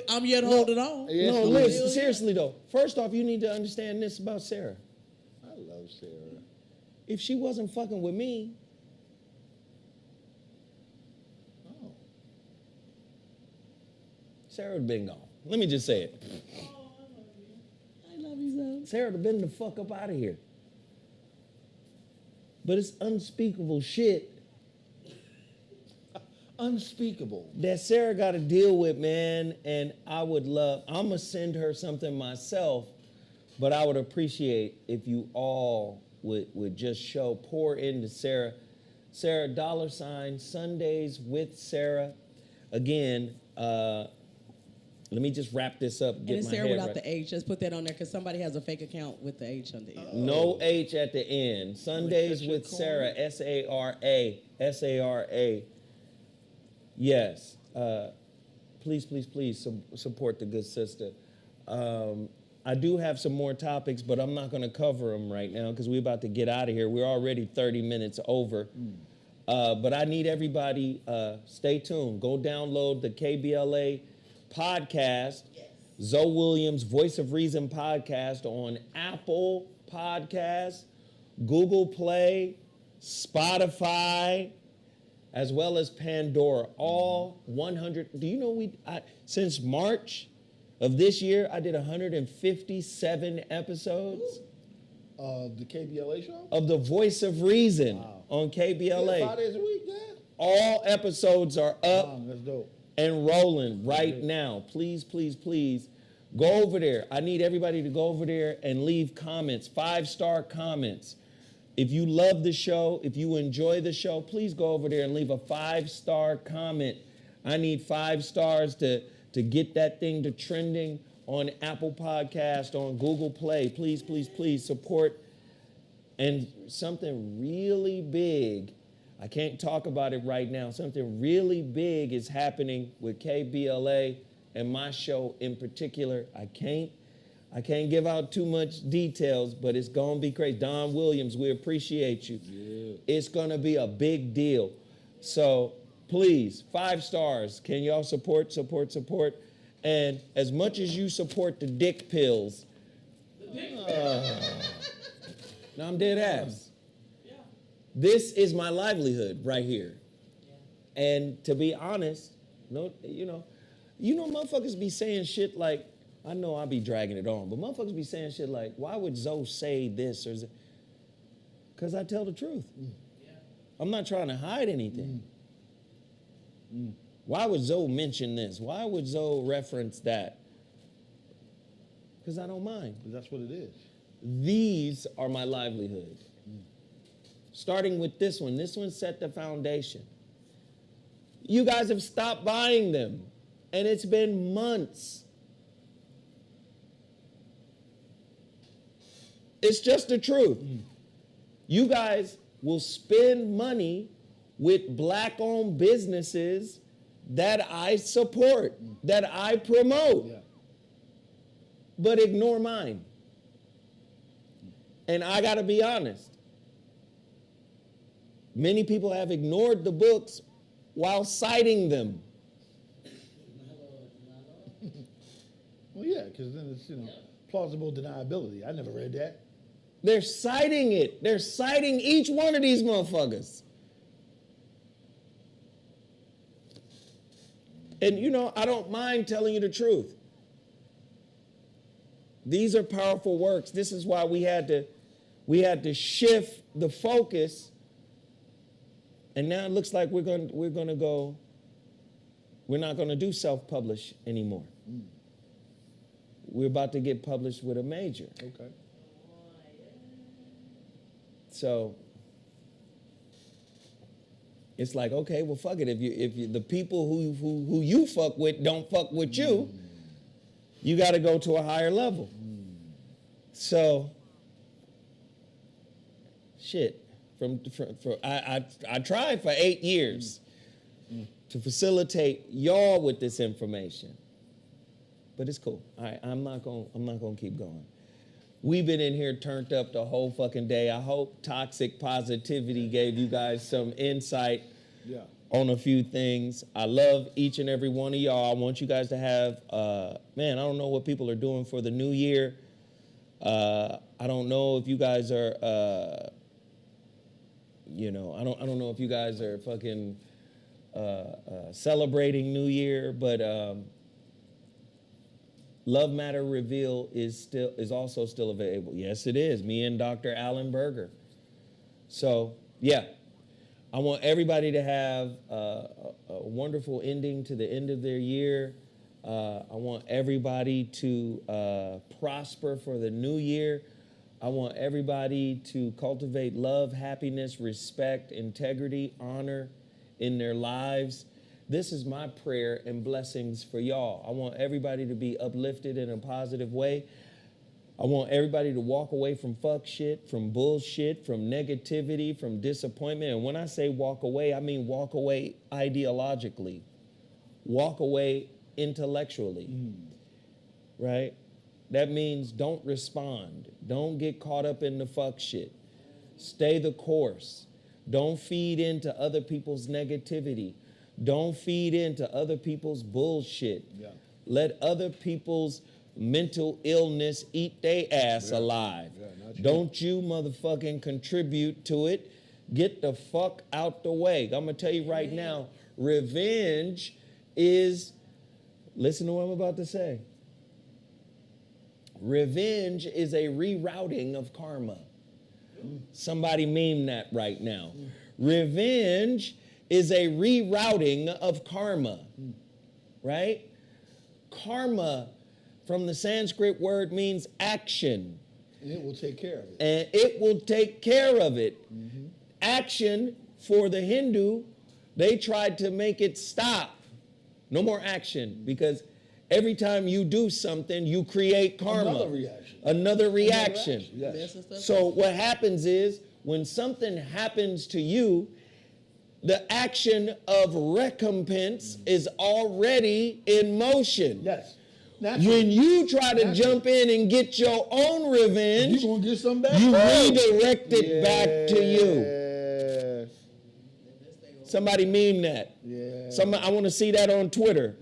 I'm yet holding on. Yes, No, Louis. listen, seriously though. First off, you need to understand this about Sarah. I love Sarah. If she wasn't fucking with me, Oh. Sarah would have been gone. Let me just say it. I love you so. Sarah would have been the fuck up out of here. But it's unspeakable shit Unspeakable. that Sarah got to deal with, man. And I'm going to send her something myself, but I would appreciate if you all would just pour into Sarah. Sarah, $ Sundays with Sarah. Again, let me just wrap this up. And Get it's my Sarah head without right. the H. Let's put that on there because somebody has a fake account with the H on the end. No H at the end. Sundays with Sarah, S-A-R-A, S-A-R-A. Yes. Please, please, please support the good sister. I do have some more topics, but I'm not going to cover them right now because we're about to get out of here. We're already 30 minutes over. But I need everybody, stay tuned. Go download the KBLA podcast, Zoe Williams, Voice of Reason podcast on Apple Podcasts, Google Play, Spotify, as well as Pandora. All 100. Do you know since March of this year, I did 157 episodes The KBLA show? of the Voice of Reason on KBLA. Yeah, 5 days a week, yeah. All episodes are up Wow, that's dope. and rolling right now. Please, please, please go over there. I need everybody to go over there and leave comments, 5-star comments. If you love the show, if you enjoy the show, please go over there and leave a 5-star comment. I need 5 stars to get that thing to trending on Apple Podcast, on Google Play. Please, please, please support. And something really big, I can't talk about it right now, something really big is happening with KBLA and my show in particular. I can't give out too much details, but it's going to be crazy. Don Williams, we appreciate you. Yeah. It's going to be a big deal. So please, 5 stars. Can y'all support? And as much as you support the dick pills, no, I'm dead ass. Yeah. This is my livelihood right here. Yeah. And to be honest, you know, motherfuckers be saying shit like, I know I be dragging it on, but motherfuckers be saying shit like, why would Zoe say this or that? Because I tell the truth. Yeah. I'm not trying to hide anything. Why would Zoe mention this? Why would Zoe reference that? Because I don't mind. Because that's what it is. These are my livelihood. Starting with this one. This one set the foundation. You guys have stopped buying them, and it's been months. It's just the truth. You guys will spend money with black-owned businesses that I support, that I promote, but ignore mine. And I got to be honest. Many people have ignored the books while citing them. Well, yeah, because then it's, plausible deniability. I never read that. They're citing it. They're citing each one of these motherfuckers. And, I don't mind telling you the truth. These are powerful works. This is why we had to shift the focus. And now it looks like we're not going to do self-publish anymore. We're about to get published with a major. Okay. So it's like, okay, well, fuck it. If you the people who you fuck with don't fuck with you, you got to go to a higher level. So, shit. I tried for 8 years to facilitate y'all with this information, but it's cool. All right, I'm not gonna keep going. We've been in here turned up the whole fucking day. I hope toxic positivity gave you guys some insight on a few things. I love each and every one of y'all. I want you guys to have, man, I don't know what people are doing for the new year. I don't know if you guys are, I don't know if you guys are fucking celebrating New Year, but Love Matter Reveal is also still available. Yes, it is. Me and Dr. Alan Berger. So, yeah. I want everybody to have a wonderful ending to the end of their year. I want everybody to prosper for the new year. I want everybody to cultivate love, happiness, respect, integrity, honor in their lives. This is my prayer and blessings for y'all. I want everybody to be uplifted in a positive way. I want everybody to walk away from fuck shit, from bullshit, from negativity, from disappointment. And when I say walk away, I mean walk away ideologically. Walk away intellectually, right? That means don't respond. Don't get caught up in the fuck shit. Stay the course. Don't feed into other people's negativity. Don't feed into other people's bullshit. Let other people's mental illness eat they ass alive. Don't you motherfucking contribute to it. Get the fuck out the way. I'm gonna tell you right now, revenge is, listen to what I'm about to say. Revenge is a rerouting of karma. Somebody meme that right now. Revenge is a rerouting of karma, right? Karma from the Sanskrit word means action. And it will take care of it. And it will take care of it. Action for the Hindu, they tried to make it stop. No more action, because every time you do something, you create karma. Another reaction. Yes. So what happens is, when something happens to you, the action of recompense is already in motion. Yes. When you try to jump in and get your own revenge, you're gonna get some back. You redirect it back to you. Somebody meme that. I want to see that on Twitter.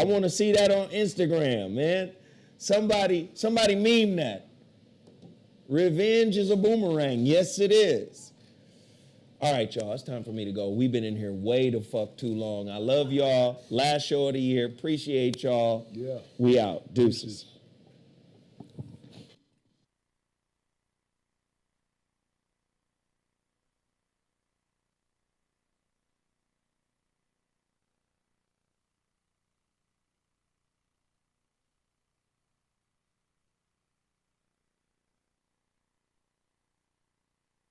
I want to see that on Instagram, man. Somebody meme that. Revenge is a boomerang. Yes, it is. All right, y'all, it's time for me to go. We've been in here way the fuck too long. I love y'all. Last show of the year. Appreciate y'all. We out. Deuces.